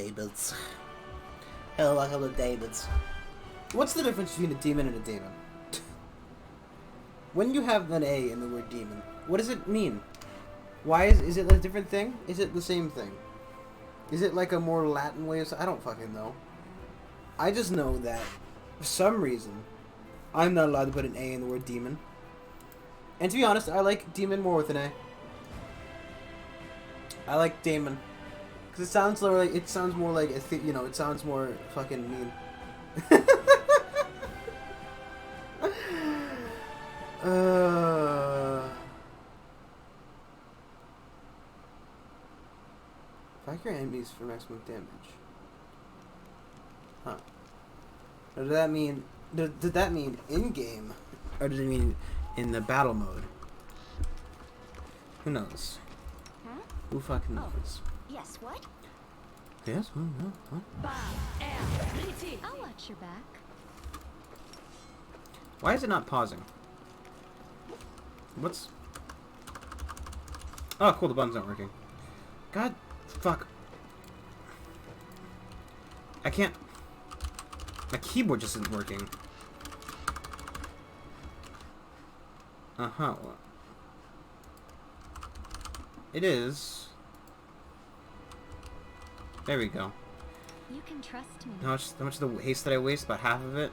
demons. Hello, demons. What's the difference between a demon and a demon? When you have an A in the word demon, what does it mean? Why is it a different thing? Is it the same thing? Is it like a more Latin way of... I don't fucking know. I just know that, for some reason, I'm not allowed to put an A in the word demon. And to be honest, I like demon more with an A. I like demon. Because it sounds like, it sounds more like, you know, it sounds more fucking mean. Attack your enemies for maximum damage. Huh. Now, does that mean... Did that mean in-game? Or does it mean in the battle mode? Who knows? Huh? Who fucking knows? Yes, what? Yes? What? I'll watch your back. Why is it not pausing? What's... Oh, cool, the button's not working. God, fuck. I can't... My keyboard just isn't working. Uh-huh. It is. There we go. You can trust me. How much of the haste did I waste? About half of it?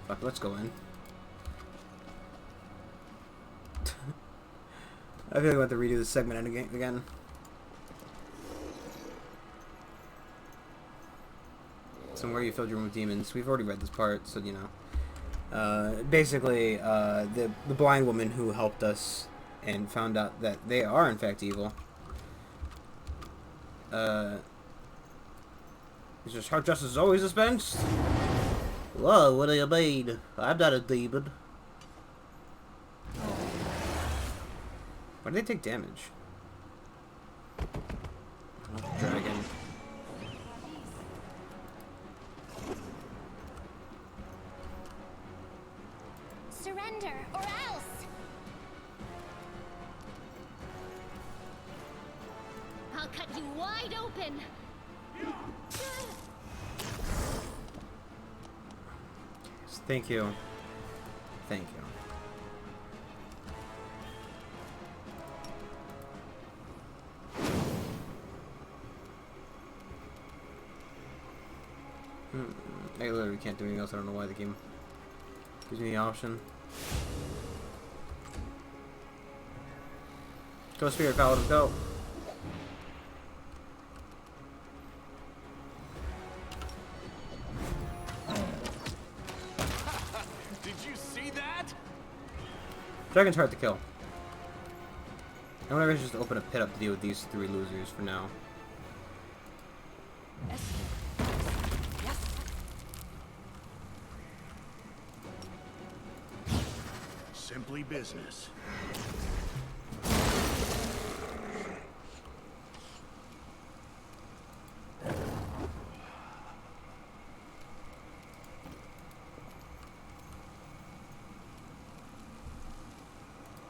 Fuck, let's go in. I feel like I have to redo this segment again. Somewhere you filled your room with demons. We've already read this part, so you know. Basically, the blind woman who helped us and found out that they are in fact evil. Is just how justice is always dispensed? Whoa, what do you mean? I'm not a demon. Why do they take damage? Oh, dragon. Surrender, or else! I'll cut you wide open! Thank you. Thank you. I literally can't do anything else. I don't know why the game gives me the option. Go Spirit Paladin, go! Did you see that? Dragon's hard to kill. I wonder if I should just open a pit up to deal with these three losers for now. Yes. Simply business.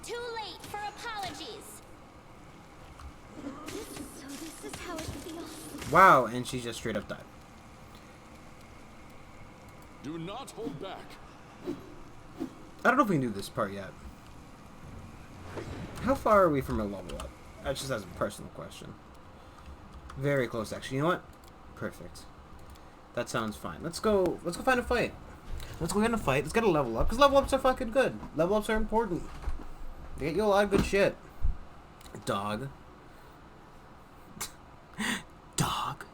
Too late for apologies! So this is how it feels. Wow, and she just straight up died. Do not hold back. I don't know if we can do this part yet. How far are we from a level up? That's just as a personal question. Very close, actually. You know what? Perfect. That sounds fine. Let's go find a fight. Let's go get in a fight. Let's get a level up, because level ups are fucking good. Level ups are important. They get you a lot of good shit. Dog. Dog.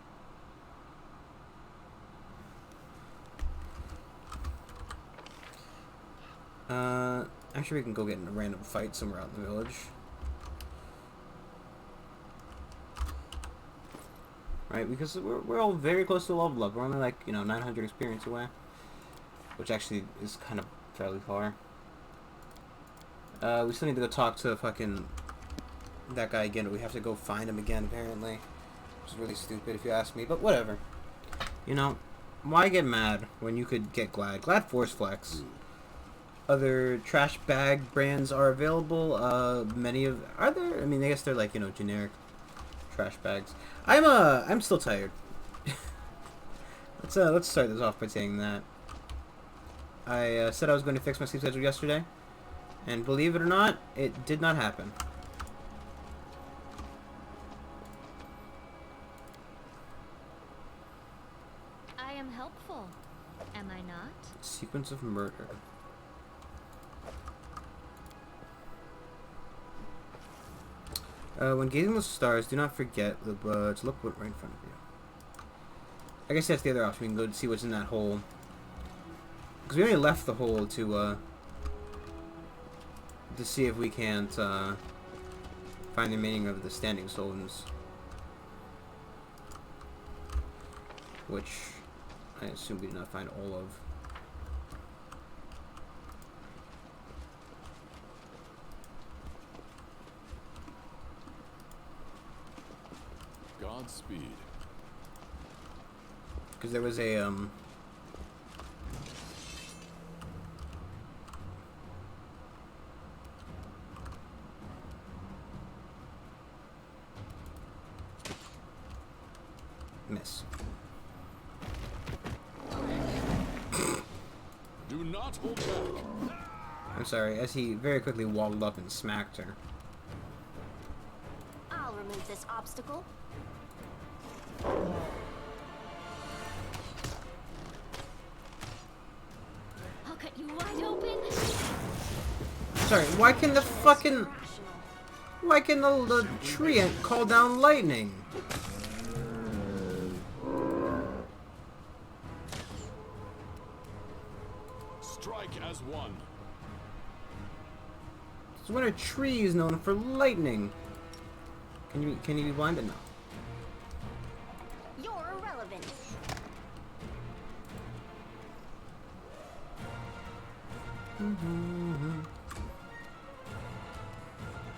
Actually we can go get in a random fight somewhere out in the village. Right, because we're all very close to a level up. We're only like, you know, 900 experience away. Which actually is kind of fairly far. We still need to go talk to fucking that guy again, but we have to go find him again apparently. Which is really stupid if you ask me, but whatever. You know, why get mad when you could get Glad? Glad Force Flex. Other trash bag brands are available. Many of... Are there? I mean, I guess they're like, you know, generic trash bags. I'm still tired. Let's start this off by saying that I said I was going to fix my sleep schedule yesterday, and believe it or not, it did not happen. I am helpful, am I not? Sequence of murder. When gazing at the stars, do not forget to look right in front of you. I guess that's the other option. We can go to see what's in that hole. Because we only left the hole to see if we can't find the meaning of the standing stones. Which I assume we did not find all of. Godspeed. Because there was a miss. Do not hold back. I'm sorry, as he very quickly waddled up and smacked her. I'll remove this obstacle. I'll cut you wide open. Sorry, why can the tree ant call down lightning? Strike as one. So when a tree is known for lightning? Can you be blinded now? You're irrelevant.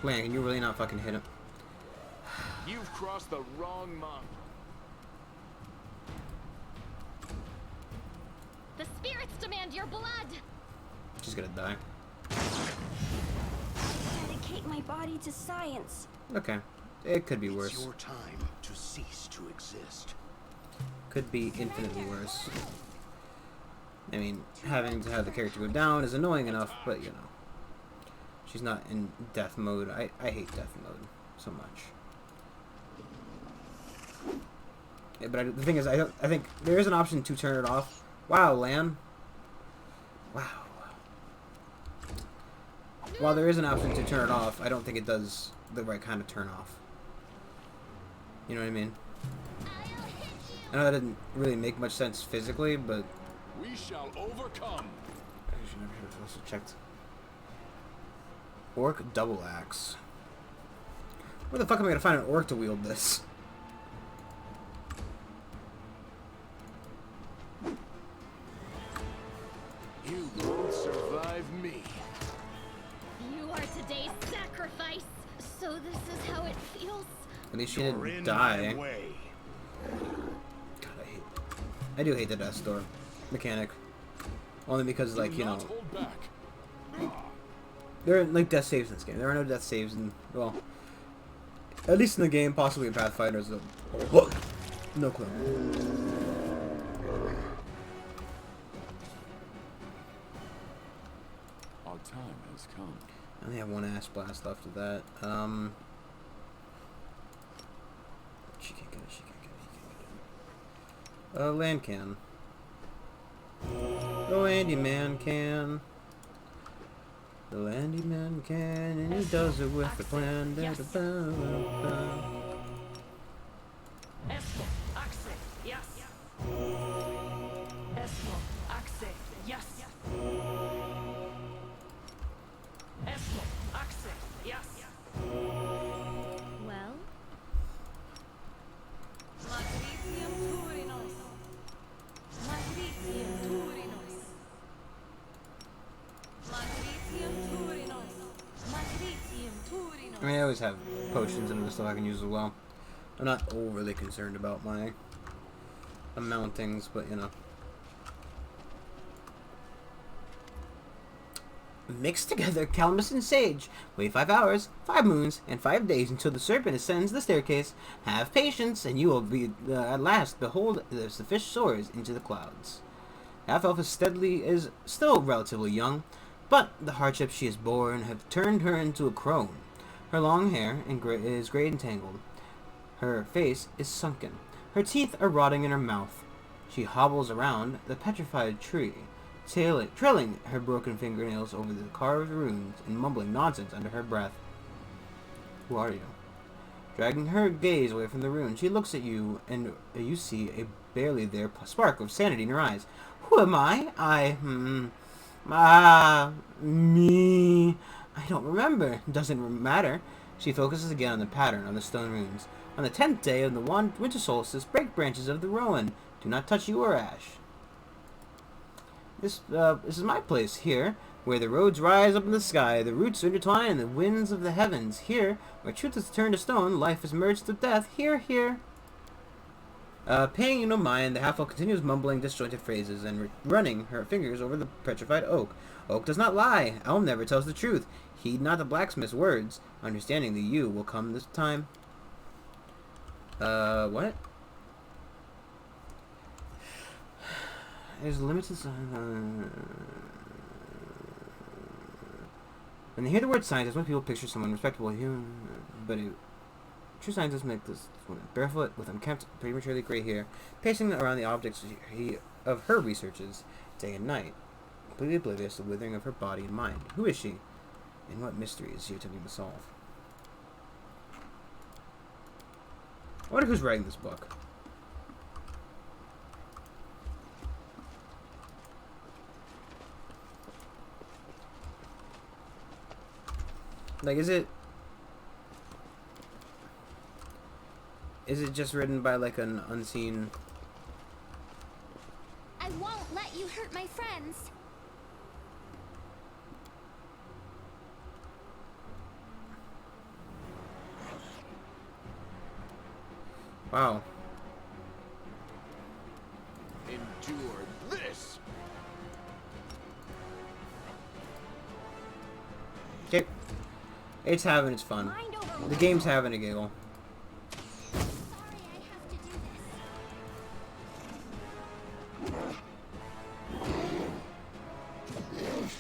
Man, can you really not fucking hit him? You've crossed the wrong mark. The spirits demand your blood. She's gonna die. Dedicate my body to science. Okay. It could be It's worse. your time to cease to exist. Could be infinitely worse. I mean, having to have the character go down is annoying enough, but you know. She's not in death mode. I hate death mode so much. Yeah, but the thing is, I think there is an option to turn it off. Wow, Lan. Wow. While there is an option to turn it off, I don't think it does the right kind of turn off. You know what I mean? I know that didn't really make much sense physically, but We shall overcome. I should have also checked. Orc double axe. Where the fuck am I gonna find an orc to wield this? You won't survive me. You are today's sacrifice. So this is how it feels. At least she You're didn't in die. my way. God, I do hate the death door mechanic. Only because, like, Do you know, not hold back. there are like death saves in this game. There are no death saves in, well, at least in the game, possibly in Pathfinder. So, no clue. Our time has come. I only have one ash blast left of that. She can't get it. She can't get it. He can't get it. Land can. The Landy Man can. The Landy Man can, and he does it with the plan. Yes. Da-da-ba-ba-ba. Esmo, Axe, yes. Esmo, Axe, yes. Esmo, Axe, yes. Well, Matricium Turinos. Matricium Turinos. Matricium Turinos. Matricium Turinos. I mean, I always have potions and other stuff I can use as well. I'm not overly concerned about my mountings, but you know. Mix together calamus and sage. Wait 5 hours, 5 moons, and 5 days until the serpent ascends the staircase. Have patience, and you will be at last behold as the fish soars into the clouds. Half-elf is still relatively young, but the hardships she has borne have turned her into a crone. Her long hair is gray and tangled. Her face is sunken. Her teeth are rotting in her mouth. She hobbles around the petrified tree, trailing her broken fingernails over the carved runes and mumbling nonsense under her breath. Who are you? Dragging her gaze away from the rune, she looks at you, and you see a barely there spark of sanity in her eyes. Who am I? Me. I don't remember. Doesn't matter. She focuses again on the pattern on the stone runes. On the 10th day of the winter solstice, break branches of the rowan. Do not touch you or ash. This is my place here, where the roads rise up in the sky, the roots intertwine in the winds of the heavens. Here, where truth is turned to stone, life is merged with death. Here. Paying you no mind, the half-elf continues mumbling disjointed phrases and running her fingers over the petrified oak. Oak does not lie. Elm never tells the truth. Heed not the blacksmith's words. Understanding the you will come this time. What? There's limited... When they hear the word scientist, most people picture someone respectable human, but true scientists make this woman barefoot, with unkempt, prematurely gray hair, pacing around the objects of her researches day and night, completely oblivious to the withering of her body and mind. Who is she? And what mystery is she attempting to solve? I wonder who's writing this book. Like, is it just written by, like, an unseen... I won't let you hurt my friends. Wow. Endure this. Okay. It's having its fun. Mind over The game's having a giggle. Sorry, I have to do this.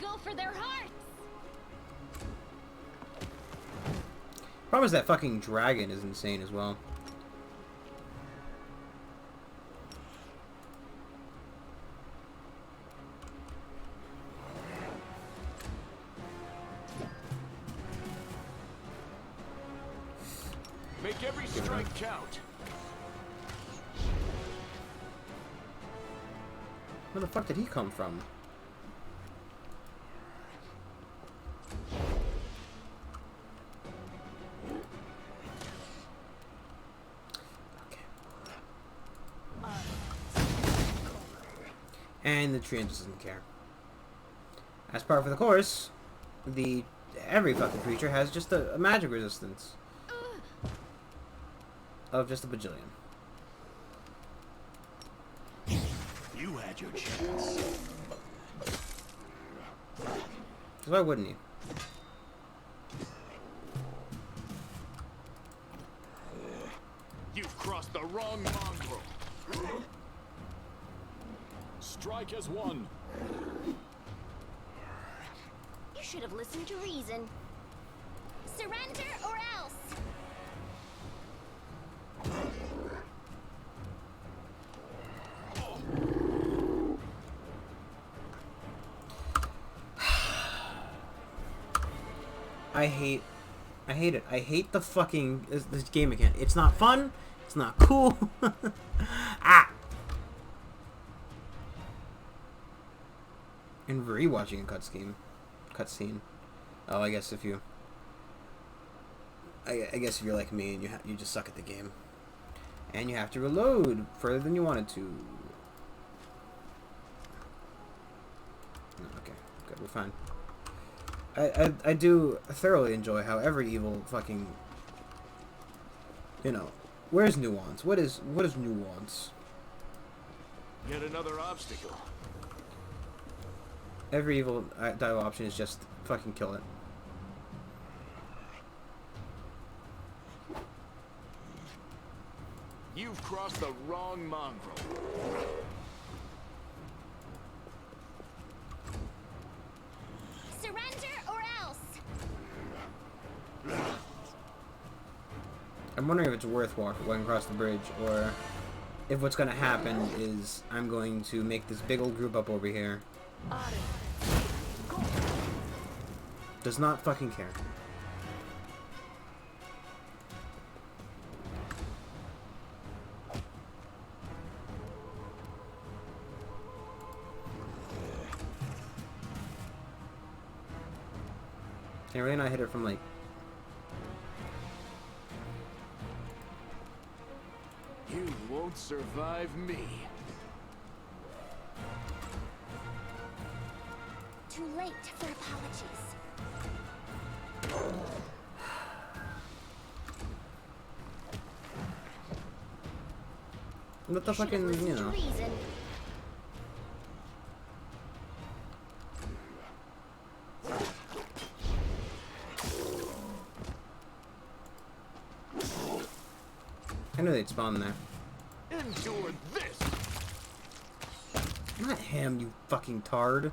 Go for their hearts. Problem is that fucking dragon is insane as well. Make every strike count. Where the fuck did he come from? Okay. And the tree doesn't care. As par for the course, every fucking creature has just a magic resistance of just a bajillion. You had your chance. Why wouldn't you? You've crossed the wrong mongrel. Strike as one. You should have listened to reason. Surrender or else. I hate it. I hate the fucking this game again. It's not fun. It's not cool. Ah. And rewatching a cutscene. Oh, I guess if you. I guess if you're like me and you just suck at the game, and you have to reload further than you wanted to. Okay, good. We're fine. I do thoroughly enjoy how every evil fucking, you know, where's nuance? What is nuance? Yet another obstacle. Every evil dial option is just fucking kill it. You've crossed the wrong mongrel. Surrender or else. I'm wondering if it's worth walking across the bridge, or if what's gonna happen is I'm going to make this big old group up over here. Are. Go. Does not fucking care. Can I really not hit it from like... You won't survive me. Too late for apologies. What the Should've fucking, listened you to know... reason. I knew they'd spawn there. Endure this. Not him, you fucking tard.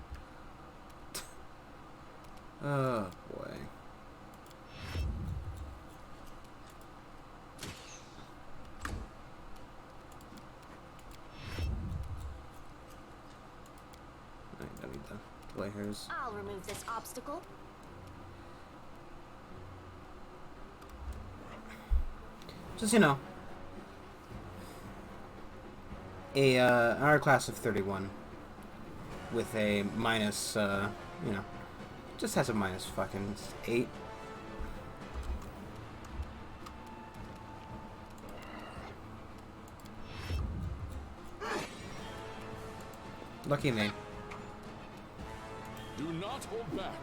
Oh, boy. I don't need the layers. I'll remove this obstacle. Just, you know. Our class of 31. With a minus, you know. Just has a minus fucking 8. Lucky me. Do not hold back.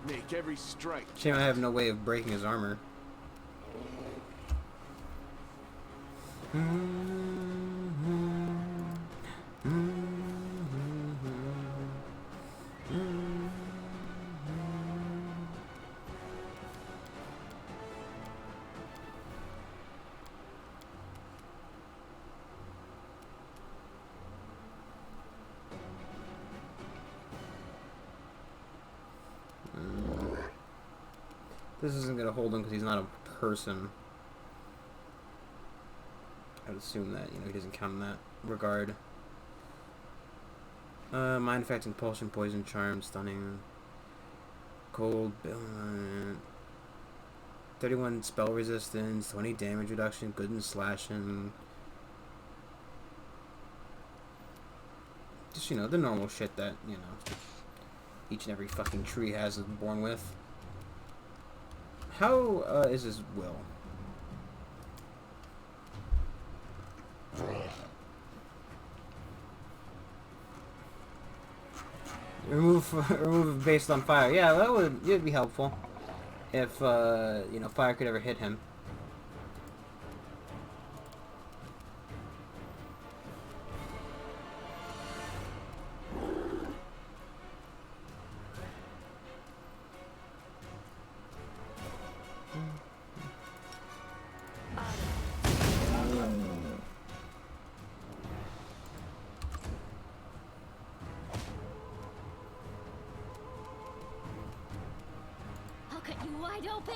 Make every strike. Shame I have no way of breaking his armor. This isn't gonna hold him because he's not a person. I'd assume that, you know, he doesn't count in that regard. Mind affecting, impulsion, poison, charm, stunning, cold, 31 spell resistance, 20 damage reduction, good and slashing. Just, you know, the normal shit that, you know, each and every fucking tree has is born with. How is his will? Remove based on fire. Yeah, that would be helpful if you know, fire could ever hit him. I'll cut you wide open.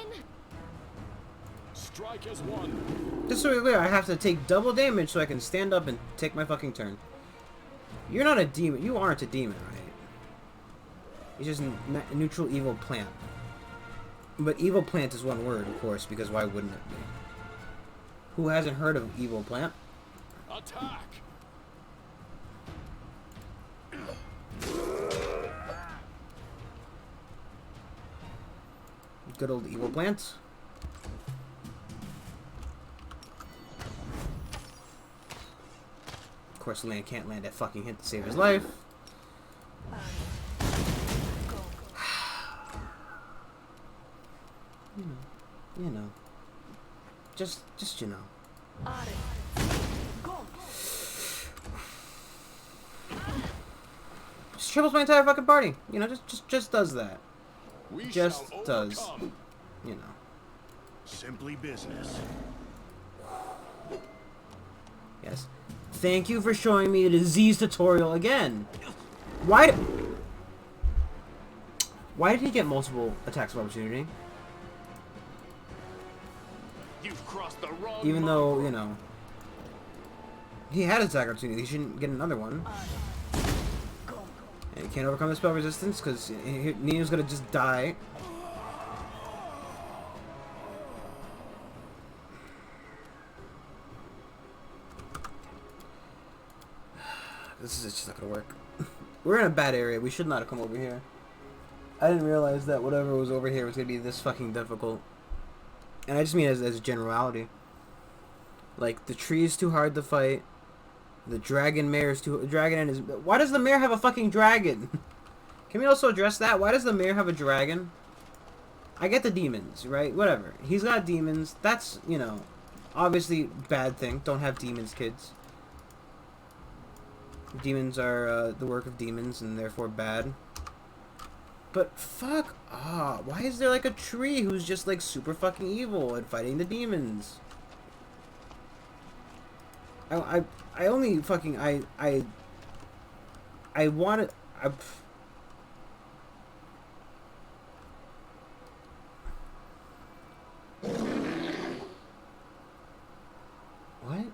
Strike as one. Just so we're clear, I have to take double damage so I can stand up and take my fucking turn. You're not a demon. You aren't a demon, right? It's just a neutral evil plant. But evil plant is one word, of course, because why wouldn't it be? Who hasn't heard of evil plant? Attack. Good old evil plants. Of course, Land can't land that fucking hit to save his life. just you know. Are. Go. Just triples my entire fucking party. You know, just does that. We Just shall does. overcome. You know. Simply business. Yes. Thank you for showing me a disease tutorial again. Why did he get multiple attacks of opportunity? You've crossed the wrong Even mark. though, you know, he had his attack opportunity, he shouldn't get another one. Go. And he can't overcome the spell resistance because Nino's gonna just die. This is just not gonna work. We're in a bad area. We should not have come over here. I didn't realize that whatever was over here was gonna be this fucking difficult. And I just mean as a generality. Like, the tree is too hard to fight. The dragon mare is too... Dragon and his... Why does the mare have a fucking dragon? Can we also address that? Why does the mare have a dragon? I get the demons, right? Whatever. He's got demons. That's, you know, obviously bad thing. Don't have demons, kids. Demons are the work of demons and therefore bad. But fuck off. Why is there like a tree who's just like super fucking evil and fighting the demons? I only fucking I wanted what?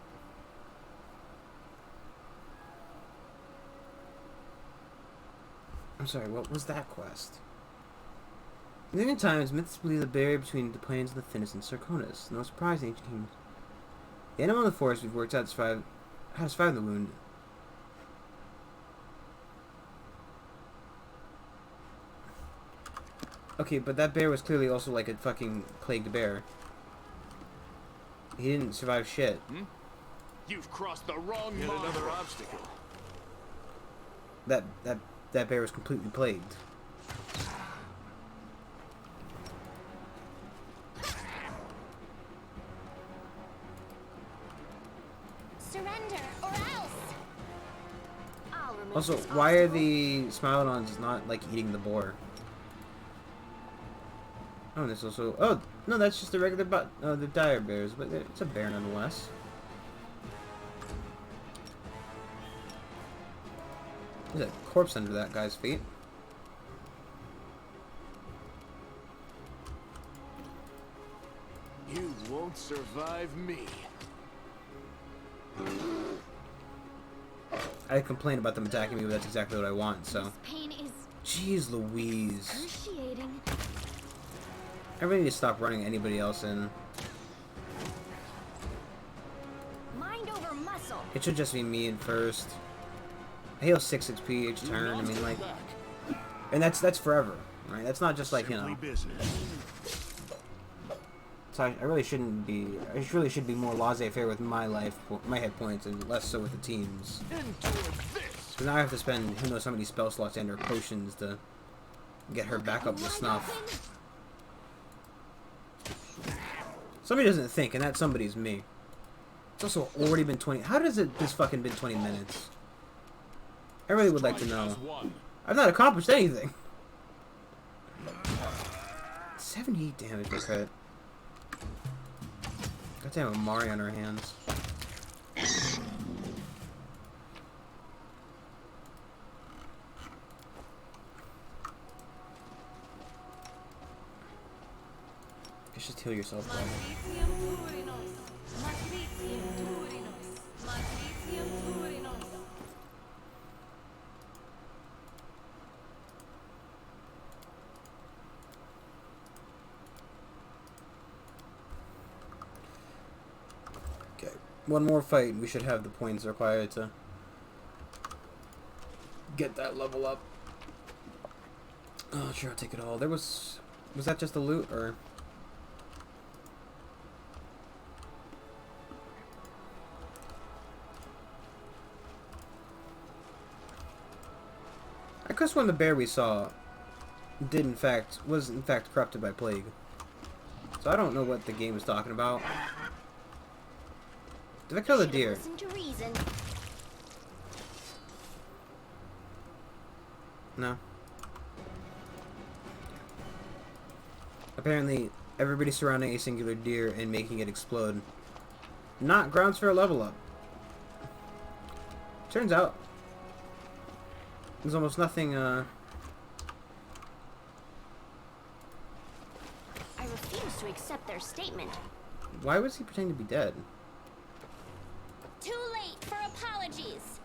I'm sorry, what was that quest? In ancient times, myths believe the barrier between the plains and the thinnest in Sarkonis. No surprise in ancient kingdoms. The animal in the forest we've worked out how to survive the wound. Okay, but that bear was clearly also like a fucking plagued bear. He didn't survive shit. Hmm? You've crossed the wrong Yet mark. another obstacle. That bear was completely plagued. Surrender or else. I'll remove Also, this why are obstacle. the Smilodons not like eating the boar? Oh, and there's also... Oh, no, that's just the regular the dire bears, but it's a bear nonetheless. There's a corpse under that guy's feet. You won't survive me. I complain about them attacking me, but that's exactly what I want, so... This pain is Jeez Louise. excruciating. I really need to stop running anybody else in. Mind over muscle. It should just be me in first. I heal 6 XP each turn, I mean, like... Back. And that's forever, right? That's not just like, you Simply know... business. So I really shouldn't be... I really should be more laissez-faire with my life, my hit points, and less so with the teams. Endure this. Because now I have to spend who knows how many spell slots and or potions to get her back up to snuff. Somebody doesn't think, and that somebody's me. It's also already been 20... How does this fucking been 20 minutes? I really would like to Strike know. as one. I've not accomplished anything. 78 damage per crit. Got to have a Mari on our hands. You should heal yourself, bro. Matricium turinos. Matricium turinos. Matricium turinos. Okay. One more fight, we should have the points required to get that level up. Oh, sure, I'll take it all. There was that just a loot, or? I guess when the bear we saw was in fact corrupted by plague. So I don't know what the game is talking about. Did I kill the Should've deer? listened to reason. No. Apparently, everybody surrounding a singular deer and making it explode. Not grounds for a level up. Turns out, there's almost nothing, I refuse to accept their statement. Why was he pretending to be dead? Too late for apologies.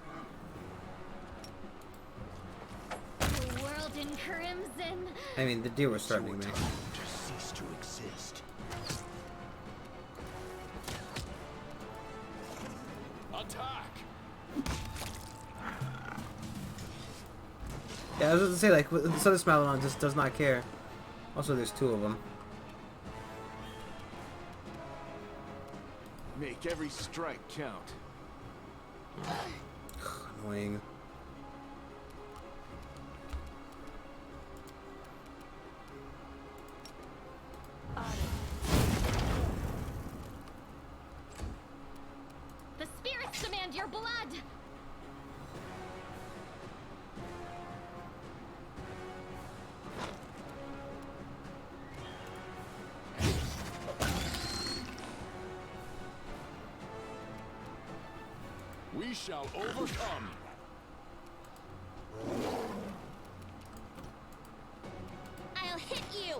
The world in crimson. I mean, the deer was threatening me. Your time to cease to exist. Attack! Yeah, I was going to say, like, this other Smilodon just does not care. Also, there's two of them. Make every strike count. Annoying. The spirits demand your blood. We shall overcome. I'll hit you.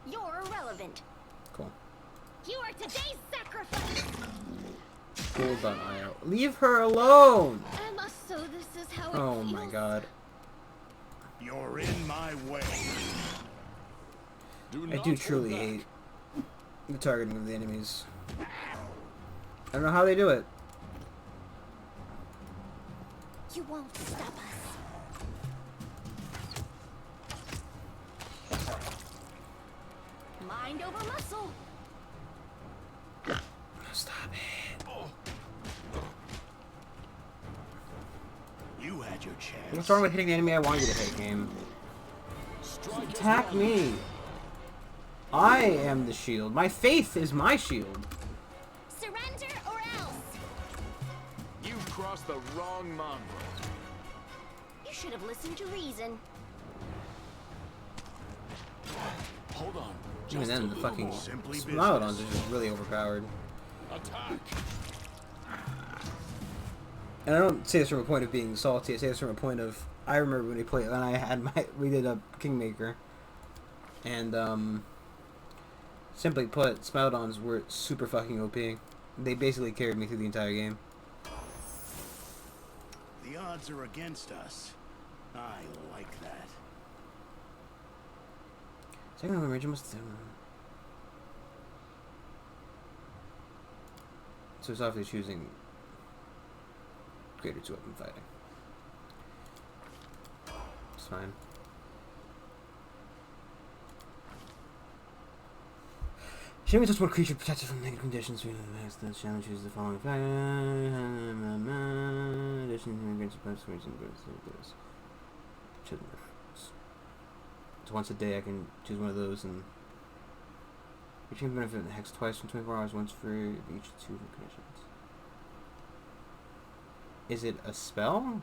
You're irrelevant. Cool. You are today's sacrifice. Hold on, Io. Leave her alone! Emma, so this is how it Oh feels. my god. You're in my way. Do I not do hold truly back. hate the targeting of the enemies. I don't know how they do it. You won't stop us. Mind over muscle. Stop it. You had your chance. What's wrong with hitting the enemy I want you to hit, game? Strike as Attack one. me! I am the shield. My faith is my shield. Surrender or else. You've crossed the wrong mongrel. You should have listened to reason. Hold on. Even Just a then, the little fucking more. Simply Smilodons business. are just really overpowered. Attack! And I don't say this from a point of being salty. I say this from a point of I remember when I had we did a Kingmaker, and simply put, Smilodons were super fucking OP. They basically carried me through the entire game. The odds are against us. I like that. Second one, region must. So it's obviously choosing greater 2 weapon fighting. It's fine. Showing just one creature protected from negative conditions. The challenge chooses the following factor. Addition against opponents. So once a day I can choose one of those and reach can benefit the hex twice in 24 hours, once for each 2 conditions. Is it a spell?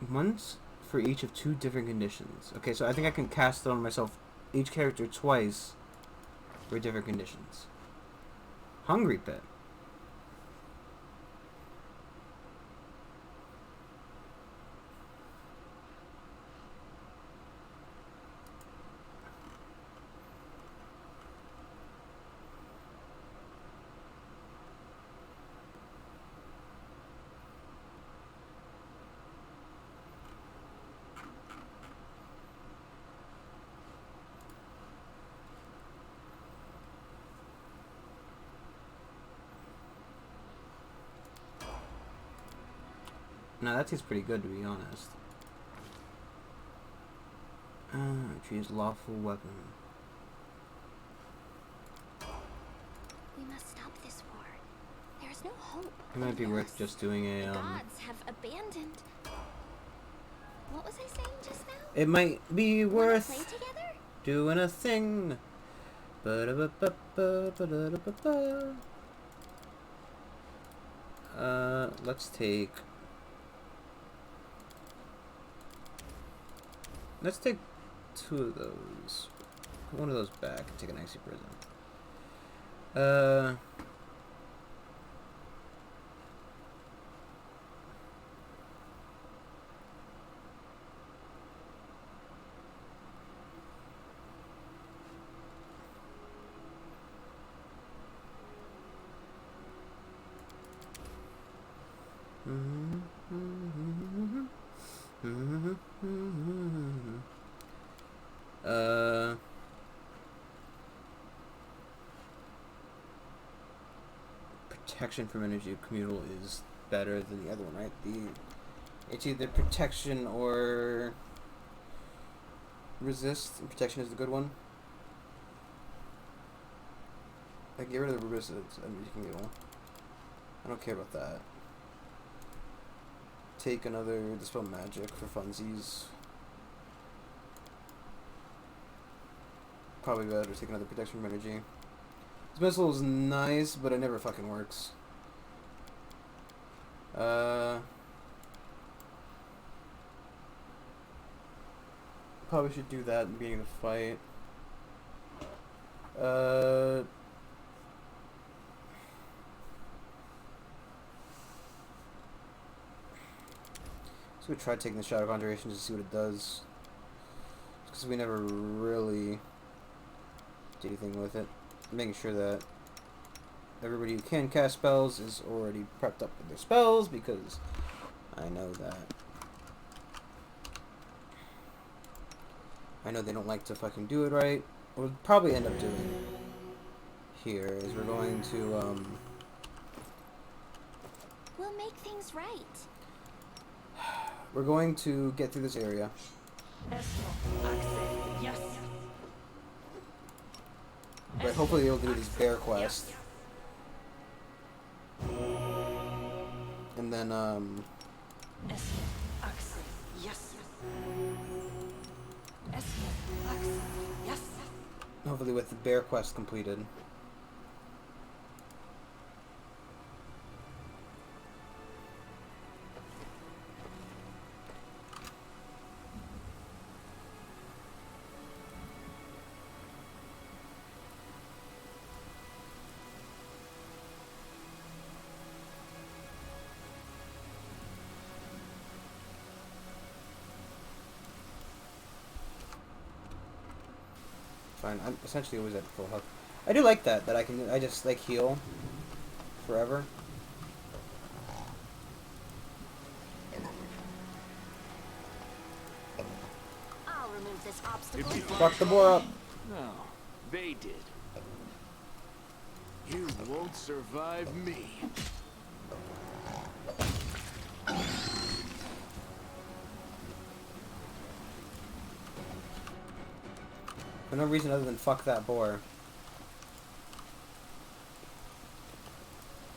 Once for each of 2 different conditions. Okay, so I think I can cast it on myself, each character twice for different conditions. Hungry Pit. Now that tastes pretty good, to be honest. Choose lawful weapon. We must stop this war. There is no hope. It might be for worth us. just doing The a gods have abandoned. What was I saying just now? It might be Wanna worth play together? doing a thing. Ba-da-ba-ba-ba-ba-da-ba-ba. Let's take. Let's take 2 of those. Put 1 of those back and take an icy prison. Protection from energy communal is better than the other one, right? It's either protection or resist. And protection is the good one. Like, get rid of the resist energy communal. I don't care about that. Take another dispel magic for funsies. Probably better take another protection from energy. This missile is nice, but it never fucking works. Probably should do that at the beginning of the fight. So we try taking the Shadow Conjuration just to see what it does. Because we never really did anything with it. Making sure that everybody who can cast spells is already prepped up with their spells, because I know that. I know they don't like to fucking do it right. What we'll probably end up doing here is we're going to, We'll make things right. we're going to get through this area. But hopefully you'll do these bear quests. And then, hopefully with the bear quest completed. Fine. I'm essentially always at full health. I do like that I just like heal forever. I'll remove this obstacle. Fuck the boar up. No, they did. You won't survive me. For no reason other than fuck that boar.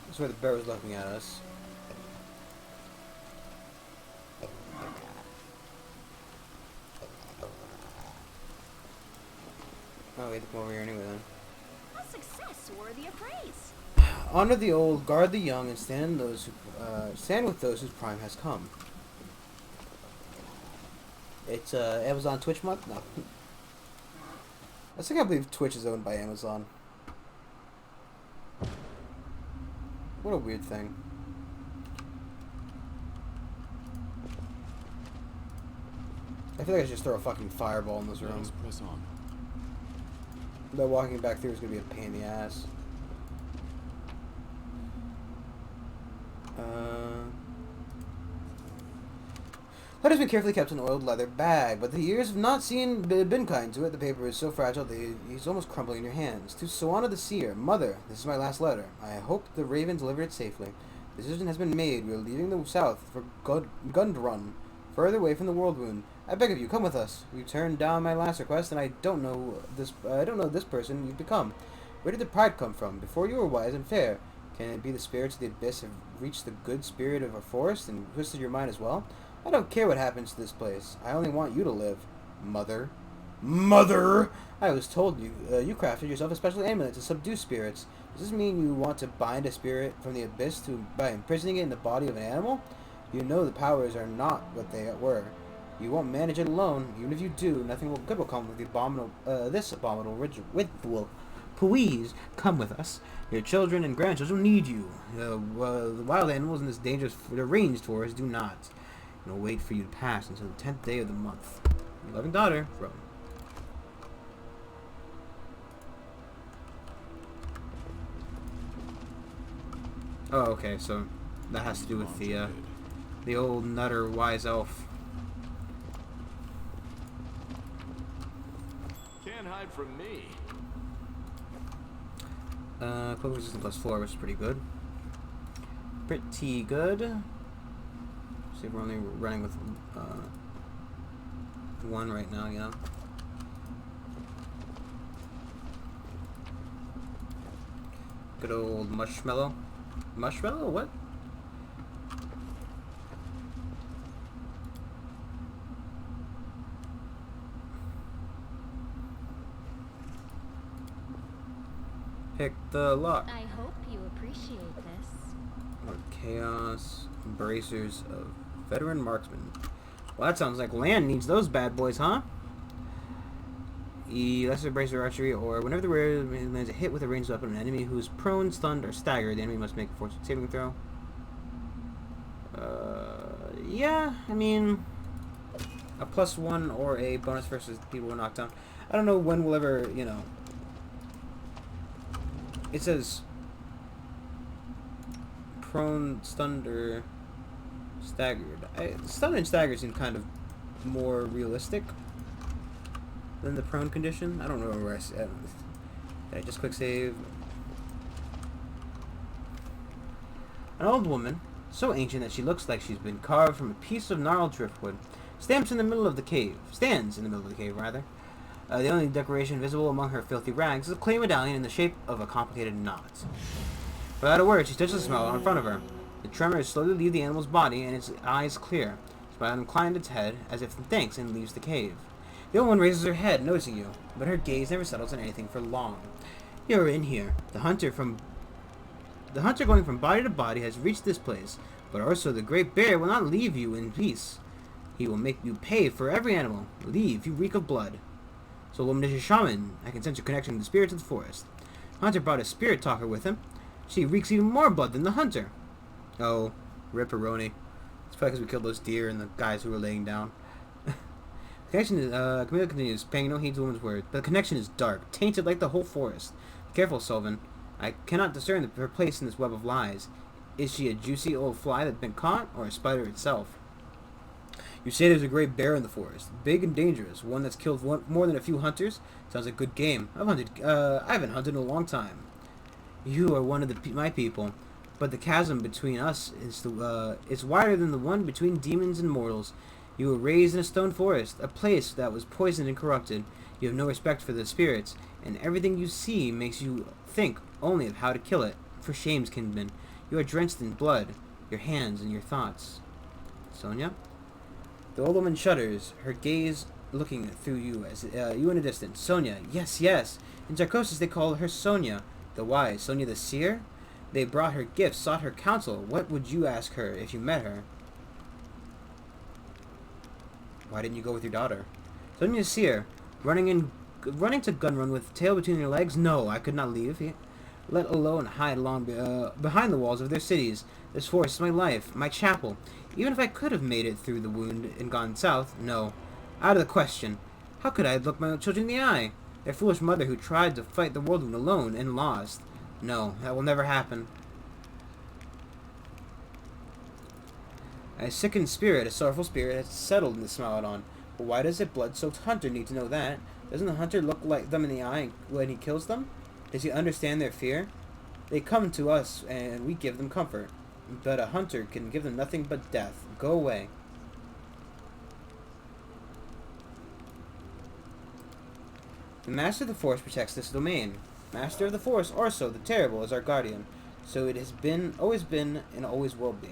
That's where the bear was looking at us. Oh, we had to come over here anyway then. A success worthy of praise. Honor the old, guard the young, and stand with those whose prime has come. It's Amazon Twitch month? No. I still can't believe Twitch is owned by Amazon. What a weird thing. I feel like I should just throw a fucking fireball in this room. Let us press on. But walking back through is gonna be a pain in the ass. Letters been carefully kept in an oiled leather bag, but the years have not been kind to it. The paper is so fragile that it's almost crumbling in your hands. To Soana the Seer, Mother, this is my last letter. I hope the Raven delivered it safely. The decision has been made. We are leaving the south for Gundrun. further away from the world wound. I beg of you, come with us. You turned down my last request, and I don't know this person you've become. Where did the pride come from? Before you were wise and fair. Can it be the spirits of the abyss have reached the good spirit of a forest and twisted your mind as well? I don't care what happens to this place. I only want you to live. Mother. Mother! I was told you crafted yourself a special amulet to subdue spirits. Does this mean you want to bind a spirit from the abyss by imprisoning it in the body of an animal? You know the powers are not what they were. You won't manage it alone. Even if you do, nothing good will come of this abominable ritual. Please come with us. Your children and grandchildren need you. The wild animals in this dangerous, deranged forest do not. And will wait for you to pass until the 10th day of the month. Your loving daughter, Rome. Oh, okay, so that has to do with the old nutter wise elf. Can't hide from me. Cloak resistance +4, which is pretty good. Pretty good. See if we're only running with one right now, yeah. Good old marshmallow. Marshmallow? What? Pick the lock. I hope you appreciate this. Or chaos. Bracers of veteran marksman. Well, that sounds like land needs those bad boys, huh? Lesser bracer archery, or whenever the wearer lands a hit with a ranged weapon on an enemy who is prone, stunned, or staggered, the enemy must make a fortitude saving throw. Yeah, I mean, a +1 or a bonus versus people who are knocked down. I don't know when we'll ever, you know. It says prone, stunned, or staggered. Stunned and staggered seem kind of more realistic than the prone condition. I don't know where I just quick save. An old woman, so ancient that she looks like she's been carved from a piece of gnarled driftwood, stands in the middle of the cave. The only decoration visible among her filthy rags is a clay medallion in the shape of a complicated knot. Without a word, she touches the smell in front of her. The tremors slowly leave the animal's body, and its eyes clear. Smile inclined its head, as if in thanks, and leaves the cave. The old one raises her head, noticing you, but her gaze never settles on anything for long. You're in here. The hunter going from body to body has reached this place, but also the great bear will not leave you in peace. He will make you pay for every animal. Leave, you reek of blood. So, woman is a shaman. I can sense your connection to the spirits of the forest. Hunter brought a spirit talker with him. She reeks even more blood than the hunter. Oh, ripperoni. It's probably because we killed those deer and the guys who were laying down. Camilla continues, paying no heed to the woman's words. But the connection is dark, tainted like the whole forest. Be careful, Sylvan. I cannot discern her place in this web of lies. Is she a juicy old fly that's been caught, or a spider itself? You say there's a great bear in the forest, big and dangerous, one that's killed more than a few hunters. Sounds like a good game. I haven't hunted in a long time. You are one of my people, but the chasm between us is it's wider than the one between demons and mortals. You were raised in a stone forest, a place that was poisoned and corrupted. You have no respect for the spirits, and everything you see makes you think only of how to kill it. For shame's kinsman, you are drenched in blood, your hands and your thoughts. Sonia? The old woman shudders, her gaze looking through you as you in a distance. Sonia, yes, yes. In Zarkosis they call her Sonia, the wise. Sonia the seer? They brought her gifts, sought her counsel. What would you ask her if you met her? Why didn't you go with your daughter? Sonia the seer, running to Gunrun with tail between your legs? No, I could not leave. Let alone hide along behind the walls of their cities. This forest is my life, my chapel. Even if I could have made it through the wound and gone south, no. Out of the question. How could I look my children in the eye? Their foolish mother who tried to fight the world wound alone and lost. No, that will never happen. A sickened spirit, a sorrowful spirit, has settled in the Smilodon. But why does a blood-soaked hunter need to know that? Doesn't the hunter look like them in the eye when he kills them? Does he understand their fear? They come to us, and we give them comfort. But a hunter can give them nothing but death. Go away. The Master of the Forest protects this domain. Master of the Forest, Orso, the Terrible, is our guardian. So it has been, always been, and always will be.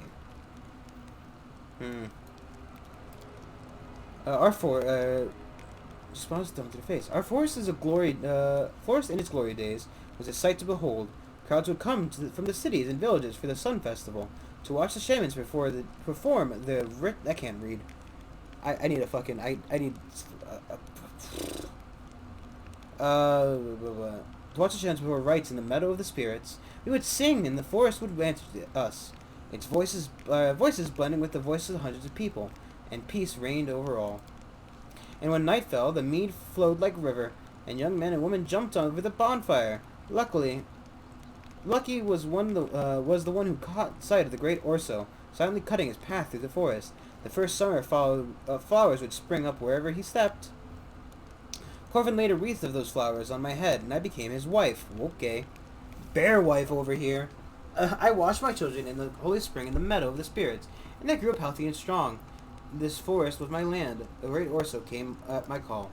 Response down to the face. Our forest is a glory. Forest in its glory days was a sight to behold. Crowds would come from the cities and villages for the Sun Festival to watch the shamans perform the. I can't read. I need a fucking. I need. To watch the shamans perform rites in the meadow of the spirits. We would sing, and the forest would answer us. Its voices blending with the voices of hundreds of people, and peace reigned over all. And when night fell, the mead flowed like a river, and young men and women jumped over the bonfire. Lucky was the one who caught sight of the great Orso, silently cutting his path through the forest. The first summer flowers would spring up wherever he stepped. Corvin laid a wreath of those flowers on my head, and I became his wife. Okay. Bear wife over here. I washed my children in the holy spring in the meadow of the spirits, and I grew up healthy and strong. This forest was my land. The great Orso came at my call.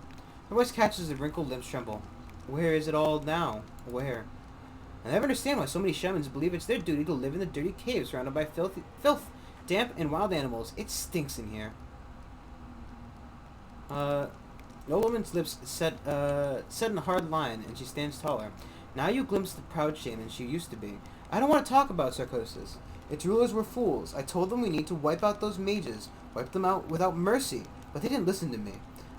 My voice catches the wrinkled limbs tremble. Where is it all now? Where? I never understand why so many shamans believe it's their duty to live in the dirty caves surrounded by filth, damp, and wild animals. It stinks in here. The old woman's lips set in a hard line, and she stands taller. Now you glimpse the proud shaman she used to be. I don't want to talk about Sarcosis. Its rulers were fools. I told them we need to wipe out those mages, wipe them out without mercy, but they didn't listen to me.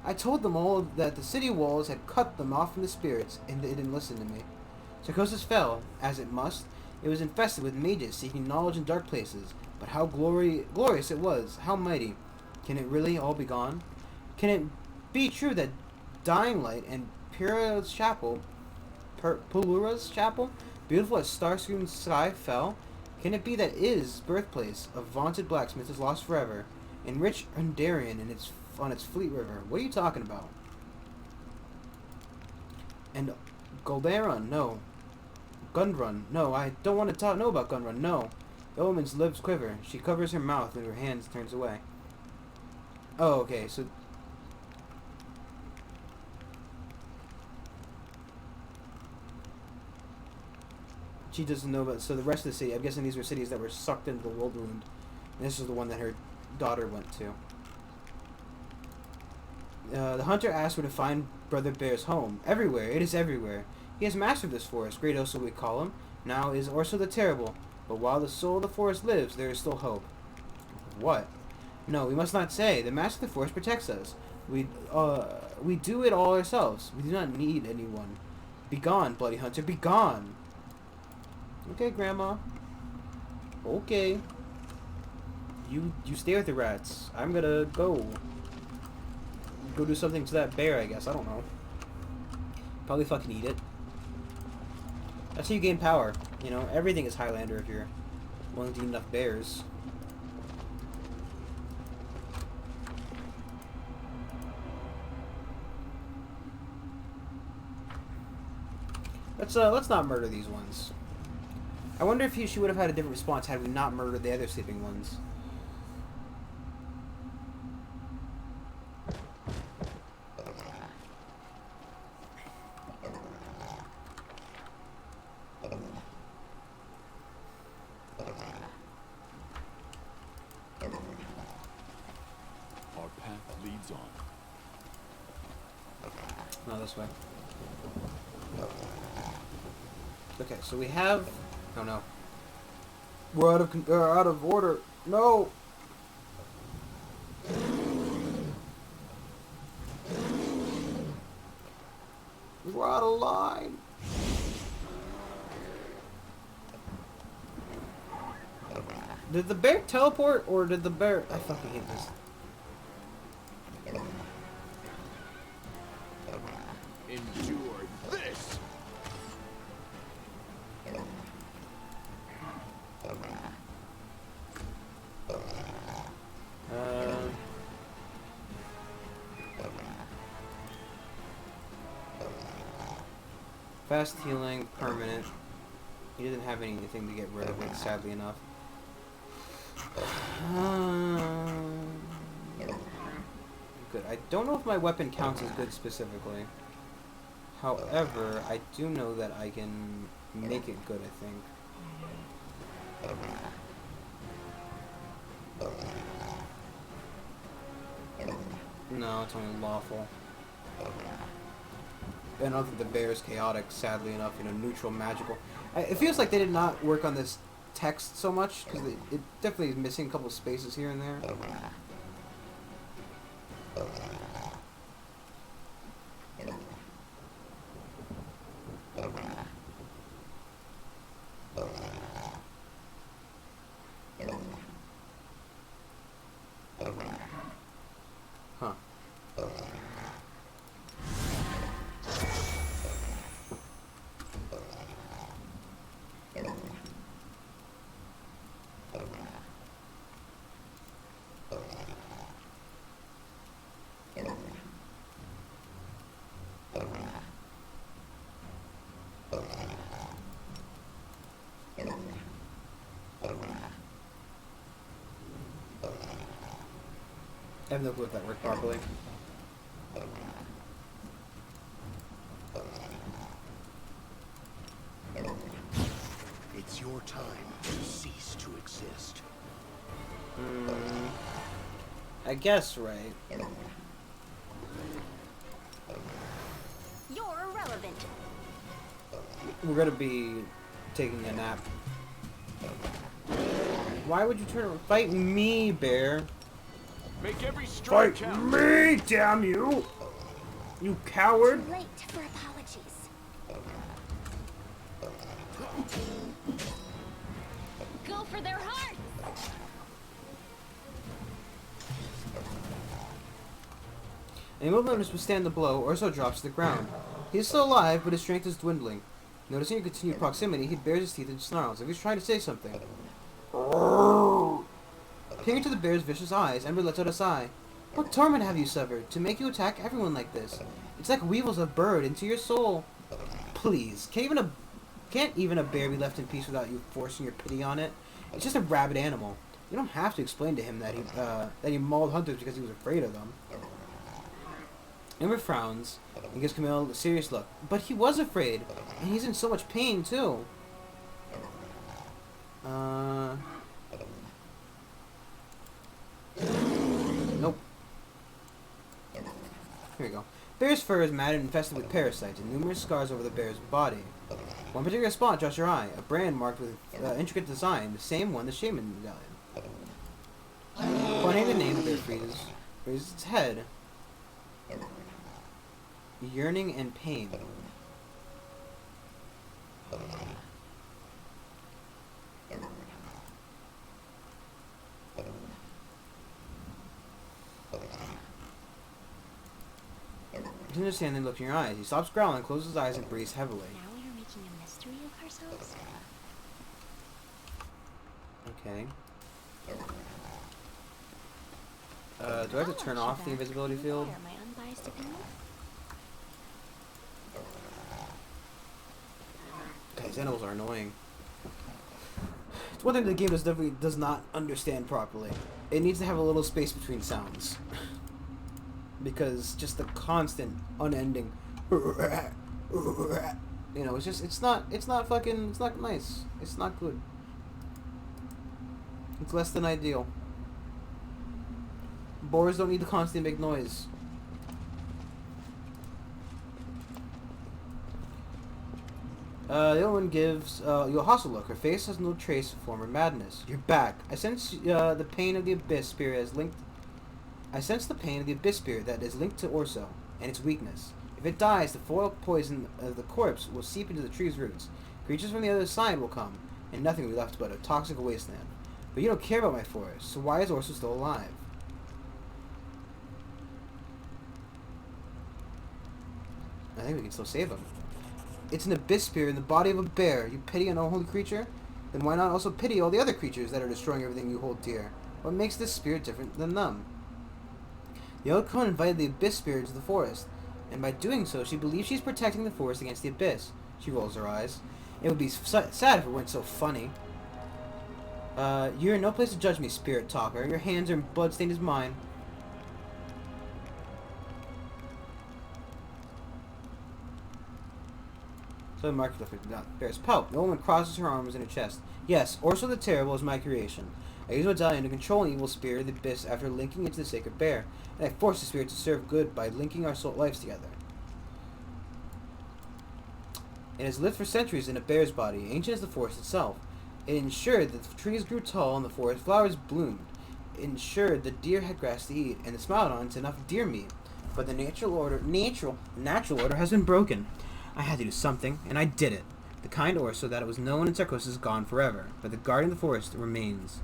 I told them all that the city walls had cut them off from the spirits, and they didn't listen to me. Sarcosis fell, as it must. It was infested with mages seeking knowledge in dark places, but how glorious it was, how mighty. Can it really all be gone? Can it be true that Dying Light and Pura's chapel, beautiful as star-strewn sky, fell? Can it be that Is, birthplace of vaunted blacksmith, is lost forever, and rich Undarian on its fleet river? What are you talking about? And Goldaron, no. Gundrun, no. I don't want to know about Gundrun, no. The woman's lips quiver. She covers her mouth and her hands turns away. Oh, okay, so... She doesn't know about... So the rest of the city, I'm guessing these were cities that were sucked into the world wound. And this is the one that her daughter went to. The hunter asked where to find Brother Bear's home. Everywhere. It is everywhere. He has mastered this forest. Great Orso we call him. Now is Orso the Terrible. But while the soul of the forest lives, there is still hope. What? No, we must not say. The master of the forest protects us. We do it all ourselves. We do not need anyone. Begone, bloody hunter. Begone! Okay, Grandma. Okay. You stay with the rats. I'm gonna go do something to that bear, I guess. I don't know. Probably fucking eat it. That's how you gain power. You know, everything is Highlander if you're willing to eat enough bears. Let's not murder these ones. I wonder if she would have had a different response had we not murdered the other sleeping ones. Our path leads on. No, this way. Okay, so we have... Oh no. We're out of order. No! We're out of line. Did the bear teleport, or did the bear... I fucking hate this. Endure this! Fast healing, permanent. He doesn't have anything to get rid of it, sadly enough. Good. I don't know if my weapon counts as good specifically. However, I do know that I can make it good, I think. No, it's only lawful. I don't think the bear is chaotic, sadly enough, neutral, magical. It feels like they did not work on this text so much, because it definitely is missing a couple spaces here and there. Huh. I have no clue if that worked properly. It's your time to cease to exist. I guess, right. You're irrelevant. We're gonna be taking a nap. Why would you turn around? Fight me, bear. Make every strike count. me, damn you! You coward! Too late for apologies. Go for their hearts! A movement must withstand the blow, or so drops to the ground. He is still alive, but his strength is dwindling. Noticing your continued proximity, he bares his teeth and snarls, as if he's trying to say something. Peering into the bear's vicious eyes, Ember lets out a sigh. What torment have you suffered, to make you attack everyone like this? It's like weevils have burrowed into your soul. Please, can't even a bear be left in peace without you forcing your pity on it? It's just a rabid animal. You don't have to explain to him that he mauled hunters because he was afraid of them. Ember frowns and gives Camille a serious look. But he was afraid, and he's in so much pain too. Nope. Here we go. Bear's fur is matted and infested with parasites, and numerous scars over the bear's body. One particular spot draws your eye, a brand marked with intricate design, the same one the shaman medallion. Pointing the name, the bear raises its head, yearning and pain. You understand the look in your eyes. He stops growling, closes his eyes, and breathes heavily. Now we are making a mystery of ourselves. Okay. Do I have to turn off the invisibility field? My unbiased opinion. Guys, animals are annoying. It's one thing the game definitely does not understand properly. It needs to have a little space between sounds. Because just the constant, unending, it's not nice. It's not good. It's less than ideal. Boars don't need to constantly make noise. The other one gives you a hostile look. Her face has no trace of former madness. You're back. I sense the pain of the abyss spirit as linked. I sense the pain of the abyss spirit that is linked to Orso and its weakness. If it dies, the foul poison of the corpse will seep into the tree's roots. Creatures from the other side will come, and nothing will be left but a toxic wasteland. But you don't care about my forest, so why is Orso still alive? I think we can still save him. It's an abyss spirit in the body of a bear. You pity an unholy creature? Then why not also pity all the other creatures that are destroying everything you hold dear? What makes this spirit different than them? The old crone invited the abyss spirit to the forest, and by doing so, she believes she's protecting the forest against the abyss. She rolls her eyes. It would be sad if it weren't so funny. You're in no place to judge me, spirit talker. Your hands are bloodstained as mine. So the market bears Pope. The woman crosses her arms in her chest. Yes, Orso the Terrible is my creation. I use medallion to control an evil spirit of the abyss after linking it to the sacred bear, and I force the spirit to serve good by linking our soul lives together. It has lived for centuries in a bear's body, ancient as the forest itself. It ensured that the trees grew tall and the forest flowers bloomed. It ensured the deer had grass to eat, and it smiled on enough deer meat. But the natural order has been broken. I had to do something, and I did it. The kind Orso that it was known in Sarcosis is gone forever, but the guardian of the forest remains.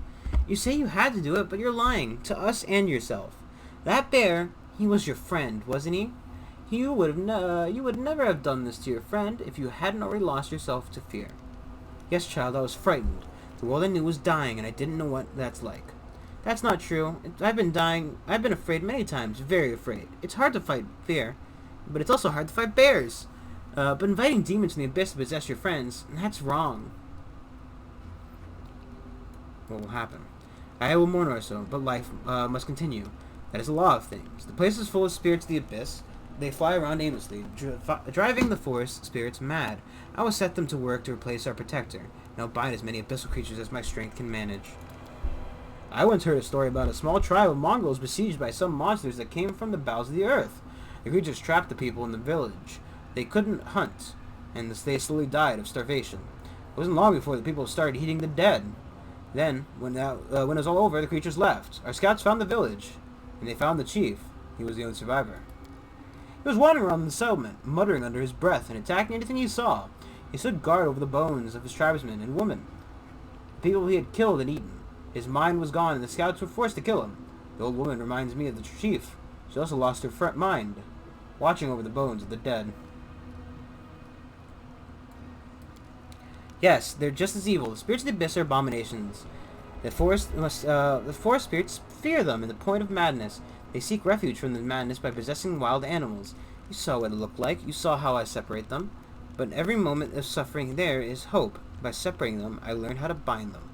You say you had to do it, but you're lying, to us and yourself. That bear, he was your friend, wasn't he? You would never have done this to your friend if you hadn't already lost yourself to fear. Yes, child, I was frightened. The world I knew was dying, and I didn't know what that's like. That's not true. I've been afraid many times, very afraid. It's hard to fight fear, but it's also hard to fight bears. But inviting demons from the abyss to possess your friends, that's wrong. What will happen? I will mourn Orso, but life must continue. That is the law of things. The place is full of spirits of the abyss. They fly around aimlessly, driving the forest spirits mad. I will set them to work to replace our protector, and I'll bind as many abyssal creatures as my strength can manage. I once heard a story about a small tribe of mongrels besieged by some monsters that came from the bowels of the earth. The creatures trapped the people in the village. They couldn't hunt, and they slowly died of starvation. It wasn't long before the people started eating the dead. Then, when it was all over, the creatures left. Our scouts found the village, and they found the chief. He was the only survivor. He was wandering around the settlement, muttering under his breath and attacking anything he saw. He stood guard over the bones of his tribesmen and women, the people he had killed and eaten. His mind was gone, and the scouts were forced to kill him. The old woman reminds me of the chief. She also lost her mind, watching over the bones of the dead. Yes, they're just as evil. The spirits of the abyss are abominations. The forest spirits fear them in the point of madness. They seek refuge from the madness by possessing wild animals. You saw what it looked like. You saw how I separate them. But in every moment of suffering there is hope. By separating them, I learn how to bind them.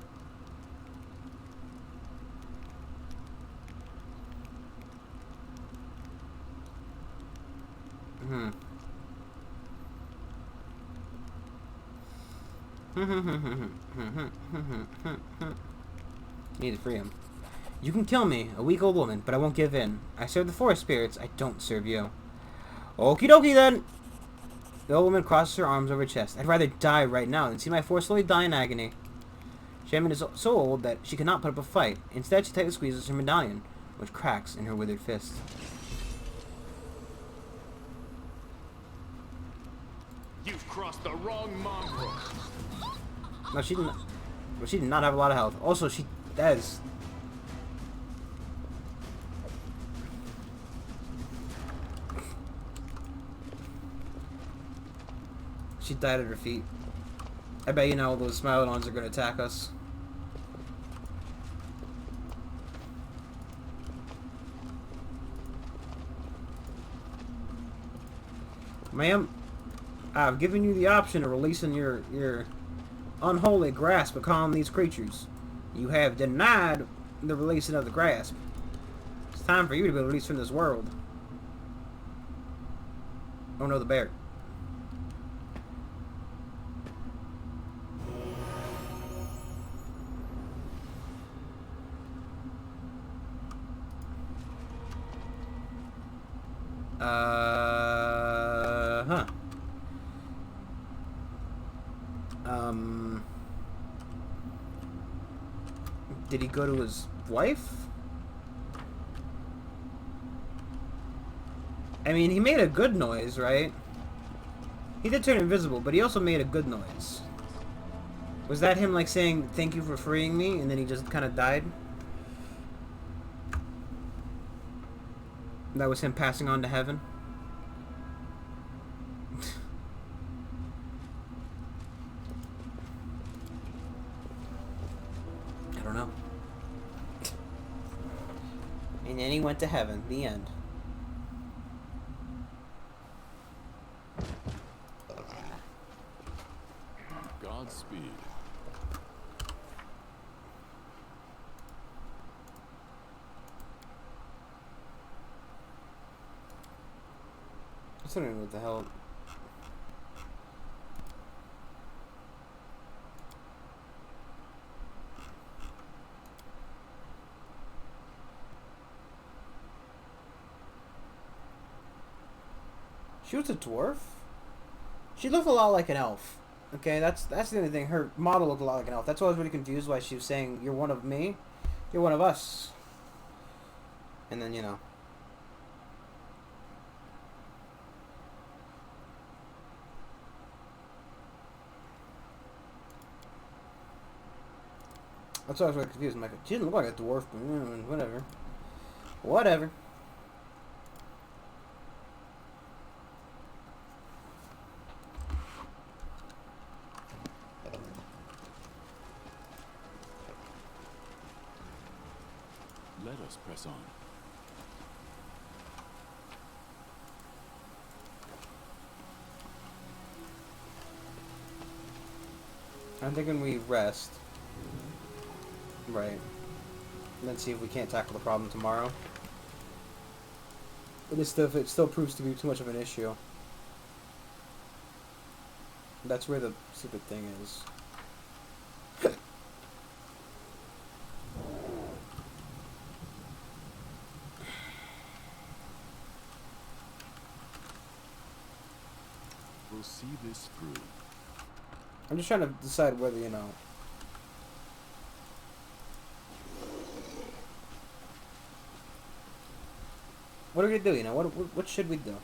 Need to free him. You can kill me, a weak old woman, but I won't give in. I serve the forest spirits. I don't serve you. Okie dokie then. The old woman crosses her arms over her chest. I'd rather die right now than see my force slowly die in agony. Shaman is so old that she cannot put up a fight. Instead, she tightly squeezes her medallion, which cracks in her withered fist. You've crossed the wrong mongrel. No, she didn't. Well, she did not have a lot of health. Also, she does. She died at her feet. I bet you know those Smilodons are going to attack us. Ma'am, I've given you the option of releasing your unholy grasp upon these creatures. You have denied the releasing of the grasp. It's time for you to be released from this world. Oh no, the bear. Huh. Did he go to his wife? I mean, he made a good noise, right? He did turn invisible, but he also made a good noise. Was that him, like, saying, thank you for freeing me, and then he just kind of died? That was him passing on to heaven? I don't know. And then he went to heaven. The end. Godspeed. I don't know what the hell. She was a dwarf? She looked a lot like an elf. Okay, that's the only thing. Her model looked a lot like an elf. That's why I was really confused why she was saying, "You're one of me, you're one of us." And then, you know. That's why I was really confused. I'm like, she didn't look like a dwarf, but whatever. Whatever. Let us press on. I'm thinking we rest. Right. And then see if we can't tackle the problem tomorrow. But it still proves to be too much of an issue. That's where the stupid thing is. We'll see this through. I'm just trying to decide whether, you know. What are we gonna do? You know, what should we do?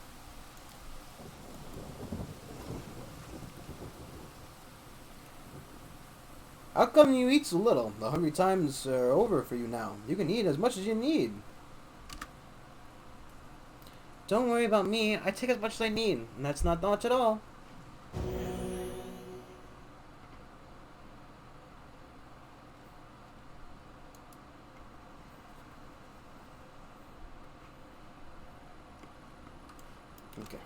How come you eat so little? The hungry times are over for you now. You can eat as much as you need. Don't worry about me. I take as much as I need, and that's not much at all. Okay.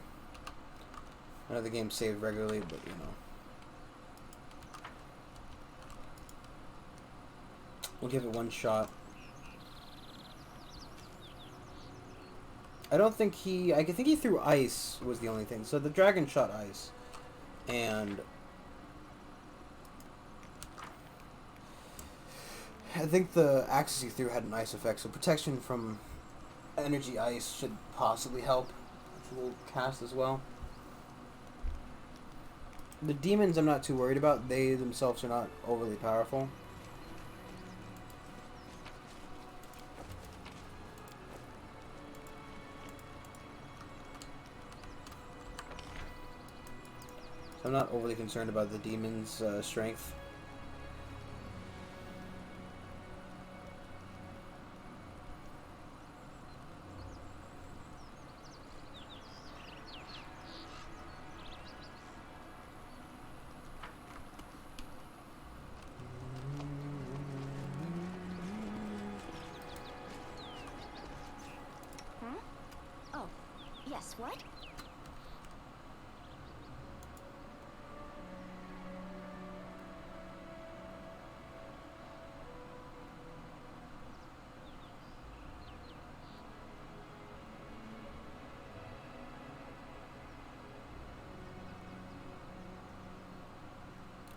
I know the game's saved regularly, but you know. We'll give it one shot. I don't think I think he threw ice was the only thing. So the dragon shot ice. And I think the axes he threw had an ice effect. So protection from energy ice should possibly help. We'll cast as well. The demons I'm not too worried about. They themselves are not overly powerful. So I'm not overly concerned about the demon's strength. Oh, yes, what?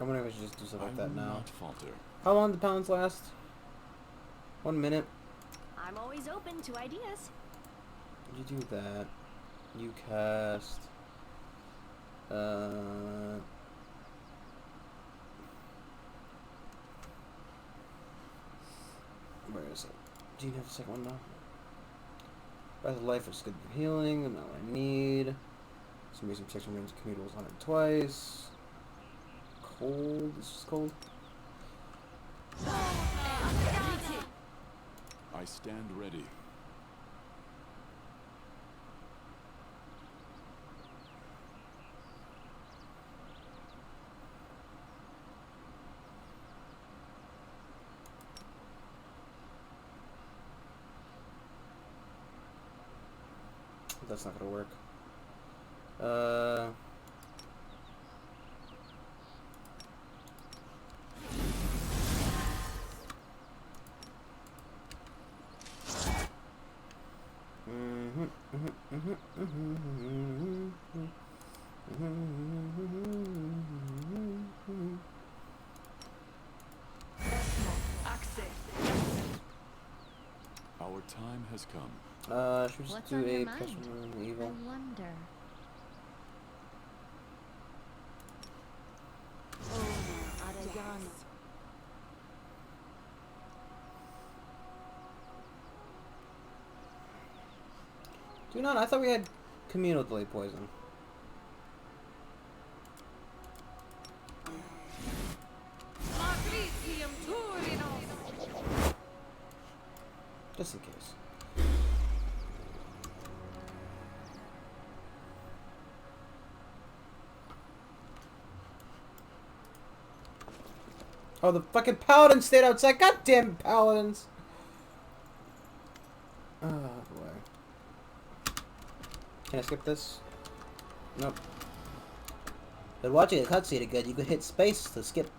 I wonder if I should just do something like that now. Not falter. How long do pounds last? 1 minute. I'm always open to ideas. You do that. You cast. Where is it? Do you have the second one now? Breath of Life is good for healing, and all I need. Some reason protection range commutables on it twice. Cold. This is cold. I stand ready. That's not gonna work. Our time has come. Should we just What's do on a your plus mind? one I evil? wonder. Do not. I thought we had communal delay poison. Just in case. Oh, the fucking paladin stayed outside. Goddamn paladins. Oh, boy. Can I skip this? Nope. But watching a cutscene again, you could hit space to skip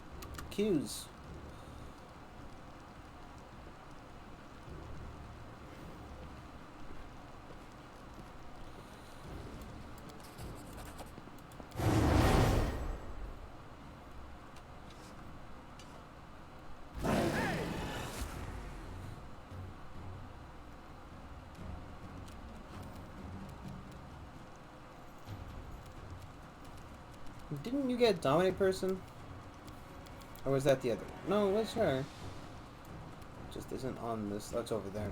cues. Didn't you get dominate person? Or was that the other one? No, it was her. Just isn't on this. That's over there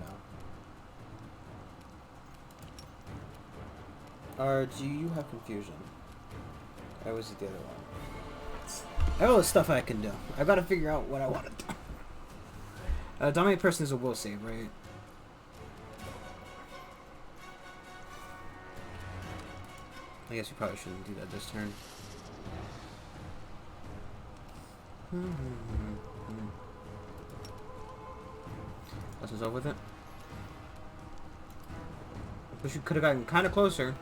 now. Or do you have confusion? Or was it the other one? I have all the stuff I can do. I've got to figure out what I want to do. Dominate person is a will save, right? I guess you probably shouldn't do that this turn. Let's just over with it. Wish you could have gotten kind of closer.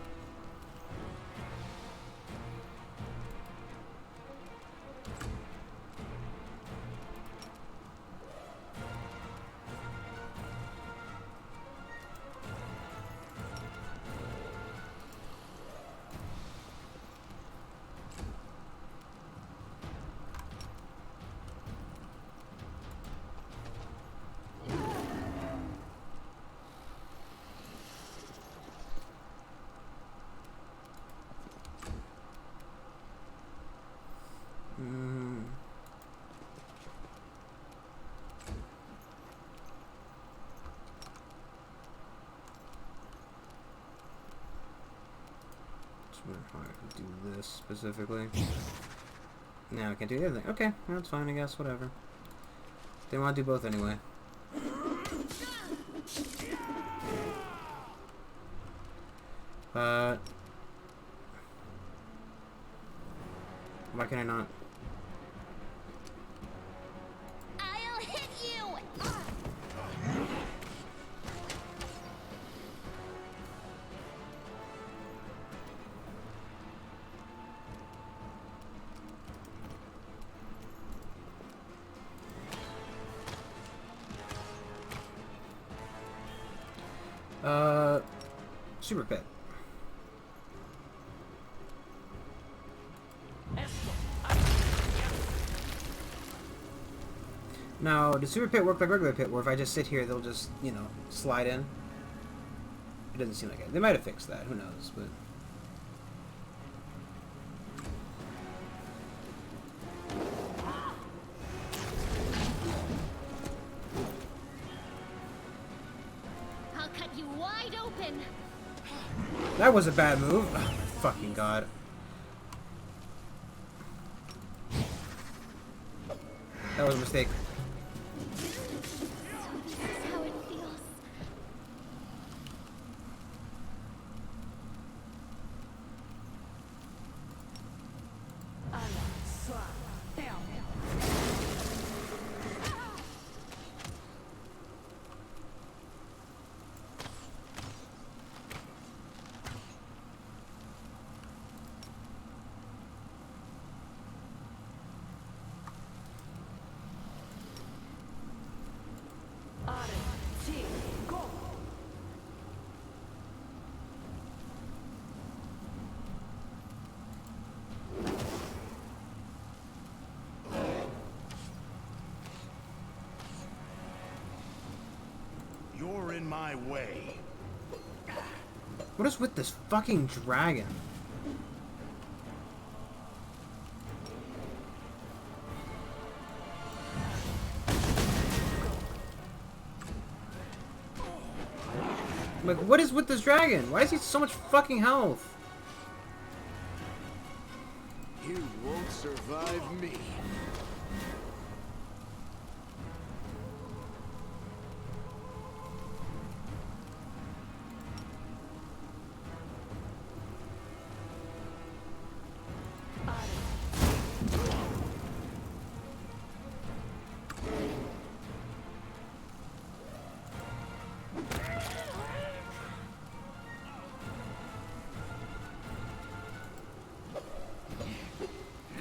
How I can do this specifically. Now I can't do the other thing. Okay, that's fine, I guess. Whatever. They want to do both anyway. But why can I not? I'll hit you. Super pet. Now, does super pit work like regular pit, where if I just sit here, they'll just, you know, slide in? It doesn't seem like it. They might have fixed that. Who knows? But I'll cut you wide open. that was a bad move. Oh my fucking god. That was a mistake. So this is how it feels. You're in my way. What is with this fucking dragon? Like, what is with this dragon? Why is he so much fucking health? You won't survive me.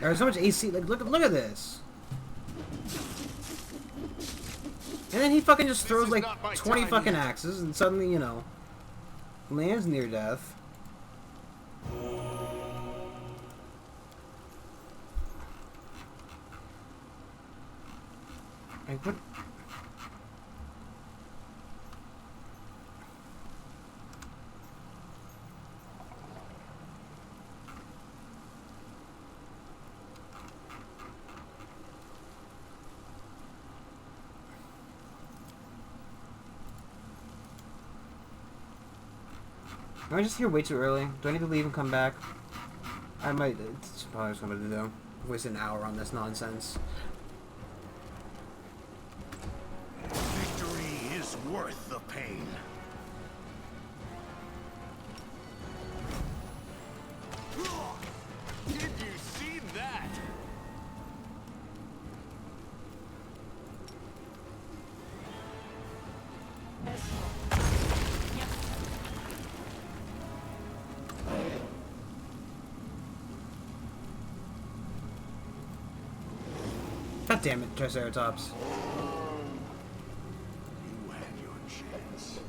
There's so much AC. Like, look at this. And then he fucking just throws is like not my 20 time fucking yet. axes, and suddenly, you know, lands near death. Like, what? Am I just here way too early? Do I need to leave and come back? I might. It's probably what I'm gonna do. Waste an hour on this nonsense. Victory is worth the pain. Did you see that? God damn it, Triceratops. You had your chance.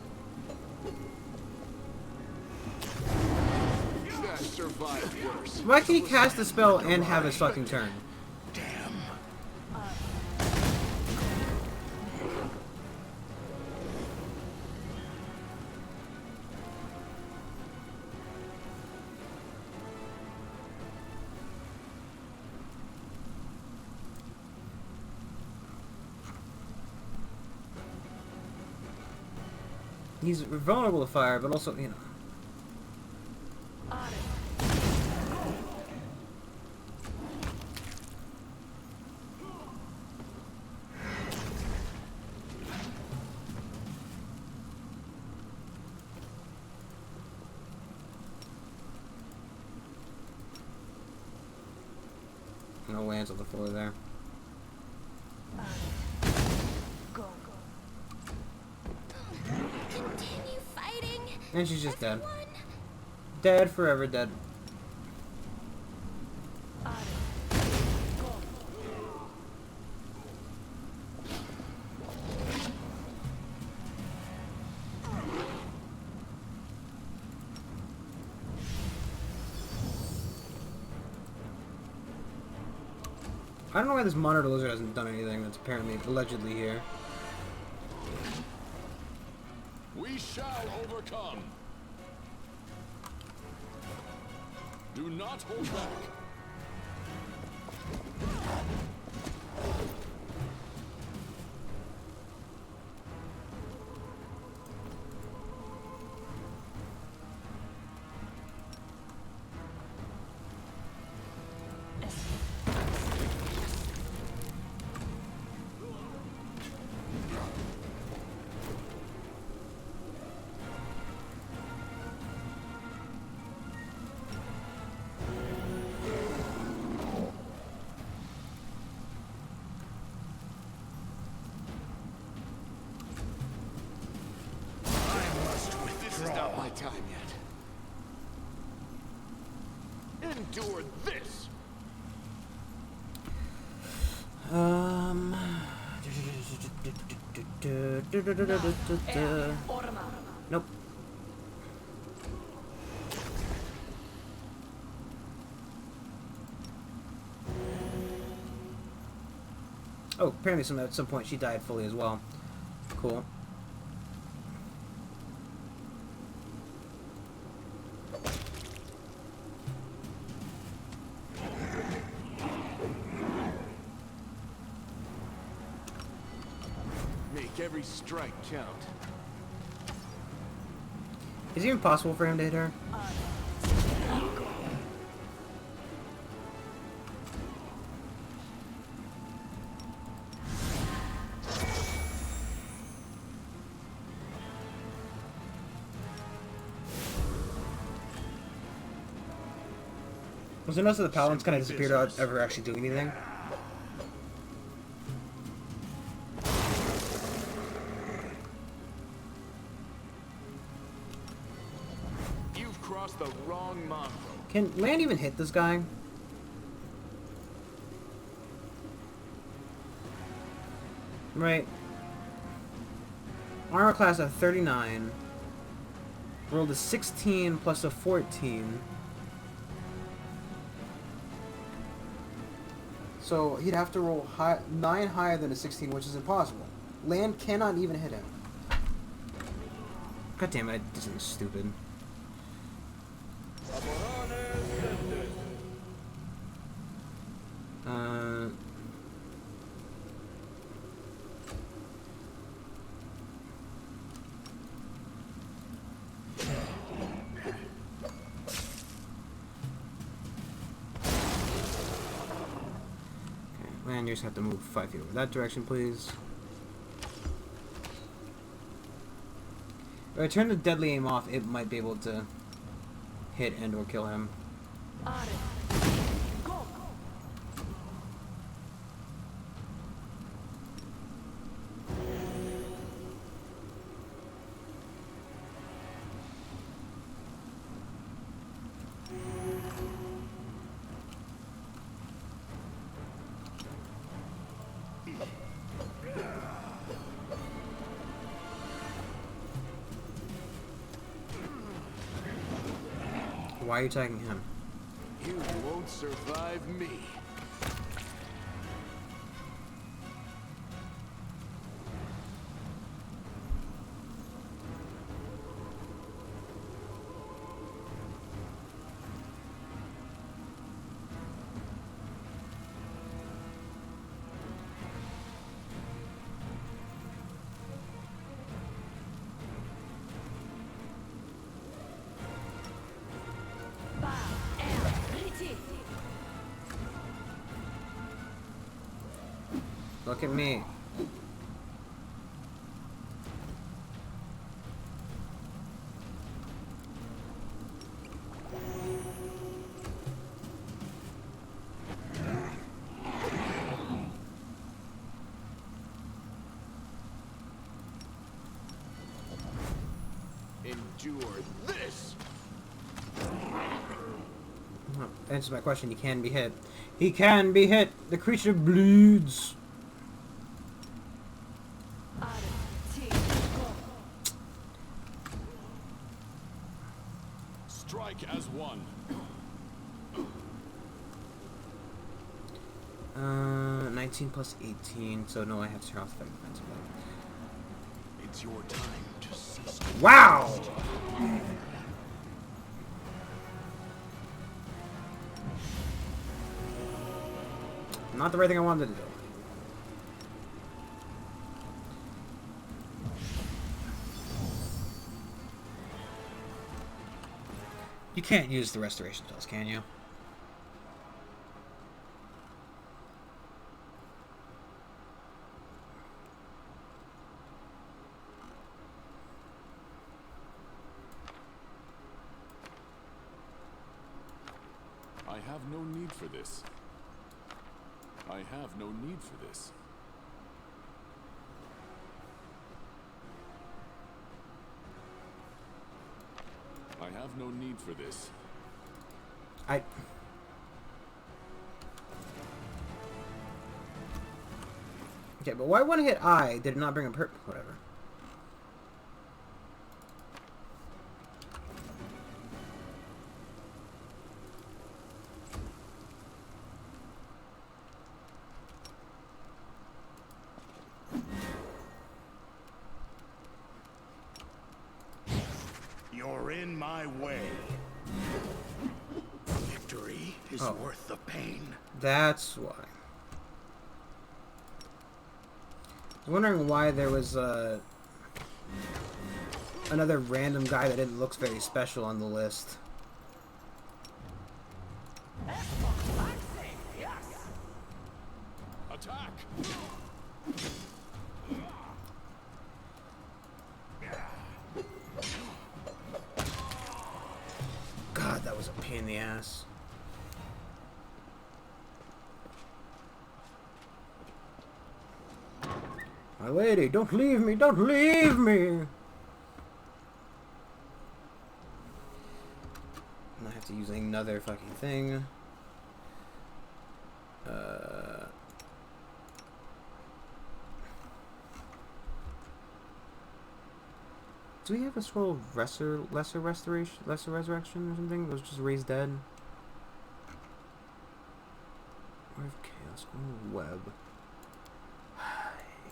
That survived worse. Why can he cast a spell and have his fucking turn? Damn. He's vulnerable to fire, but also, you know. No lands on the floor there. Continue fighting. And she's just dead. Everyone. Dead, forever dead. I don't know why this monitor lizard hasn't done anything that's apparently allegedly here. We shall overcome. Do not hold back. This is not my time yet. Endure this. Nope. Oh, apparently at some point she died fully as well. Cool. Make every strike count. Is it even possible for him to hit her? Was it notice that the paladins kind of disappeared without ever actually doing anything? You've crossed the wrong mongrel. Can Land even hit this guy? Right. Armor class of 39. Rolled a 16 plus a 14. So he'd have to roll 9 higher than a 16, which is impossible. Land cannot even hit him. God damn it, I did something stupid. And you just have to move 5 feet over that direction, please. If I turn the deadly aim off, it might be able to hit and or kill him. Why are you attacking him? You won't survive me. Look at me. Endure this. Answer my question. He can be hit. He can be hit. The creature bleeds. Strike as one. 19 plus 18. So no, I have to turn off the defensive. It's your time to cease. Wow. Not the right thing I wanted to do. You can't use the restoration spells, can you? I have no need for this. I have no need for this. I have no need for this. Okay, but why one hit I did it not bring up hurt? Whatever. You're in my way. Victory is worth the pain. That's why. I was wondering why there was Another random guy that didn't look very special on the list. Attack! God, that was a pain in the ass. My lady, don't leave me! Don't leave me! And I have to use another fucking thing. Do we have a scroll of lesser restoration, lesser resurrection or something? Those just raised dead. Where have chaos? Oh, web.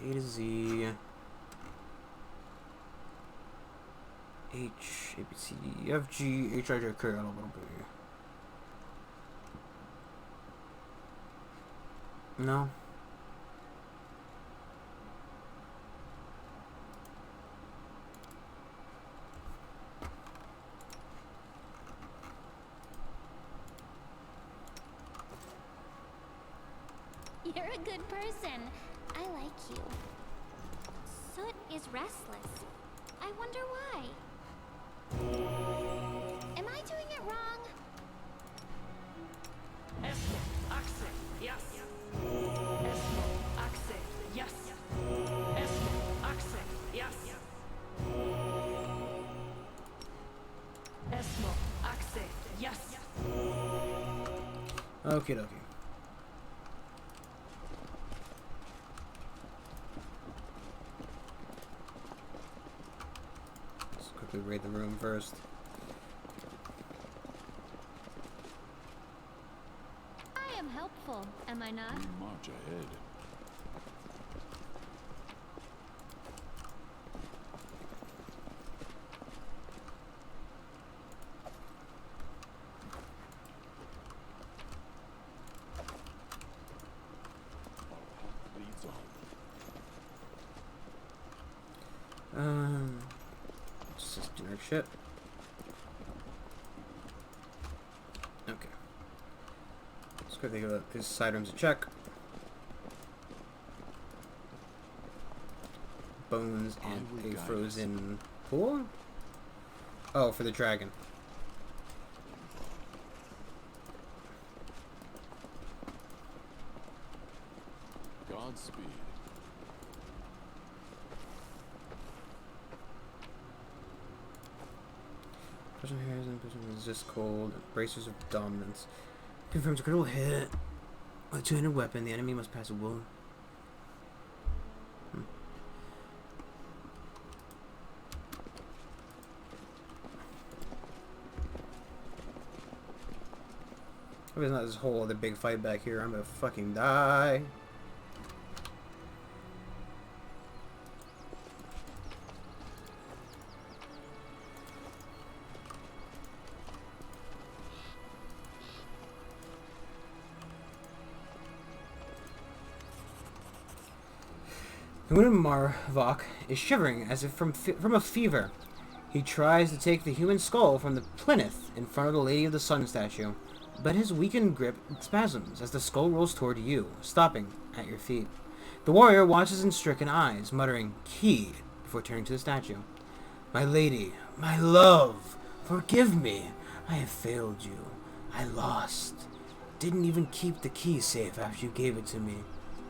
A to Z. H, A, B, C, D, F, G, H, I, J, K, L, M, N, O, P. No. You're a good person. I like you. Soot is restless. I wonder why. Am I doing it wrong? Esmo, Axe, yes. Esmo, Axe, yes. Esmo, Axe, yes. Esmo, Axe, yes. Okie dokie. Let's quickly raid the room first. I am helpful, am I not? We march ahead. Leads on. Just generic shit. Okay. Let's quickly give his side rooms a check. Bones and a frozen pool? Oh, for the dragon. Godspeed. Person hairs and person resist cold. Bracers of dominance. Confirms a critical hit. With a two-handed weapon, the enemy must pass a wound. If it's not this whole other big fight back here, I'm gonna fucking die. The wounded Marvok is shivering as if from a fever. He tries to take the human skull from the plinth in front of the Lady of the Sun statue, but his weakened grip spasms as the skull rolls toward you, stopping at your feet. The warrior watches in stricken eyes, muttering, "Key," before turning to the statue. "My lady, my love, forgive me. I have failed you. I lost. Didn't even keep the key safe after you gave it to me.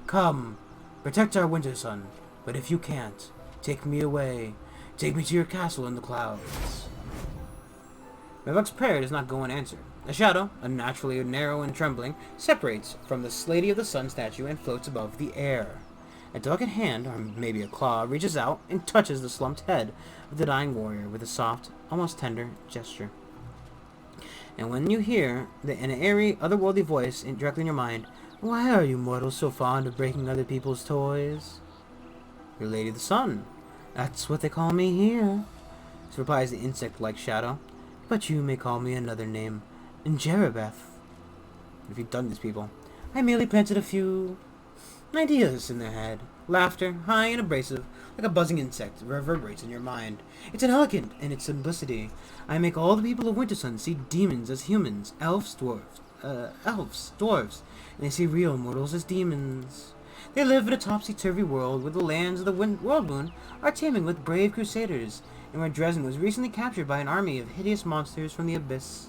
Come, protect our winter sun, but if you can't, take me away. Take me to your castle in the clouds." Mevok's prayer does not go unanswered. A shadow, unnaturally narrow and trembling, separates from the Lady of the Sun statue and floats above the air. A delicate hand, or maybe a claw, reaches out and touches the slumped head of the dying warrior with a soft, almost tender gesture. And when you hear an airy, otherworldly voice directly in your mind, "Why are you mortals so fond of breaking other people's toys?" "Your Lady of the Sun. That's what they call me here," replies the insect-like shadow. "But you may call me another name, Jerabeth." What have you done to these people? I merely planted a few ideas in their head. Laughter, high and abrasive, like a buzzing insect, reverberates in your mind. It's inelegant in its simplicity. I make all the people of Wintersun see demons as humans, elves, dwarves, and they see real mortals as demons. They live in a topsy-turvy world where the lands of the world moon are teeming with brave crusaders, and where Dresden was recently captured by an army of hideous monsters from the abyss.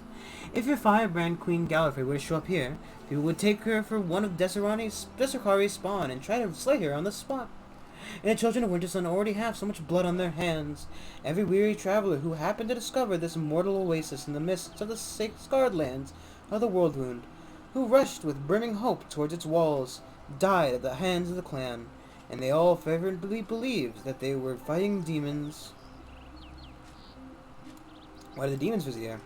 If your firebrand Queen Gallifrey were to show up here, people would take her for one of Desirari's spawn and try to slay her on the spot. And the children of Wintersun already have so much blood on their hands. Every weary traveler who happened to discover this mortal oasis in the midst of the scarred lands of the world wound, who rushed with brimming hope towards its walls, died at the hands of the clan, and they all fervently believed that they were fighting demons. Why do the demons visit here?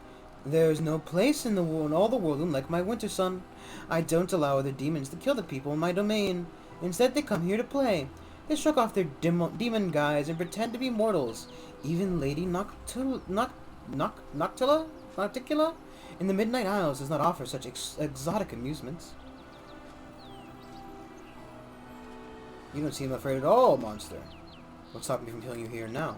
There is no place in all the world like my Wintersun. I don't allow other demons to kill the people in my domain. Instead, they come here to play. They shrug off their demon guise and pretend to be mortals. Even Lady Noctula in the Midnight Isles does not offer such exotic amusements. You don't seem afraid at all, monster. What's stopping me from killing you here now?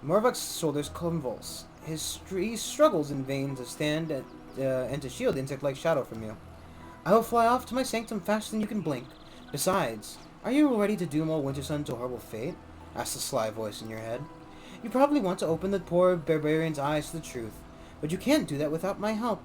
Morvok's shoulders convulse. He struggles in vain to stand and to shield the insect-like shadow from you. I will fly off to my sanctum faster than you can blink. Besides, are you ready to doom all Wintersun to a horrible fate? Asked the sly voice in your head. You probably want to open the poor barbarian's eyes to the truth, but you can't do that without my help.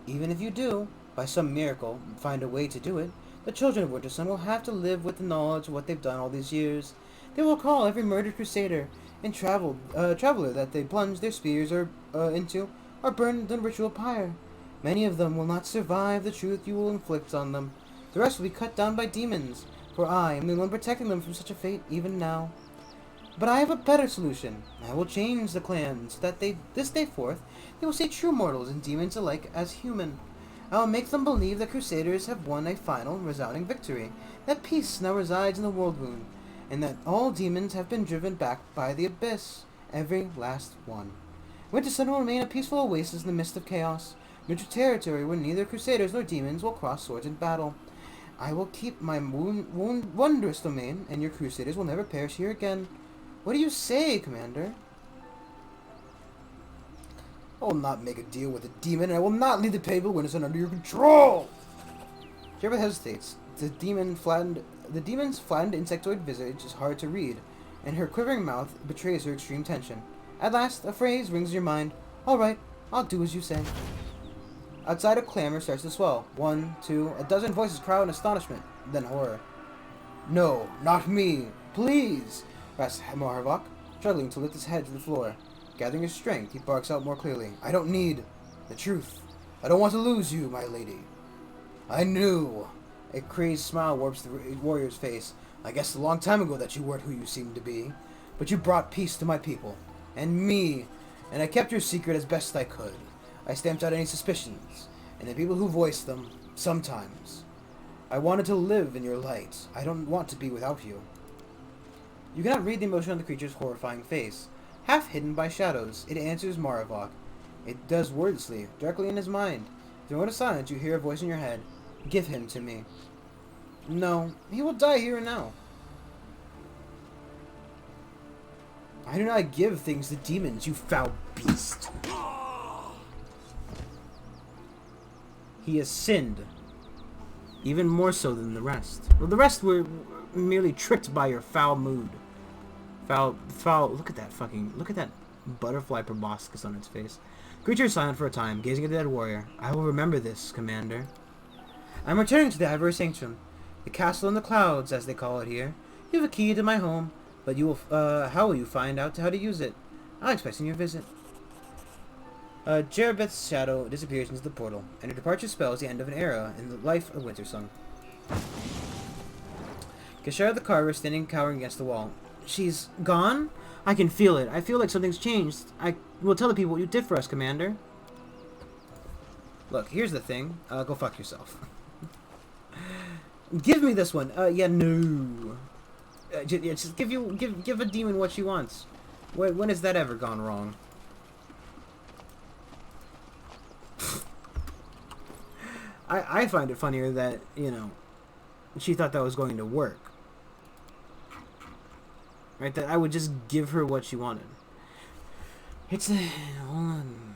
Even if you do, by some miracle, find a way to do it, the children of Wintersun will have to live with the knowledge of what they've done all these years. They will call every murdered crusader and traveler that they plunge their spears into or burn the ritual pyre. Many of them will not survive the truth you will inflict on them. The rest will be cut down by demons, for I am the one protecting them from such a fate even now. But I have a better solution. I will change the clan so that this day forth, they will see true mortals and demons alike as human. I will make them believe that Crusaders have won a final, resounding victory, that peace now resides in the world wound, and that all demons have been driven back by the abyss, every last one. Wintersun will remain a peaceful oasis in the midst of chaos, neutral territory where neither Crusaders nor demons will cross swords in battle. I will keep my wondrous domain, and your Crusaders will never perish here again. What do you say, Commander? I will not make a deal with a demon, and I will not leave the people of Wintersun under your control! Jabba hesitates. The demon's flattened insectoid visage is hard to read, and her quivering mouth betrays her extreme tension. At last, a phrase rings in your mind. All right, I'll do as you say. Outside, a clamor starts to swell. 1, 2, a dozen voices cry out in astonishment, then horror. No, not me! Please! Rasps Marvok, struggling to lift his head to the floor. Gathering his strength, he barks out more clearly. I don't need the truth. I don't want to lose you, my lady. I knew. A crazed smile warps the warrior's face. I guessed a long time ago that you weren't who you seemed to be. But you brought peace to my people. And me. And I kept your secret as best I could. I stamped out any suspicions. And the people who voiced them, sometimes. I wanted to live in your light. I don't want to be without you. You cannot read the emotion on the creature's horrifying face. Half hidden by shadows, it answers Marvok. It does wordlessly, directly in his mind. Through a silence, you hear a voice in your head. Give him to me. No, he will die here and now. I do not give things to demons, you foul beast. He has sinned. Even more so than the rest. Well, the rest were merely tricked by your foul mood. Foul, look at that butterfly proboscis on its face. Creature is silent for a time, gazing at the dead warrior. I will remember this, Commander. I'm returning to the Ivory Sanctum. The castle in the clouds, as they call it here. You have a key to my home, but you will, how will you find out how to use it? I'm expecting your visit. Jerebeth's shadow disappears into the portal, and her departure spells the end of an era in the life of Wintersun. Gashara the Carver standing cowering against the wall. She's gone? I can feel it. I feel like something's changed. I will tell the people what you did for us, Commander. Look, here's the thing. Go fuck yourself. Give me this one. Yeah, no. Just give a demon what she wants. When has that ever gone wrong? I find it funnier that, you know, she thought that was going to work. right? That I would just give her what she wanted. It's a hold on.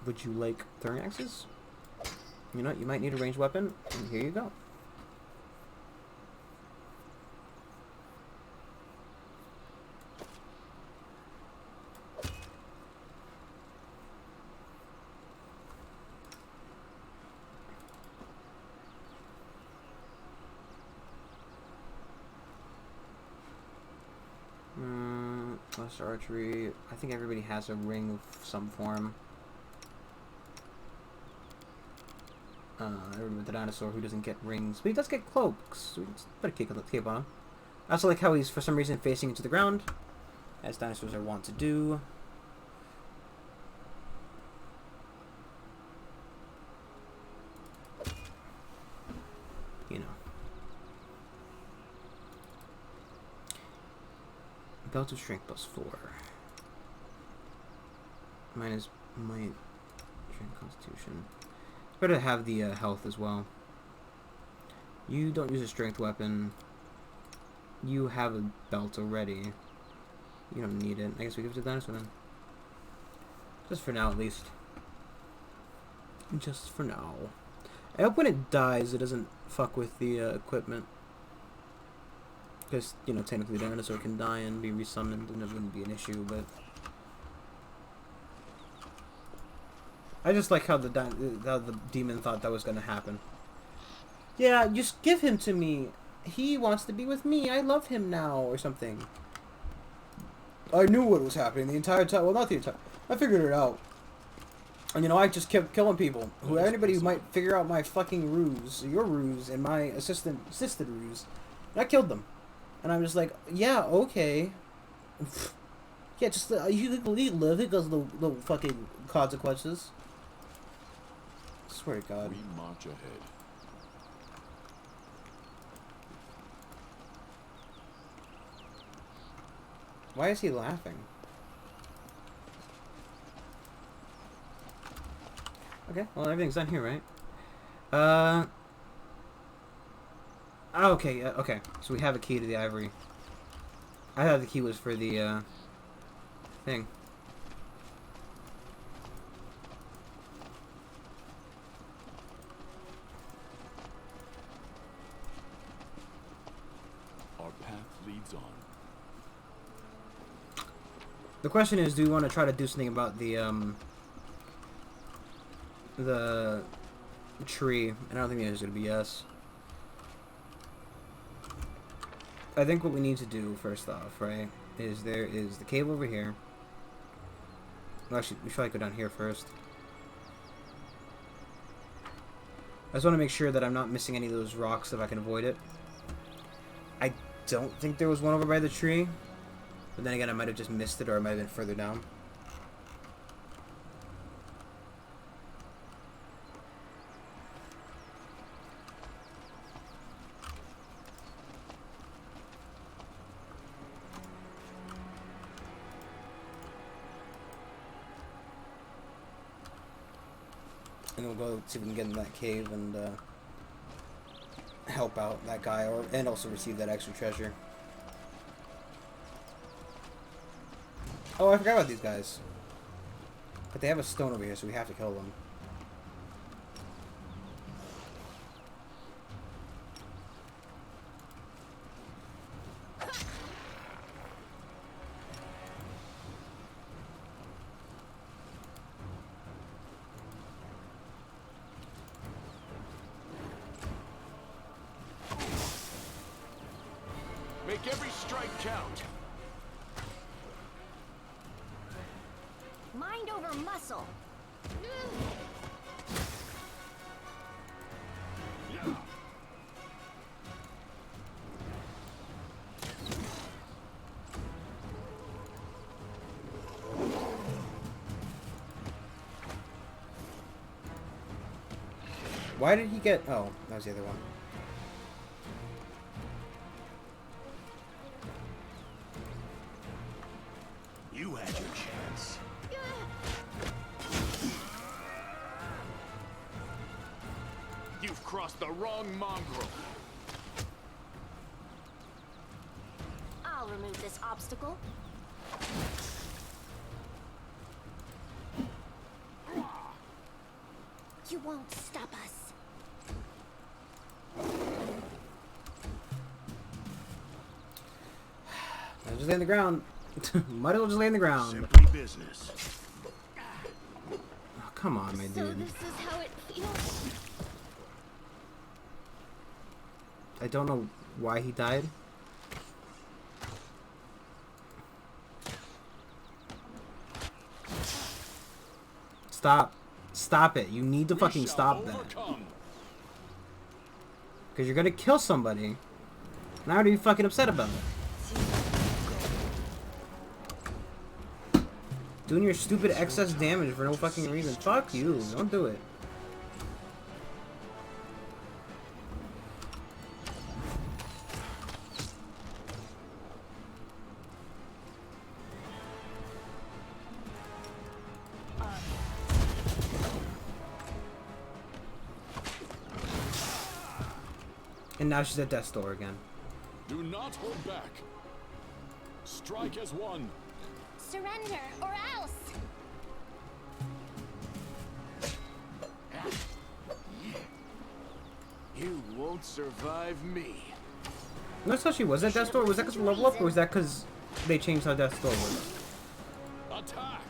Would you like throwing axes? You know what? You might need a ranged weapon. And here you go. Plus archery. I think everybody has a ring of some form. Everyone with the dinosaur who doesn't get rings, but he does get cloaks. We just put a cape on him. I also like how he's for some reason facing into the ground, as dinosaurs are wont to do. You know. Belt of strength +4. Mine is might, strength, constitution. It's better to have the health as well. You don't use a strength weapon. You have a belt already. You don't need it. I guess we give it to the dinosaur then. Just for now, at least. Just for now. I hope when it dies, it doesn't fuck with the equipment. Because, you know, technically the dinosaur can die and be resummoned and it wouldn't be an issue, but... I just like how the demon thought that was going to happen. Yeah, just give him to me. He wants to be with me. I love him now, or something. I knew what was happening the entire time. Well, not the entire... I figured it out. And, you know, I just kept killing people. Anybody who might figure out my fucking ruse, your ruse, and my assisted ruse. And I killed them. And I'm just like, yeah, okay. Yeah, just you live because of the fucking consequences. I swear to God. We march ahead. Why is he laughing? Okay, well everything's done here, right? Okay, okay. So we have a key to the ivory. I thought the key was for the, thing. Our path leads on. The question is, do we want to try to do something about the tree? And I don't think the answer is going to be yes. I think what we need to do, first off, right, is there is the cave over here. Well, actually, we should probably go down here first. I just want to make sure that I'm not missing any of those rocks if I can avoid it. I don't think there was one over by the tree. But then again, I might have just missed it, or it might have been further down. And we'll go see if we can get in that cave and help out that guy, and also receive that extra treasure. Oh, I forgot about these guys. But they have a stone over here, so we have to kill them. Make every strike count. Mind over muscle. Why did he get... Oh, that was the other one. You had your chance. You've crossed the the wrong mongrel. I'll remove this obstacle. You won't stop us. I'll just lay on the ground. Might as well just lay on the ground. Simply business. Oh, come on, my So dude. this is how it feels. I don't know why he died. Stop. Stop it. You need to fucking stop that. Because you're gonna kill somebody. Now are you fucking upset about it? Doing your stupid excess damage for no fucking reason. Fuck you. Don't do it. And now she's at death's door again. Do not hold back. Strike as one. Surrender, or else! You won't survive me. Notice how she was at death's door? Was that because of level up, or was that because they changed how death's door was? Attack.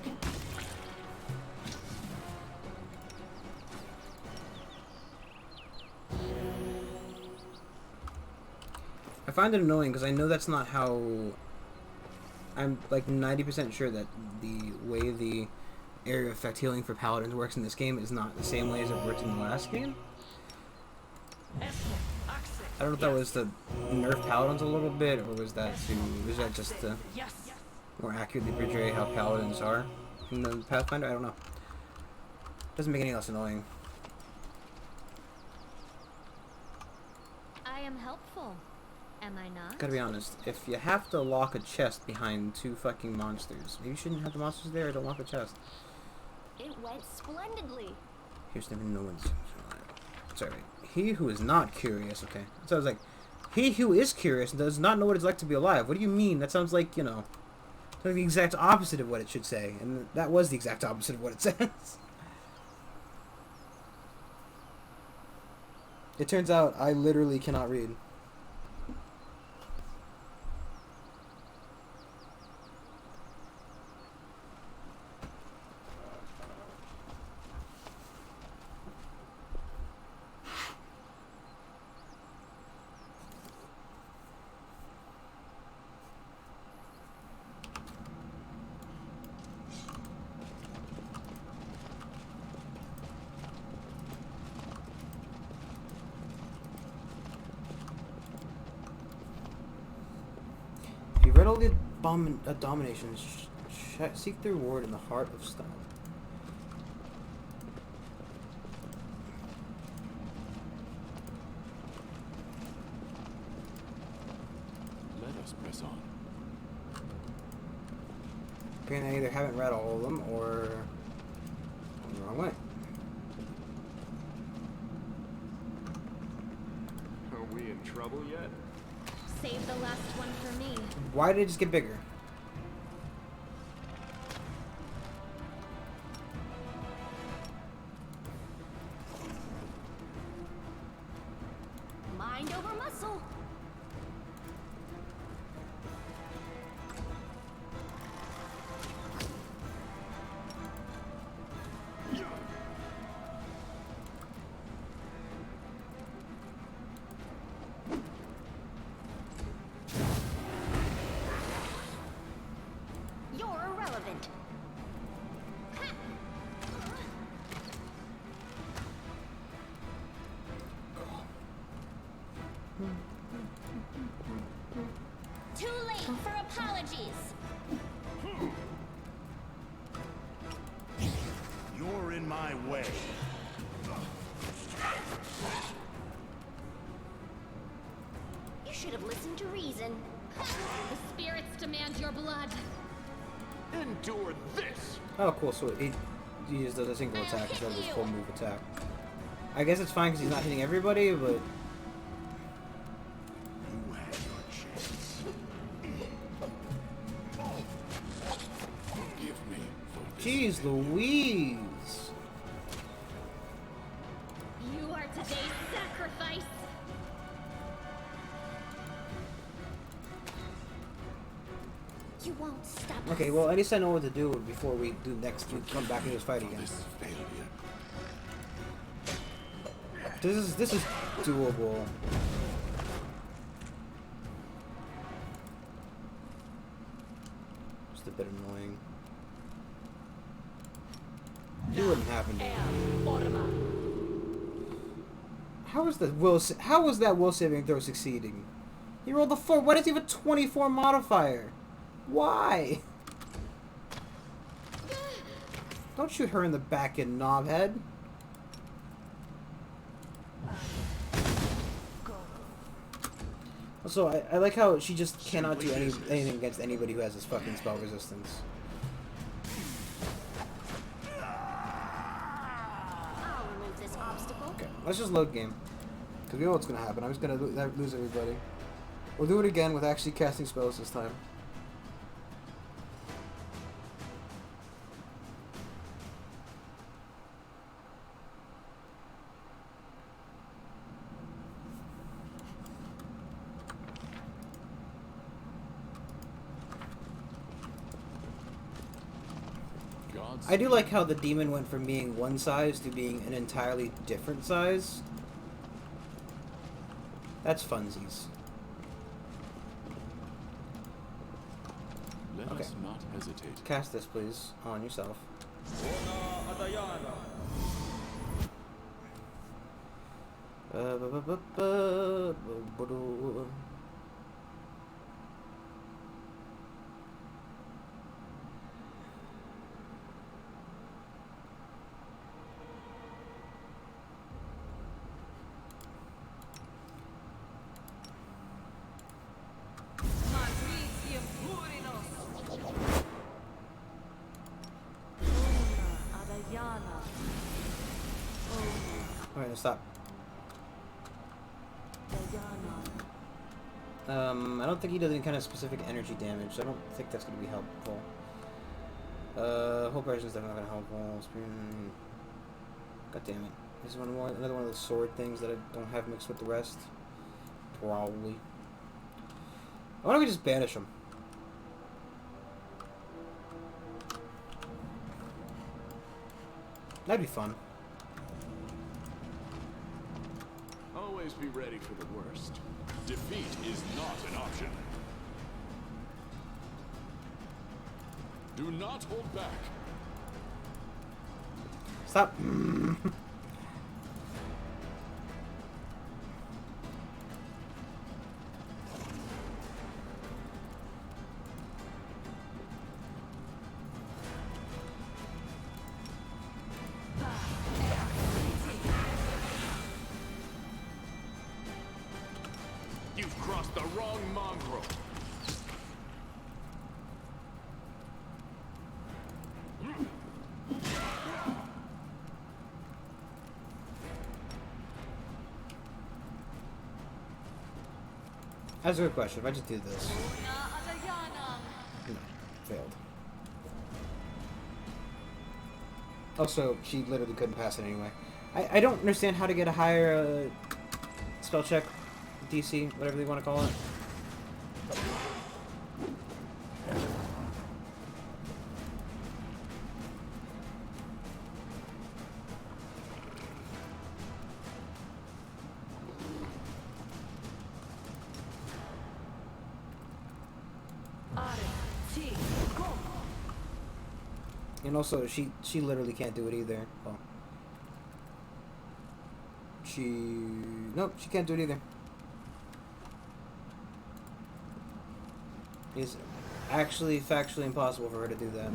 I find it annoying because I know that's not how... I'm like 90% sure that the way the area effect healing for paladins works in this game is not the same way as it worked in the last game. I don't know if that was to nerf paladins a little bit, or was that just to more accurately portray how paladins are in the Pathfinder? I don't know. Doesn't make any less annoying. I am helpful. Am I not? Gotta be honest, if you have to lock a chest behind two fucking monsters, maybe you shouldn't have the monsters there. I don't want the chest. It went splendidly. Here's never no one's... Sorry. He who is not curious, okay. So I was like, he who is curious does not know what it's like to be alive. What do you mean? That sounds like, you know, like the exact opposite of what it should say. And that was the exact opposite of what it says. It turns out I literally cannot read. If you read all the abominations, seek the reward in the heart of stone. Let us press on. Apparently I either haven't read all of them, or I'm the wrong way. Are we in trouble yet? Save the last one for me. Why did it just get bigger? Mind over muscle. You're irrelevant. Too late for apologies. You're in my way. You should have listened to reason. The spirits demand your blood. Endure this. Oh, cool. So he used a single attack instead of his full move attack. I guess it's fine because he's not hitting everybody, but... You had your chance. Forgive me for this. Jeez Louise! You are today's sacrifice. You won't stop Okay, us. well, at least I know what to do before we do next. We come back into this fight For again. this failure. This is doable. Just a bit annoying. It wouldn't happen to me. How is that will saving throw succeeding? He rolled a 4. Why does he have a 24 modifier? Why? Don't shoot her in the back, you knobhead. Also, I like how she just cannot do anything against anybody who has this fucking spell resistance. I'll remove this obstacle. Okay, let's just load game. Because we know what's going to happen. I'm just going to lose everybody. We'll do it again with actually casting spells this time. I do like how the demon went from being one size to being an entirely different size. That's funsies. Let Okay. us not hesitate. Cast this, please, on yourself. Alright, now stop. I don't think he does any kind of specific energy damage, so I don't think that's going to be helpful. Whole person's definitely not going to help. God damn it. This is another one of those sword things that I don't have mixed with the rest. Probably. Why don't we just banish him? That'd be fun. Always be ready for the worst. Defeat is not an option. Do not hold back. Stop. You've crossed the wrong mongrel. That's a good question. If I just do this. No. Failed. Also, she literally couldn't pass it anyway. I don't understand how to get a higher spell check DC, whatever they want to call it. And also, she literally can't do it either. Well, nope, she can't do it either. It's actually factually impossible for her to do that.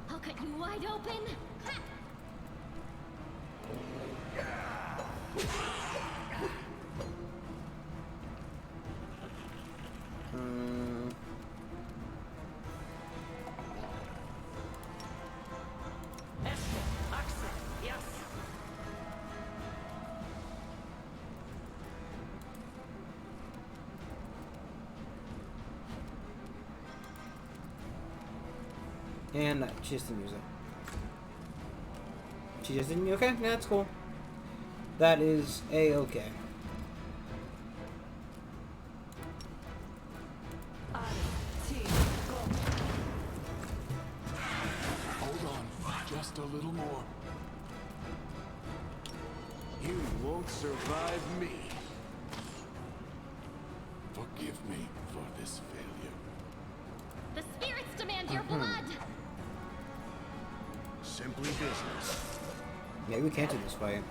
I'll cut you wide open. Ha! Esmo, accent, yes. And she just didn't use it. She just didn't. Okay, yeah, that's cool. That is a-okay. Hold on, just a little more. You won't survive me. Forgive me for this failure. The spirits demand your blood. Simply business. Maybe we can't do this fight.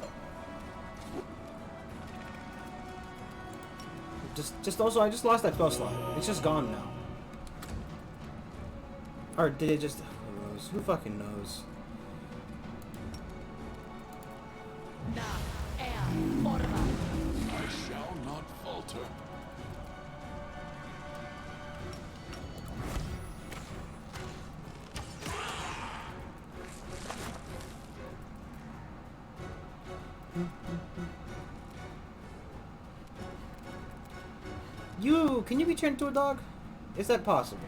Just also, I just lost that spell slot. It's just gone now. Or did it just... Who knows? Who fucking knows? Na, ea, orma. I shall not falter. Can you be turned into a dog? Is that possible?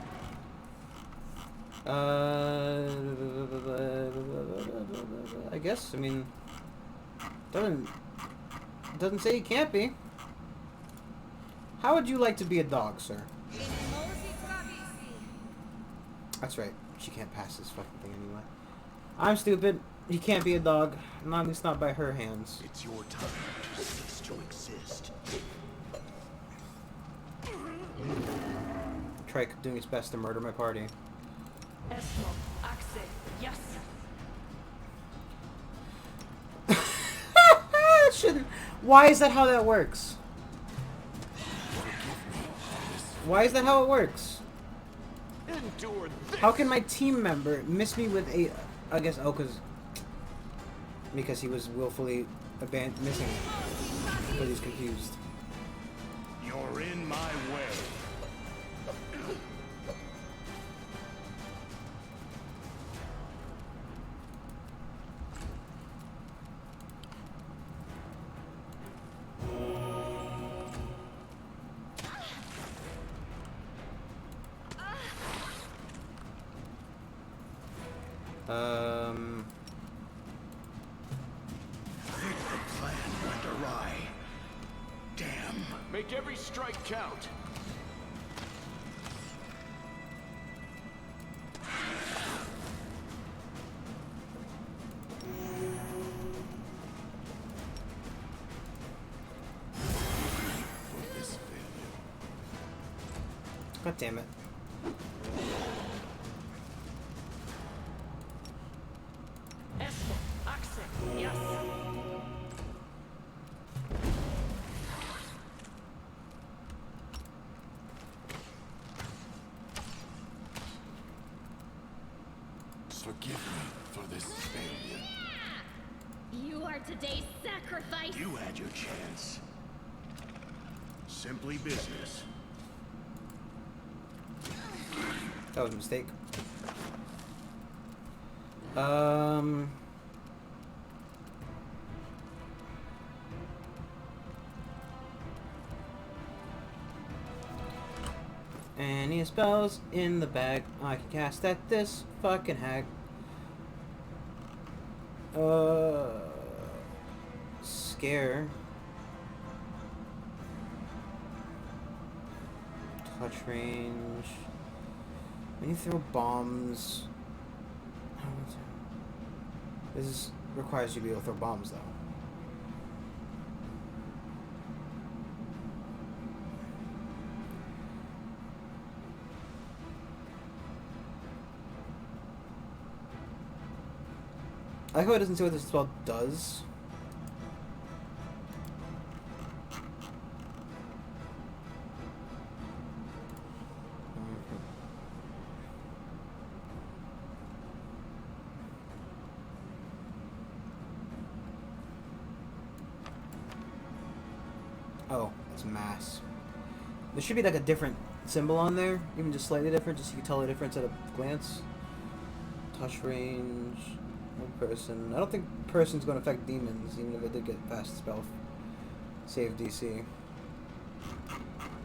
I guess. I mean, doesn't say you can't be. How would you like to be a dog, sir? That's right. She can't pass this fucking thing anyway. I'm stupid. He can't be a dog. Not at least not by her hands. It's your time to cease to exist. Trike doing its best to murder my party. Esmo, accent, yes. Shouldn't. Why is that how that works? Why is that how it works? Endure this. How can my team member miss me with a... I guess, oh, because he was willfully missing it. Because he's confused. You're in my way. The plan went awry. Damn. Make every strike count. For this failure. God damn it. Esmo, accent, yes. Forgive me for this failure. You are today's sacrifice. You had your chance. Simply business. That was a mistake. Any spells in the bag I can cast at this fucking hag. Scare. Touch range. When you throw bombs. This requires you to be able to throw bombs, though. I like how it doesn't say what this spell does. Oh, that's mass. There should be like a different symbol on there, even just slightly different, just so you can tell the difference at a glance. Touch range, one person. I don't think person's going to affect demons, even if it did get past spell save DC.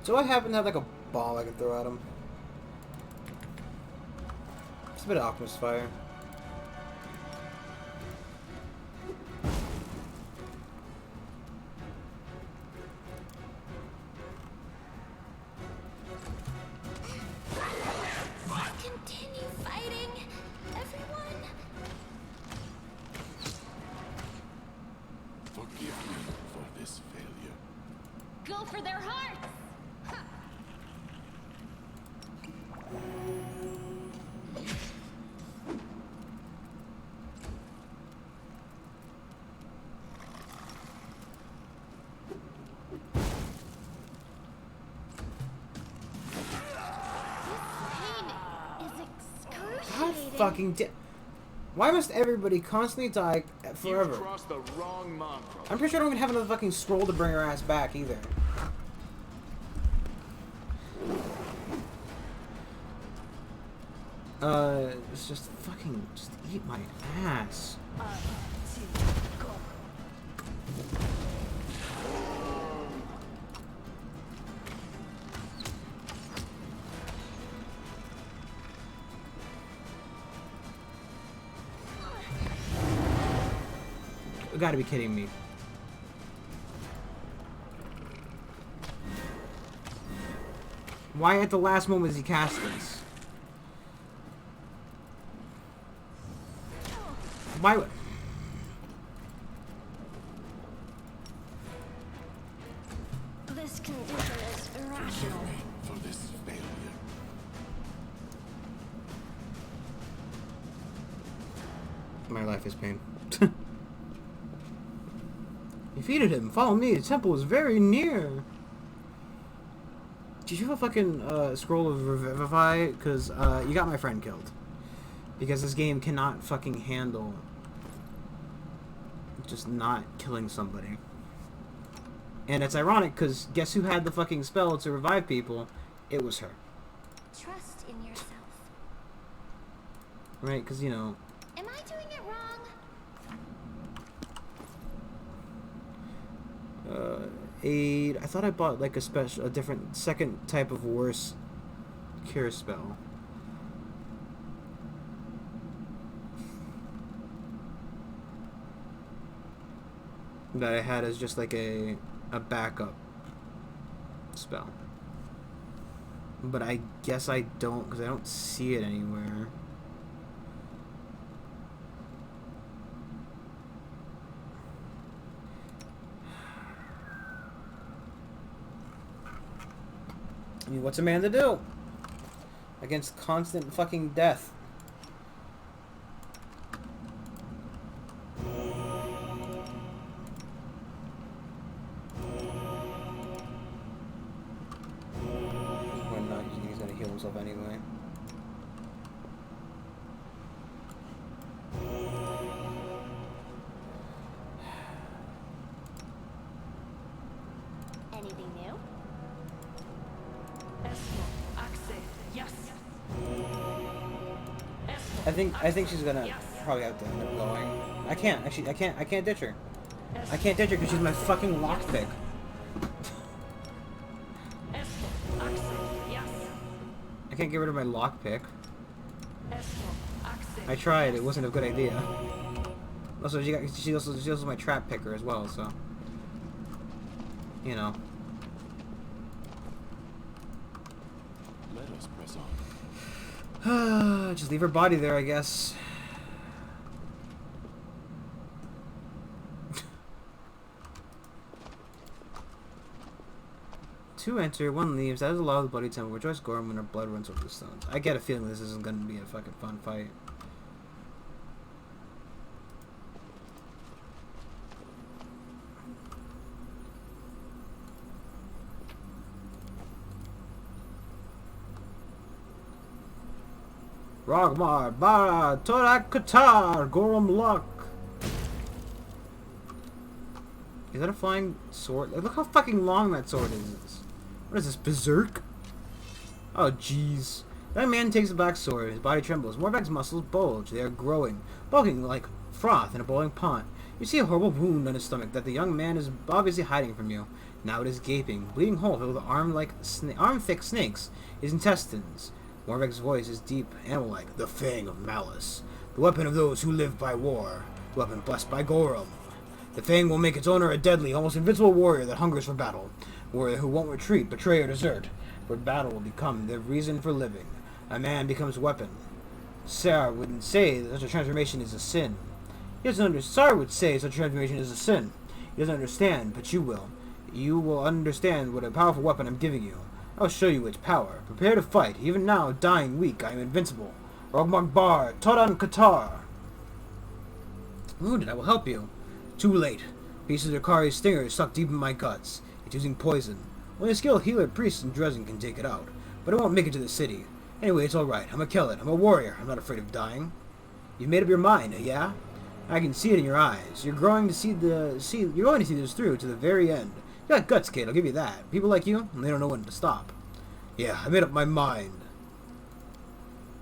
So I happen to have like a ball I can throw at him. Just a bit of Alchemist Fire. Continue fighting, everyone. Forgive me for this failure. Go for their hearts! Ha! This pain is God excruciating. fucking why must everybody constantly die forever? You've crossed the wrong mob problem. I'm pretty sure I don't even have another fucking scroll to bring her ass back either. It's just fucking, just eat my ass. You gotta be kidding me. Why at the last moment does he cast this? Why would... This condition is irrational. For this failure. My life is pain. Defeated him. Follow me. The temple is very near. Did you have a fucking scroll of Revivify? Because you got my friend killed. Because this game cannot fucking handle just not killing somebody. And it's ironic because guess who had the fucking spell to revive people? It was her. Trust in yourself. Right? Because, you know... Am I doing it wrong? Aid. I thought I bought like a different second type of worse cure spell. That I had as just like a backup spell. But I guess I don't, because I don't see it anywhere. I mean, what's a man to do against constant fucking death? Why not? He's gonna heal himself anyway. Anything new? I think she's gonna probably have to end up going. I can't actually. I can't ditch her. I can't ditch her because she's my fucking lockpick. I can't get rid of my lockpick. I tried. It wasn't a good idea. Also, she also my trap picker as well. So, you know. Let us press on. Just leave her body there, I guess. Two enter, one leaves. That is allowed the bloody temple. Rejoice Gorham when her blood runs over the stones. I get a feeling this isn't going to be a fucking fun fight. Rogmar, Bara, Torak Qatar, Gorham Luck. Is that a flying sword? Look how fucking long that sword is. What is this, Berserk? Oh, jeez. The young man takes the black sword. His body trembles. Morvek's muscles bulge. They are growing, bulking like froth in a boiling pond. You see a horrible wound on his stomach that the young man is obviously hiding from you. Now it is gaping, bleeding hole filled with arm-thick snakes. His intestines. Morvek's voice is deep, animal-like. The Fang of Malice. The weapon of those who live by war. The weapon blessed by Gorum. The Fang will make its owner a deadly, almost invincible warrior that hungers for battle. A warrior who won't retreat, betray, or desert. But battle will become their reason for living. A man becomes a weapon. Sar wouldn't say that such a transformation is a sin. Sar would say such a transformation is a sin. He doesn't understand, but you will. You will understand what a powerful weapon I'm giving you. I'll show you its power. Prepare to fight. Even now, dying weak, I am invincible. Rogmar Bar, Todan Qatar. Wounded, I will help you. Too late. Pieces of Akari's stinger is stuck deep in my guts. It's using poison. Only a skilled healer, priest, and Dresden can take it out. But it won't make it to the city. Anyway, it's alright. I'm a Kellet. I'm a warrior. I'm not afraid of dying. You've made up your mind, yeah? I can see it in your eyes. You're going to see this through to the very end. You got guts, kid. I'll give you that. People like you, they don't know when to stop. Yeah, I made up my mind.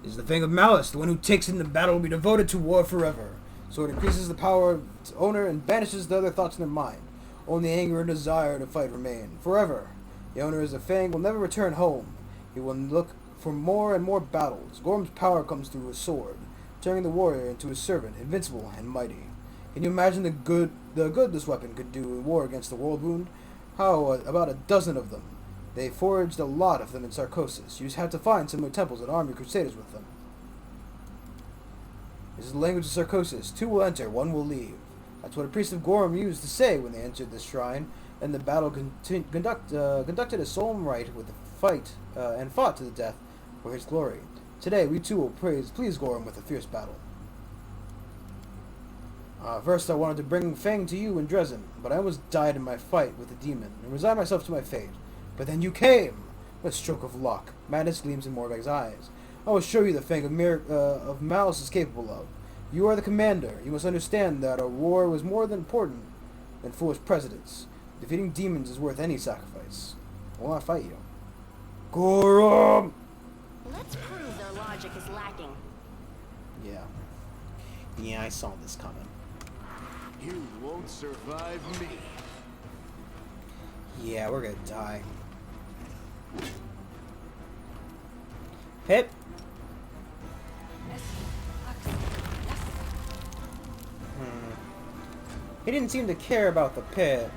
Is the Fang of Malice. The one who takes it in the battle will be devoted to war forever. So it increases the power of its owner and banishes the other thoughts in their mind. Only anger and desire to fight remain. Forever. The owner of the Fang will never return home. He will look for more and more battles. Gorm's power comes through his sword, turning the warrior into his servant, invincible and mighty. Can you imagine the good this weapon could do in war against the World Wound? How about a dozen of them? They forged a lot of them in Sarcosis. You just have to find similar temples and arm your crusaders with them. This is the language of Sarcosis. 2 will enter, 1 will leave. That's what a priest of Gorum used to say when they entered this shrine, and the battle conducted a solemn rite with the fight and fought to the death for his glory. Today, we too will please Gorum with a fierce battle. First, I wanted to bring Fang to you in Dresden, but I almost died in my fight with the demon and resigned myself to my fate. But then you came! What a stroke of luck. Madness gleams in Morvek's eyes. I will show you the Fang of Malice is capable of. You are the commander. You must understand that our war was more important than foolish precedents. Defeating demons is worth any sacrifice. I will not fight you. Gorum! Let's prove their logic is lacking. Yeah. Yeah, I saw this coming. You won't survive me. Yeah, we're gonna die. Hit! He didn't seem to care about the pit.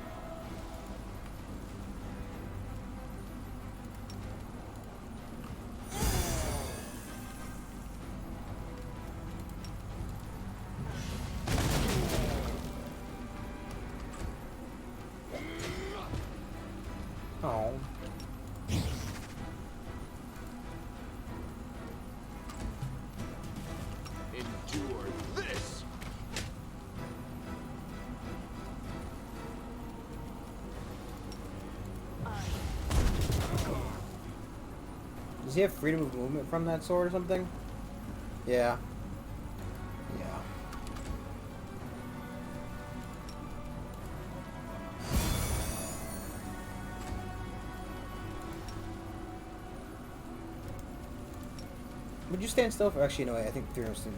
Oh. Endure this. Does he have freedom of movement from that sword or something? Yeah. Yeah. Would you stand still for actually no I think 3 hours soon.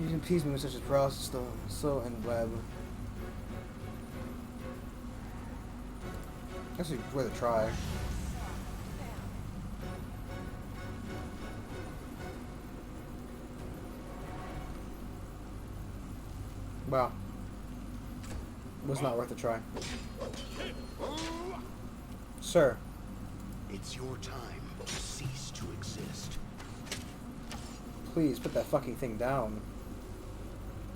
Using appease me with such a process so and web. Actually worth a try. Wow. Was not worth a try. Sir. It's your time to cease to exist. Please put that fucking thing down.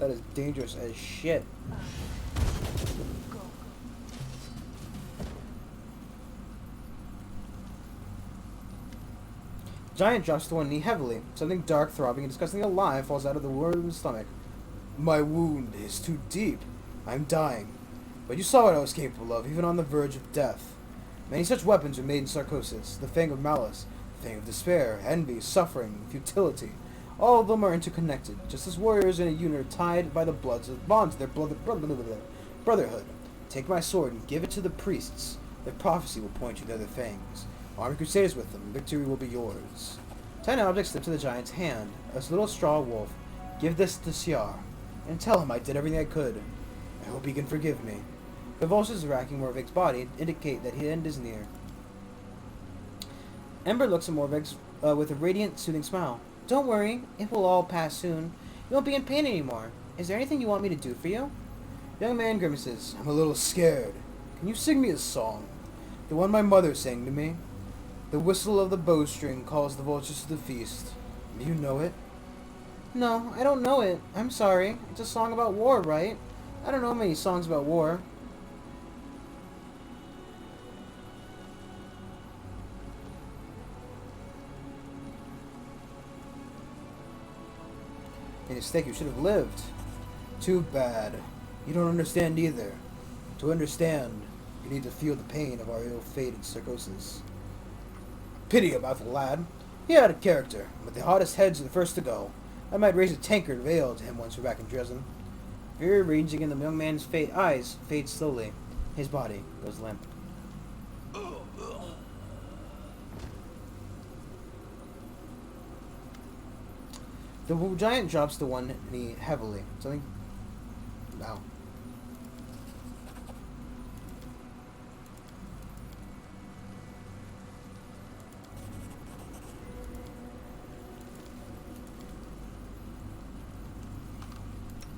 That is dangerous as shit. Giant drops to one knee heavily. Something dark, throbbing, and disgustingly alive falls out of the wound in the stomach. My wound is too deep. I'm dying. But you saw what I was capable of, even on the verge of death. Many such weapons are made in Sarcosis. The Fang of Malice, the Fang of Despair, Envy, Suffering, Futility. All of them are interconnected, just as warriors in a unit are tied by the bonds of their brotherhood. Take my sword and give it to the priests. Their prophecy will point you to their fangs. Arm crusaders with them. Victory will be yours. Tiny object slipped to the giant's hand. A little straw wolf. Give this to Siar, and tell him I did everything I could. I hope he can forgive me. Convulsions racking Morvig's body indicate that his end is near. Ember looks at Morvig with a radiant, soothing smile. Don't worry, it will all pass soon. You won't be in pain anymore. Is there anything you want me to do for you? The young man grimaces. I'm a little scared. Can you sing me a song? The one my mother sang to me? The whistle of the bowstring calls the vultures to the feast. Do you know it? No, I don't know it. I'm sorry. It's a song about war, right? I don't know many songs about war. A mistake, you should have lived. Too bad. You don't understand either. To understand, you need to feel the pain of our ill-fated cirrhosis. Pity about the lad. He had a character, but the hottest heads are the first to go. I might raise a tankard of ale to him once we're back in Dresden. Fear raging in the young man's eyes fades slowly. His body goes limp. The giant drops the one knee heavily. Something... Wow.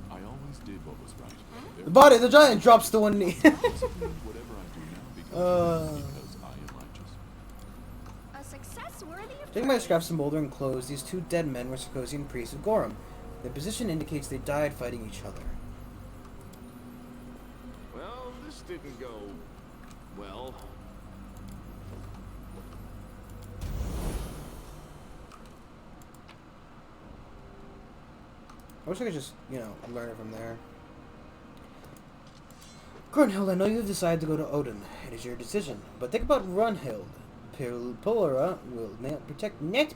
I always did what was right. The giant drops the one knee. Whatever I do now because I am righteous. A success worthy of Taking by praise. scraps of molder and clothes, these two dead men were Sarkosian priests of Gorham. Their position indicates they died fighting each other. Well, this didn't go well. I wish I could just, learn it from there. Grunhild, I know you've decided to go to Odin. It is your decision. But think about Runhild. Pulera will not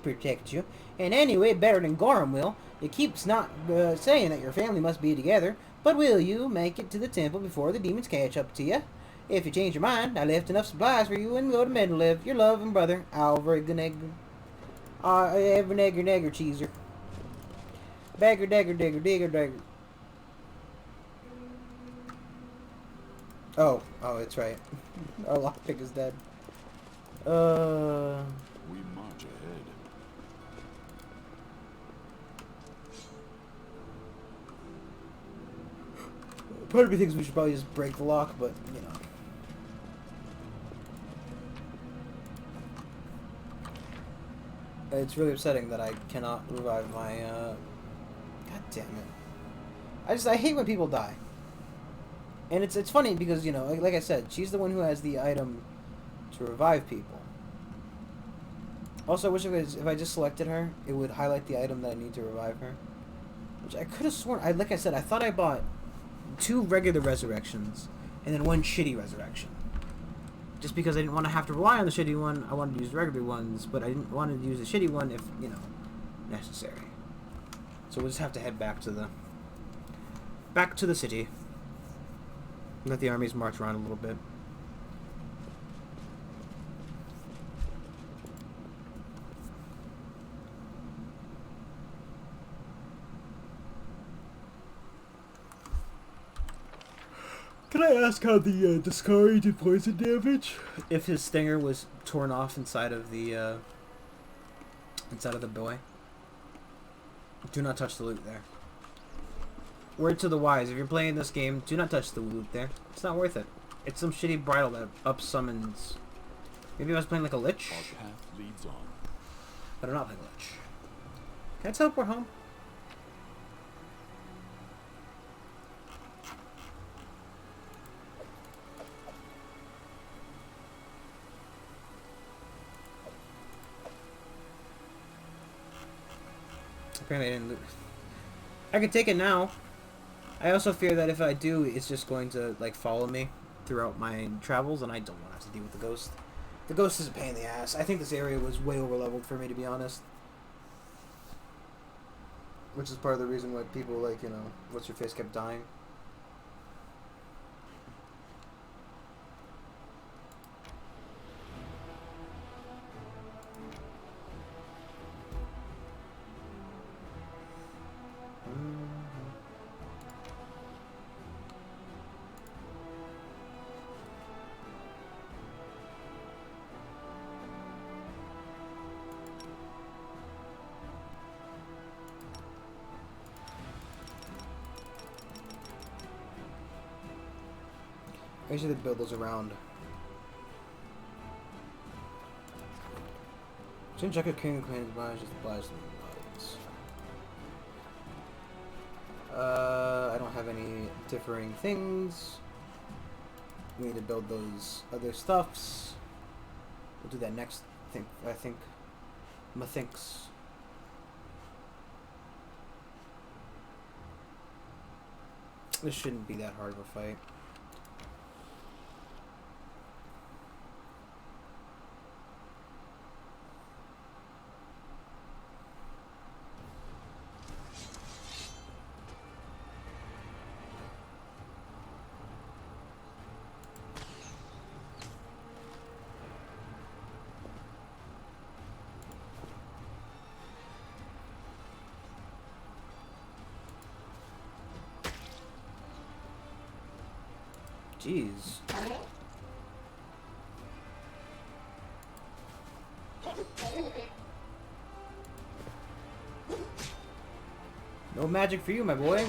protect you in any way better than Gorham will. It keeps not saying that your family must be together, but will you make it to the temple before the demons catch up to you? If you change your mind, I left enough supplies for you and go to Mendeleev, your loving brother, Alvergnegger. Evernegger cheeser. Bagger, dagger, digger, digger, dagger. Oh, it's right. Our lockpick is dead. We march ahead. Part of me thinks we should probably just break the lock, but, It's really upsetting that I cannot revive my, God damn it. I hate when people die. And it's funny because, like I said, she's the one who has the item to revive people. Also, I wish if I just selected her, it would highlight the item that I need to revive her. Which I could have sworn, like I said, I thought I bought 2 regular resurrections and then 1 shitty resurrection. Just because I didn't want to have to rely on the shitty one, I wanted to use regular ones, but I didn't want to use the shitty one if, necessary. So we'll just have to head back to the city. Let the armies march around a little bit. Can I ask how the Discari did poison damage? If his stinger was torn off inside of the boy. Do not touch the loot there. Word to the wise, if you're playing this game, do not touch the loot there. It's not worth it. It's some shitty bridle that up-summons... Maybe I was playing like a lich? Our path leads on. But I'm not playing lich. Can I teleport home? Apparently I didn't lose. I can take it now. I also fear that if I do, it's just going to, follow me throughout my travels, and I don't want to have to deal with the ghost. The ghost is a pain in the ass. I think this area was way over-leveled for me, to be honest. Which is part of the reason why people like, you know, what's your face kept dying. I usually build those around. Since I could king claims buys just buys them bodies. I don't have any differing things. We need to build those other stuffs. We'll do that next. I think. Methinks. This shouldn't be that hard of a fight. Jeez. No magic for you, my boy.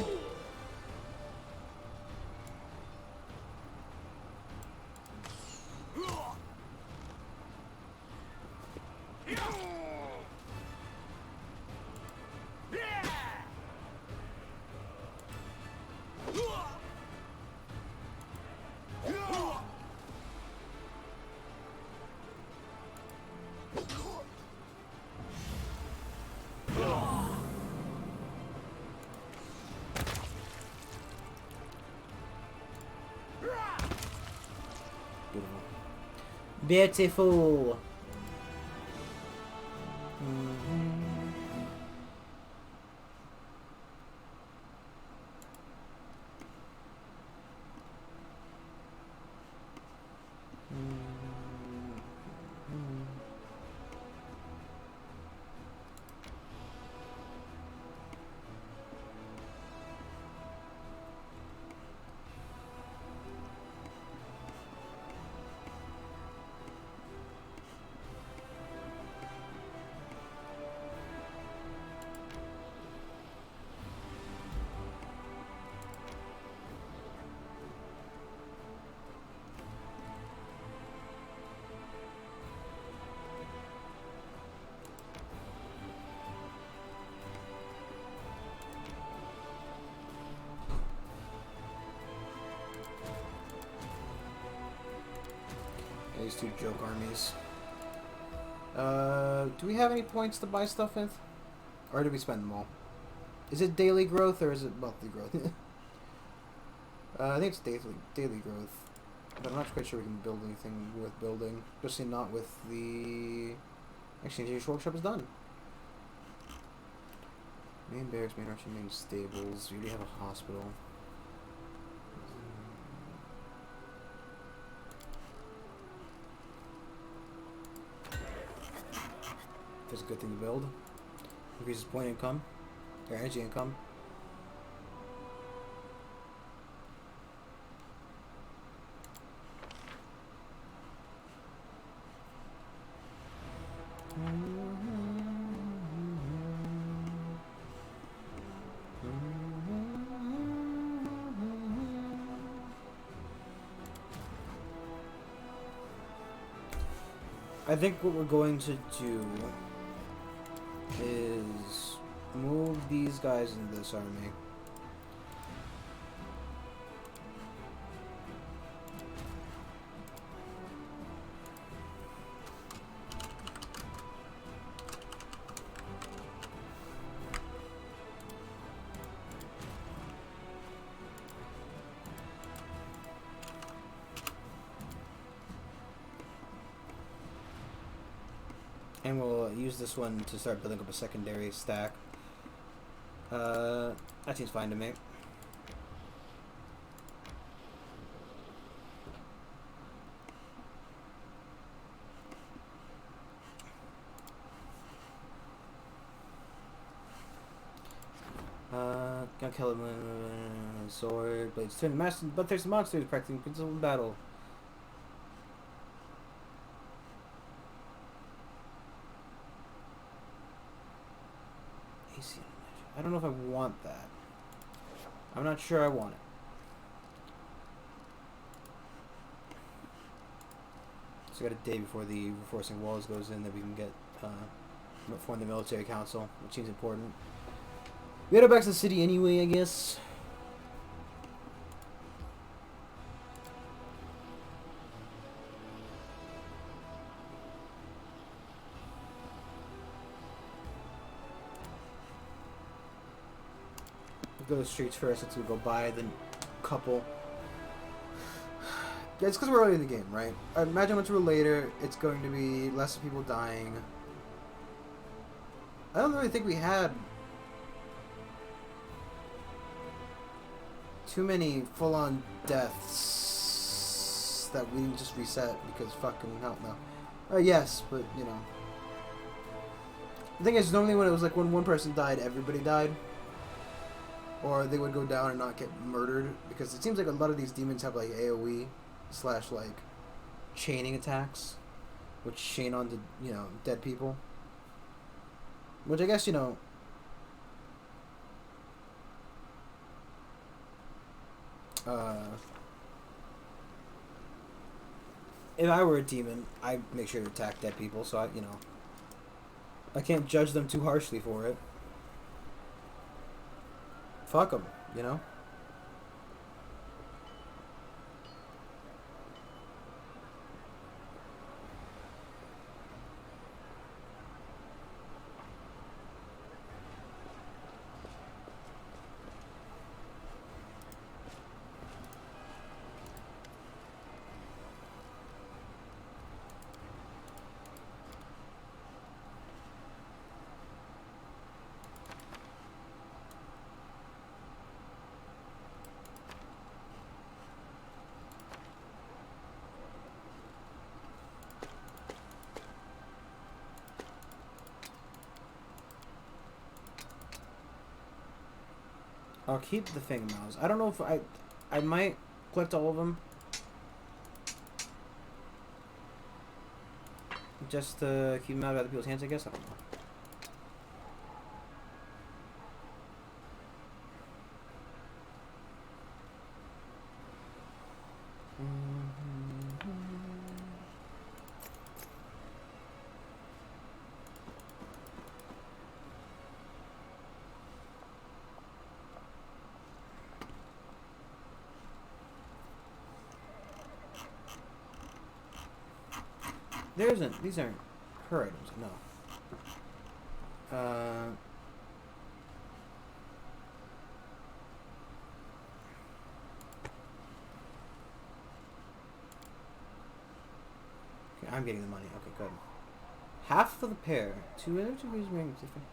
Beautiful. These two joke armies. Do we have any points to buy stuff with? Or do we spend them all? Is it daily growth or is it monthly growth? I think it's daily growth. But I'm not quite sure we can build anything worth building. Especially not with the... Actually, Engineer's Workshop is done. Main barracks, main archery, main stables. We already have a hospital. That's a good thing to build. Increases point income, or energy income. I think what we're going to do is move these guys into this army. And we'll use this one to start building up a secondary stack. That seems fine to me. Gonna kill him with sword, blades turn master, but there's monsters practicing principal battle. AC. I don't know if I want that. I'm not sure I want it. So I got a day before the reinforcing walls goes in that we can get form the military council, which seems important. We gotta go back to the city anyway, I guess. We'll go to the streets first, since we go by the couple. Yeah, it's because we're early in the game, right? I imagine once we're later, it's going to be less people dying. I don't really think we had too many full-on deaths that we didn't just reset because fucking hell no. Yes, but you know. The thing is, normally when it was like when one person died, everybody died. Or they would go down and not get murdered. Because it seems like a lot of these demons have like AoE / like chaining attacks. Which chain onto, you know, dead people. Which I guess, you know, if I were a demon, I'd make sure to attack dead people, so you know, I can't judge them too harshly for it. Fuck them, you know? I'll keep the fingernails. I don't know if I might collect all of them. Just to keep them out of other people's hands, I guess. I don't know. There isn't. These aren't her items. No. Okay, I'm getting the money. Okay, good. Half for the pair. Two other two rings different.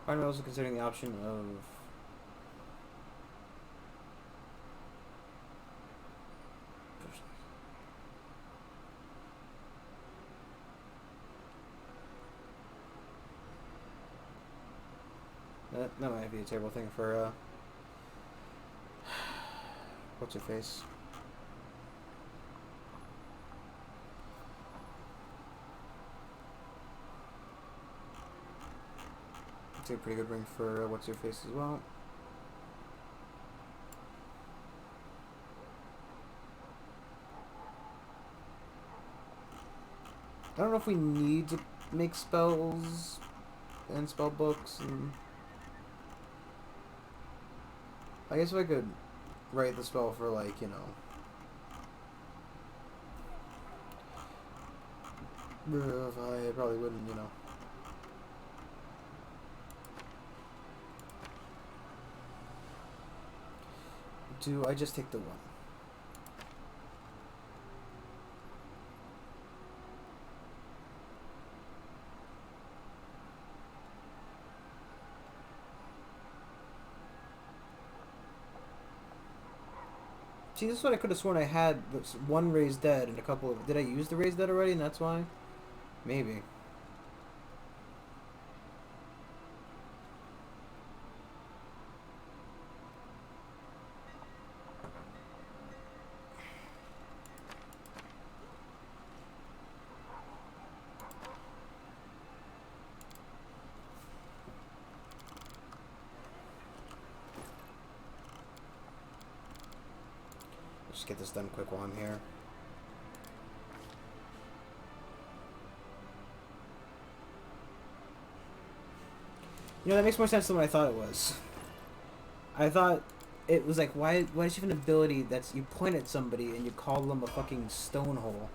I'm also considering the option of that might be a terrible thing for what's her face? It's a pretty good ring for what's her face as well. I don't know if we need to make spells and spell books, and I guess if I could write the spell for, like, you know, I probably wouldn't, you know. do I just take the one? See, this is what I could have sworn I had was one raised dead and a couple of... Did I use the raised dead already and that's why? Maybe. Just get this done quick while I'm here. You know, that makes more sense than what I thought it was. I thought it was like, why does she have an ability that's you point at somebody and you call them a fucking stone hole?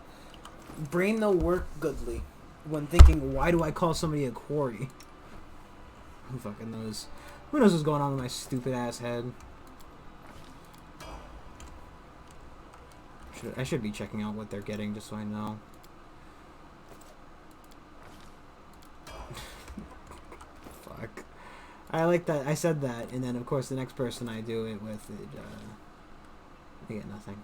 Brain no work goodly when thinking, why do I call somebody a quarry? Who fucking knows? Who knows what's going on with my stupid ass head? I should be checking out what they're getting just so I know. Fuck. I like that. I said that, and then of course the next person I do it with, they get nothing.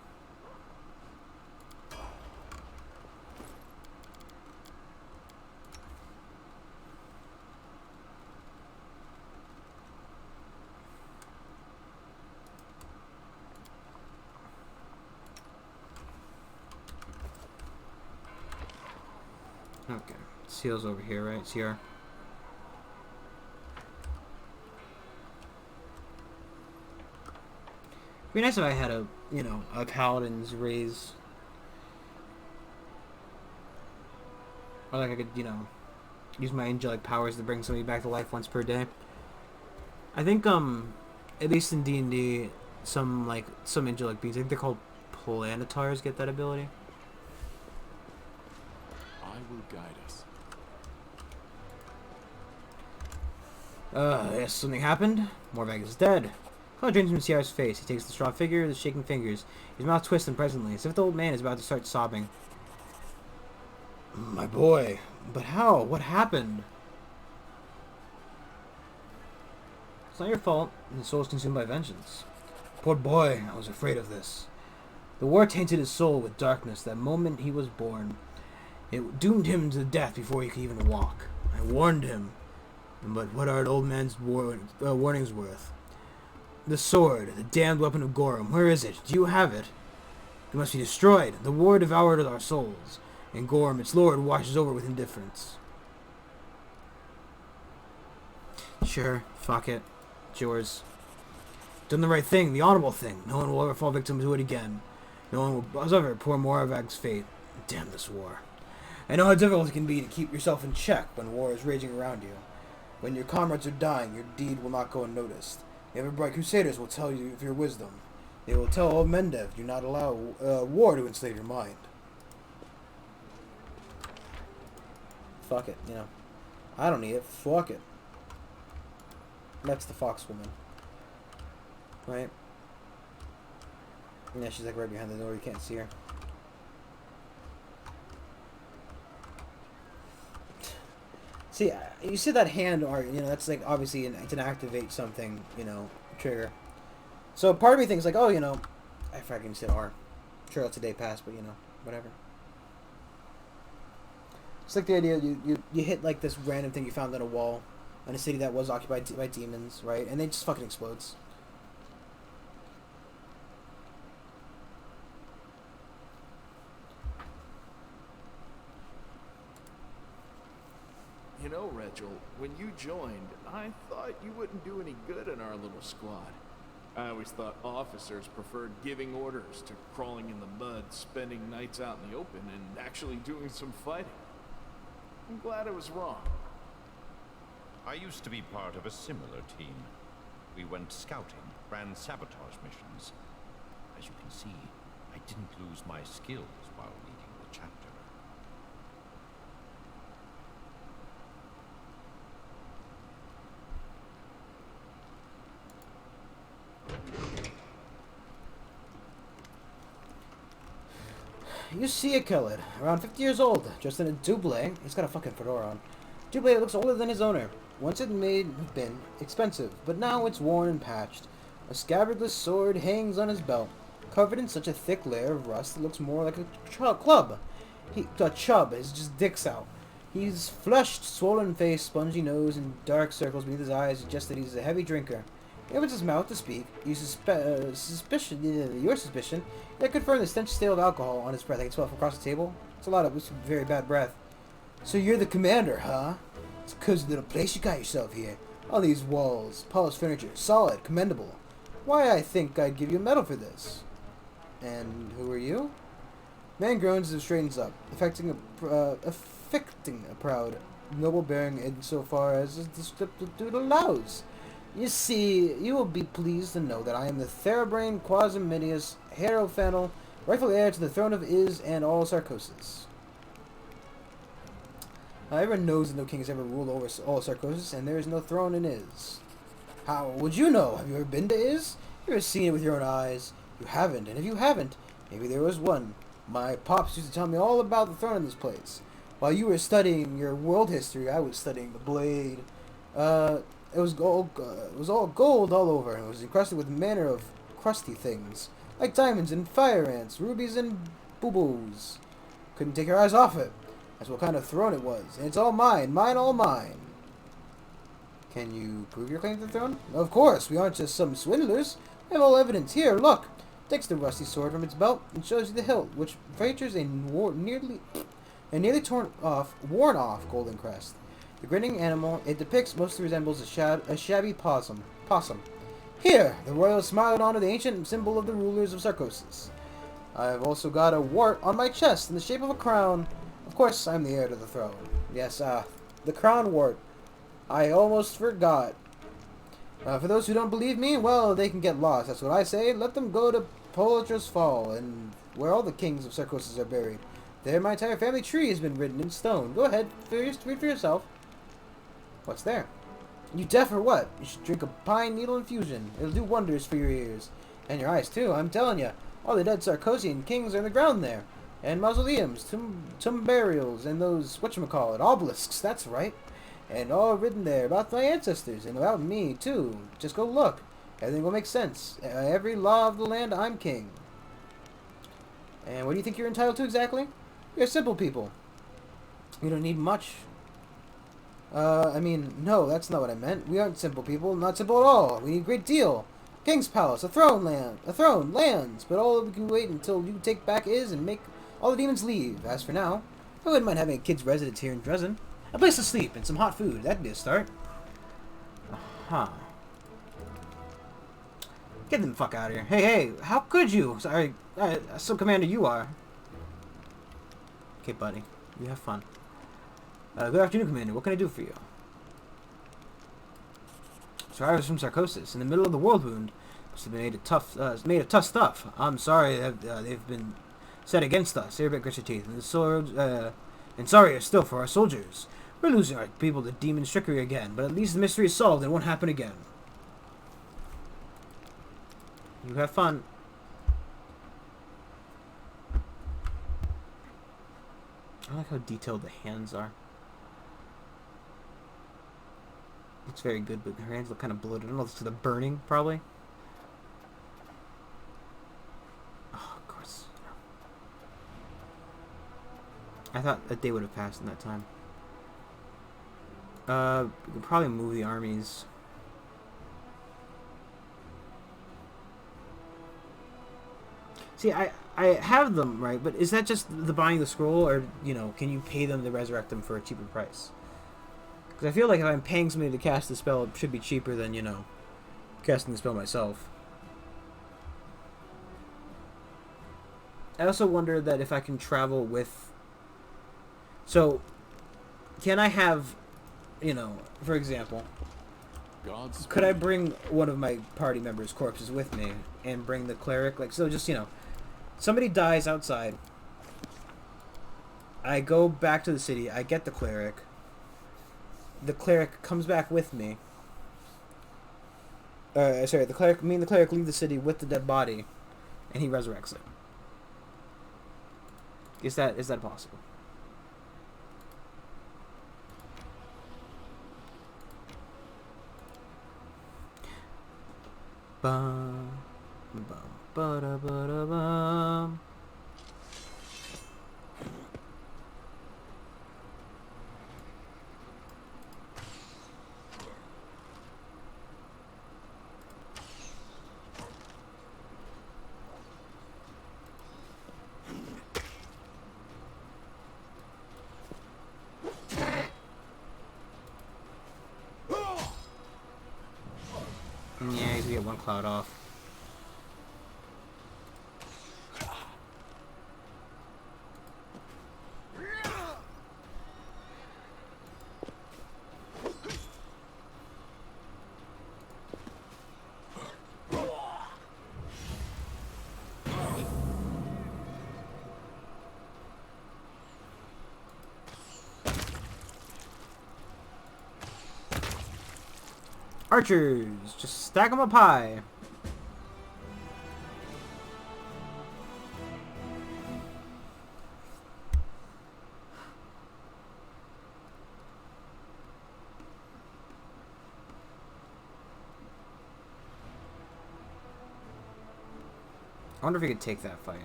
Okay, Seal's over here, right? CR. It'd be nice if I had a, you know, a paladin's raise. Or like I could, you know, use my angelic powers to bring somebody back to life once per day. I think, at least in D&D, some angelic beings, I think they're called planetars, get that ability. I will guide us. Yes, something happened. Morvag is dead. Cloud drains from CR's face. He takes the straw figure, the shaking fingers. His mouth twists presently, as if the old man is about to start sobbing. My boy. But how? What happened? It's not your fault. His soul is consumed by vengeance. Poor boy, I was afraid of this. The war tainted his soul with darkness that moment he was born. It doomed him to death before he could even walk. I warned him. But what are an old man's warnings worth? The sword, the damned weapon of Gorham, where is it? Do you have it? It must be destroyed. The war devoured our souls, and Gorham, its lord, washes over with indifference. Sure, fuck it. It's yours. Done the right thing, the honorable thing. No one will ever fall victim to it again. No one will ever pour Moravag's fate. Damn this war. I know how difficult it can be to keep yourself in check when war is raging around you. When your comrades are dying, your deed will not go unnoticed. The ever-bright crusaders will tell you of your wisdom. They will tell old Mendev, do not allow war to enslave your mind. Fuck it, you know. I don't need it. Fuck it. That's the fox woman. Right? Yeah, she's like right behind the door. You can't see her. See, you see that hand art, you know, that's like obviously it's an activate something, you know, trigger. So part of me thinks like, oh, you know, I fucking said R. Sure, that's a day pass, but you know, whatever. It's like the idea you hit like this random thing you found on a wall in a city that was occupied by demons, right? And it just fucking explodes. You know, Rachel, when you joined, I thought you wouldn't do any good in our little squad. I always thought officers preferred giving orders to crawling in the mud, spending nights out in the open, and actually doing some fighting. I'm glad I was wrong. I used to be part of a similar team. We went scouting, ran sabotage missions. As you can see, I didn't lose my skills while leading the chapter. You see a kid, around 50 years old, dressed in a double. He's got a fucking fedora on. Double looks older than his owner. Once it may have been expensive, but now it's worn and patched. A scabbardless sword hangs on his belt, covered in such a thick layer of rust it looks more like a club. A chub, his just dicks out. He's flushed, swollen face, spongy nose, and dark circles beneath his eyes suggest that he's a heavy drinker. He opens his mouth to speak. Your suspicion, that confirmed the stench stale of alcohol on his breath. I can smell it from across the table. It's a lot of very bad breath. So you're the commander, huh? It's a cozy little place you got yourself here. All these walls, polished furniture, solid, commendable. Why, I think I'd give you a medal for this. And who are you? Man groans and straightens up, affecting a proud, noble bearing insofar as his descriptive allows. You see, you will be pleased to know that I am the Therabrain Quasimidius Hierophantal, rightful heir to the throne of Iz and all Sarcosis. Everyone knows that no king has ever ruled over all Sarcosis, and there is no throne in Iz. How would you know? Have you ever been to Iz? You ever seen it with your own eyes? You haven't, and if you haven't, maybe there was one. My pops used to tell me all about the throne in this place. While you were studying your world history, I was studying the blade. It was gold. It was all gold all over, and it was encrusted with manner of crusty things, like diamonds and fire ants, rubies and boo-boos. Couldn't take your eyes off it. That's what kind of throne it was, and it's all mine, all mine. Can you prove your claim to the throne? Of course, we aren't just some swindlers. We have all evidence. Here, look. Takes the rusty sword from its belt and shows you the hilt, which features a nearly worn off golden crest. The grinning animal it depicts mostly resembles a shabby possum. Here, the royal smiled onto the ancient symbol of the rulers of Sarcosis. I've also got a wart on my chest in the shape of a crown. Of course, I'm the heir to the throne. Yes, the crown wart. I almost forgot. For those who don't believe me, well, they can get lost. That's what I say. Let them go to Politra's Fall, and where all the kings of Sarcosis are buried. There, my entire family tree has been written in stone. Go ahead, read for yourself. What's there? You deaf or what? You should drink a pine needle infusion. It'll do wonders for your ears. And your eyes, too. I'm telling you. All the dead Sarkosian kings are in the ground there. And mausoleums, tomb burials, and those, whatchamacallit, obelisks. That's right. And all written there about my ancestors, and about me, too. Just go look. Everything will make sense. Every law of the land, I'm king. And what do you think you're entitled to exactly? You're simple people. You don't need much. I mean, no, that's not what I meant. We aren't simple people. Not simple at all. We need a great deal. King's palace, a throne, lands. But all we can wait until you take back Iz and make all the demons leave. As for now, I wouldn't mind having a kid's residence here in Dresden. A place to sleep and some hot food. That'd be a start. Huh. Get them fuck out of here. Hey, how could you? Sorry, sub-commander you are. Okay, buddy. You have fun. Good afternoon, Commander. What can I do for you? Survivors from Sarcosis, in the middle of the world wound. Must have been made of tough stuff. I'm sorry they've been set against us. Arabic grits your teeth. And sorrier still for our soldiers. We're losing our people to demon trickery again, but at least the mystery is solved and it won't happen again. You have fun. I like how detailed the hands are. It's very good, but her hands look kind of bloated. I don't know if it's the burning, probably. Oh, of course. I thought a day would have passed in that time. We could probably move the armies. See, I have them, right? But is that just the buying the scroll, or, you know, can you pay them to resurrect them for a cheaper price? Because I feel like if I'm paying somebody to cast the spell, it should be cheaper than, you know, casting the spell myself. I also wonder that if I can travel with... So, can I have, you know, for example, could I bring one of my party members' corpses with me and bring the cleric? Like, so just, you know, somebody dies outside. I go back to the city. I get the cleric. The cleric comes back with me. Sorry, me and the cleric leave the city with the dead body, and he resurrects it. Is that possible? Bum, bum, ba-da, ba-da, bum. Yeah, he's gonna get one cloud off. Archers, just stack them up high. I wonder if he could take that fight.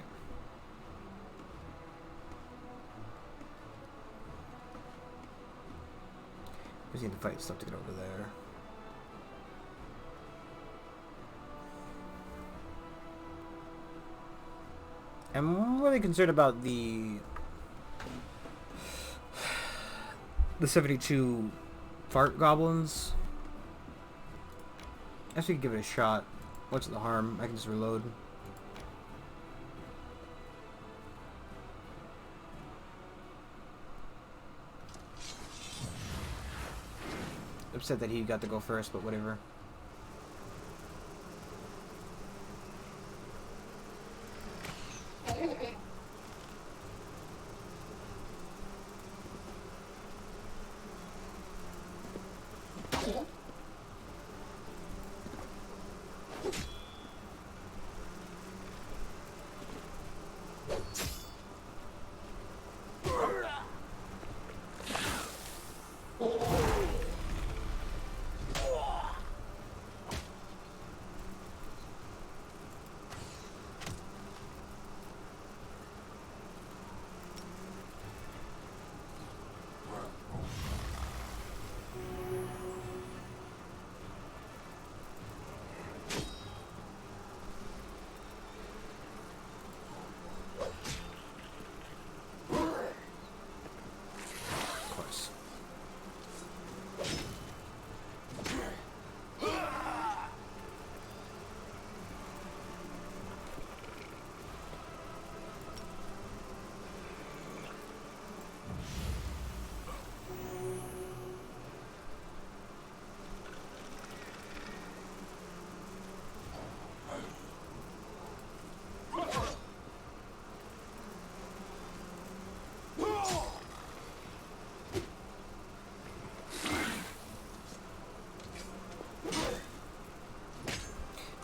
We just need to fight stuff to get over there. I'm really concerned about the 72 fart goblins. I guess we could give it a shot. What's the harm? I can just reload. Upset that he got to go first, but whatever.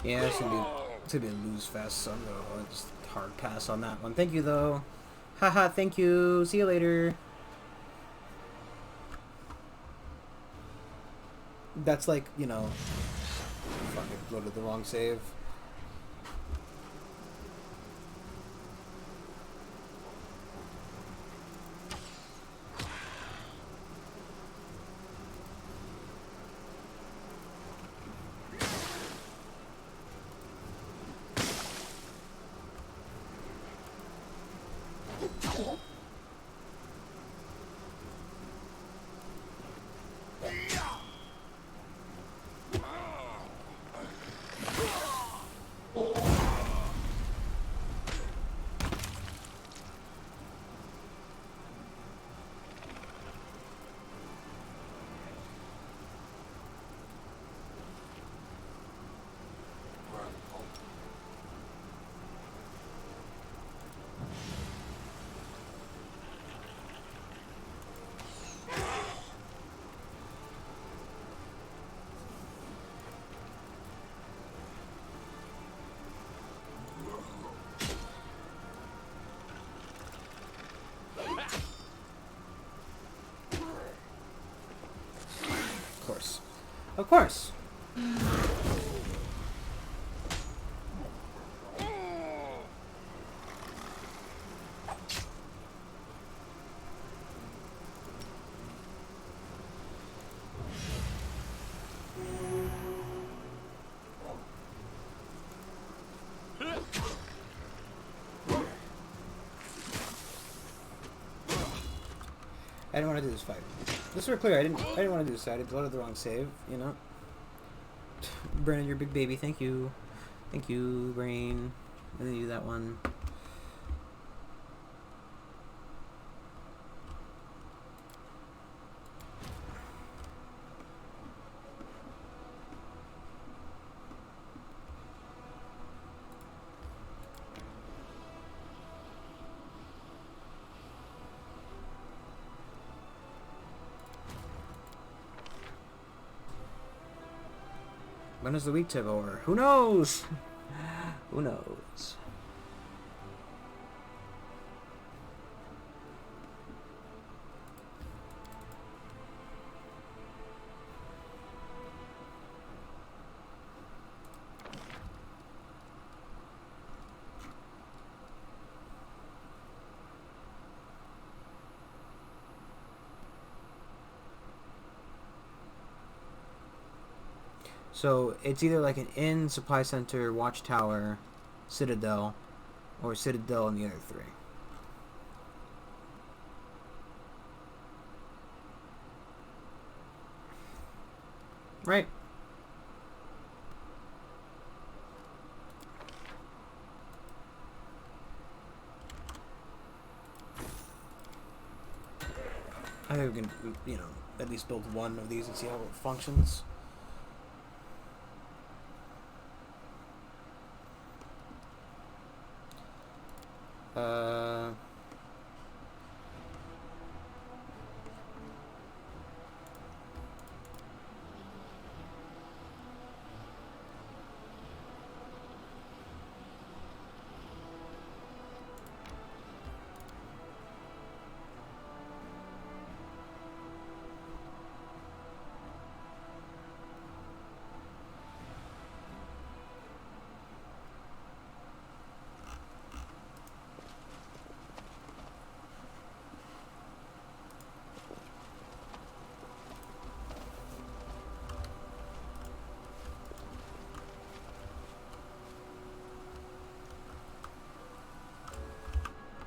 Yeah, it's gonna be a lose fest, so I'm gonna just hard pass on that one. Thank you though. Haha, thank you. See you later. That's like, you know, fuck, I loaded the wrong save. Of course. I didn't want to do this fight. Just so we're clear, I didn't want to do this. I did the wrong save, you know. Brandon, you're a big baby. Thank you, Brain. And then you do that one. When is the week tip over? Who knows? Who knows? So it's either like an inn, supply center, watchtower, citadel, or citadel and the other three. Right. I think we can, you know, at least build one of these and see how it functions.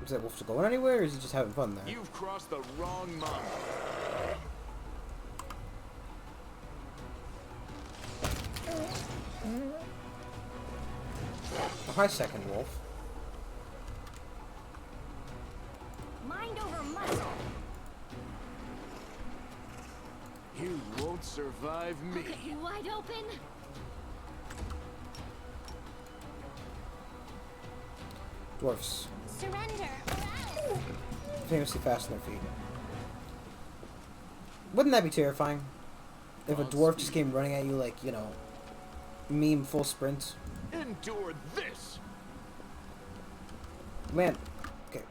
Is that wolf going anywhere, or is he just having fun there? You've crossed the wrong mark. Oh, hi, second wolf. Mind over muscle. You won't survive me. Okay, wide open. Dwarfs. Surrender. Famously fast on their feet. Wouldn't that be terrifying? If a dwarf just came running at you like, you know, meme full sprint. Endure this. Man. Okay.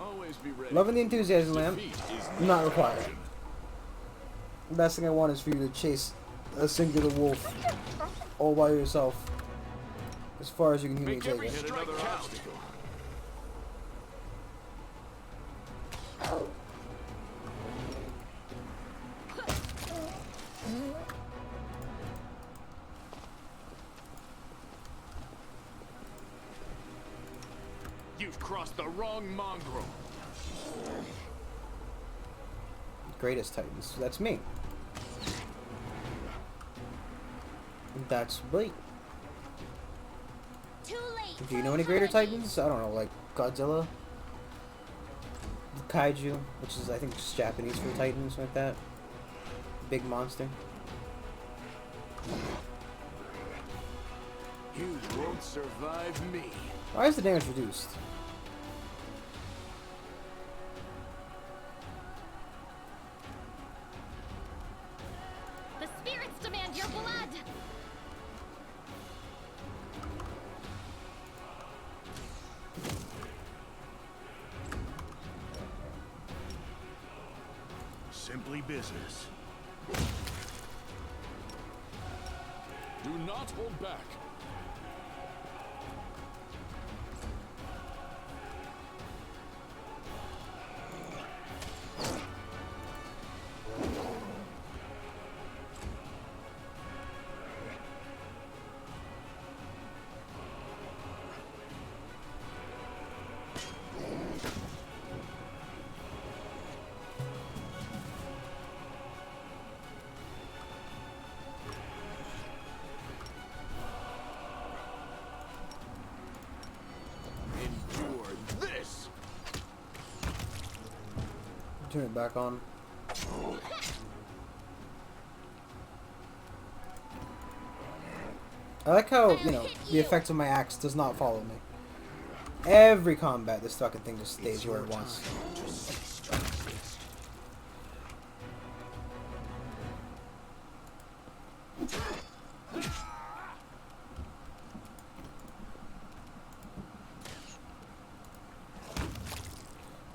Always be ready. Loving the enthusiasm, lamb. Defeat is Not required. The best thing I want is for you to chase a singular wolf all by yourself. As far as you can humanly Make take every it. strike obstacle. You've crossed the wrong mongrel. Greatest Titans. That's me. That's Blake. Too late. Do you know any greater Titans? I don't know, like Godzilla? Kaiju, which is I think just Japanese for Titans, like that. Big monster. You won't survive me. Why is the damage reduced? The spirits demand your blood. Simply business. Do not hold back. Endure this. Turn it back on. I like how, you know, the effect of my axe does not follow me. Every combat, this fucking thing just stays where it wants. To cease to exist.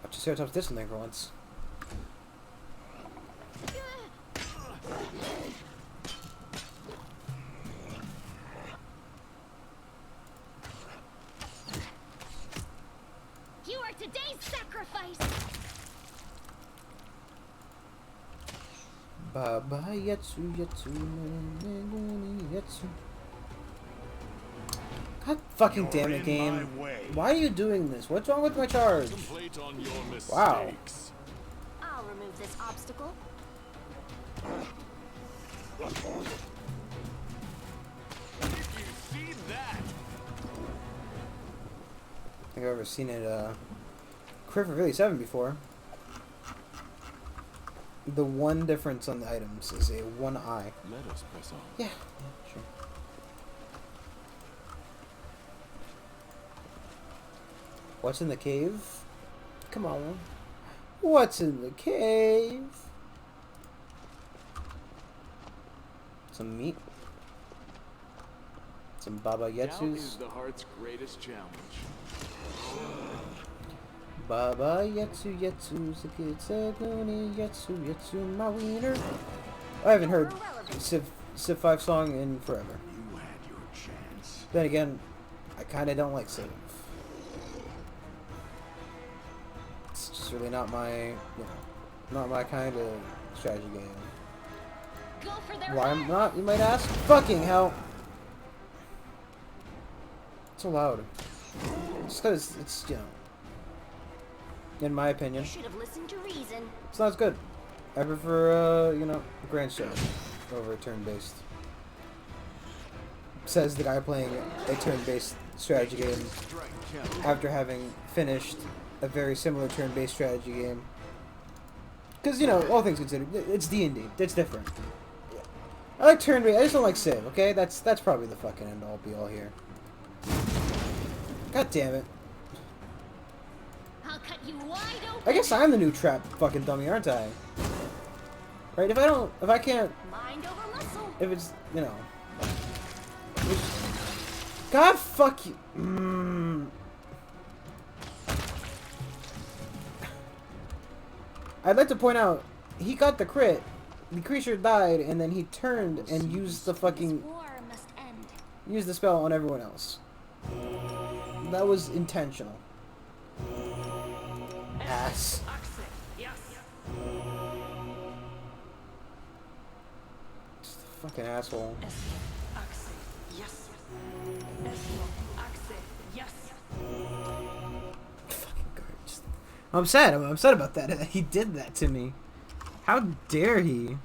I'll just see how tough this thing for once. You are today's sacrifice. Baba Yetsu Yetsu Yetsu. God fucking damn it, game. Why are you doing this? What's wrong with my charge? Contemplate on your mistakes. Wow. I'll remove this obstacle. If you see that, I think I've ever seen it, Crit for really 7 before. The one difference on the items is a one eye. let us press on. Yeah, sure. What's in the cave? Come on. What's in the cave? Some meat. Some Baba Doubt is Yetsus. the heart's greatest challenge. Baba Yetsu Yetsu Sakitsaguni Yetsu Yetsu my wiener. I haven't heard Civ 5 song in forever. You had your chance. Then again, I kinda don't like Civ. It's just really not my, you know, not my kind of strategy game. Go for their Why heart. not, you might ask? Fucking hell! It's so loud. Just cause it's, you know, in my opinion, You should have listened to reason. it's not as good. I prefer, you know, grand strategy over turn-based. Says the guy playing a turn-based strategy game after having finished a very similar turn-based strategy game. Because, you know, all things considered, it's D&D. It's different. I like turn-based. I just don't like Civ, okay? That's probably the fucking end-all be-all here. God damn it. I'll cut you wide open. I guess I'm the new trap fucking dummy, aren't I? Right? If I can't, Mind over muscle. if it's, you know. God fuck you. I'd like to point out, he got the crit, the creature died, and then he turned and used the fucking, This war must end. used the spell on everyone else. That was intentional. Ass. Accent. Yes. Just a fucking asshole. Esmo. Accent. Yes. Esmo. Accent. Yes. Fucking garbage. I'm sad. I'm upset about that. He did that to me. How dare he?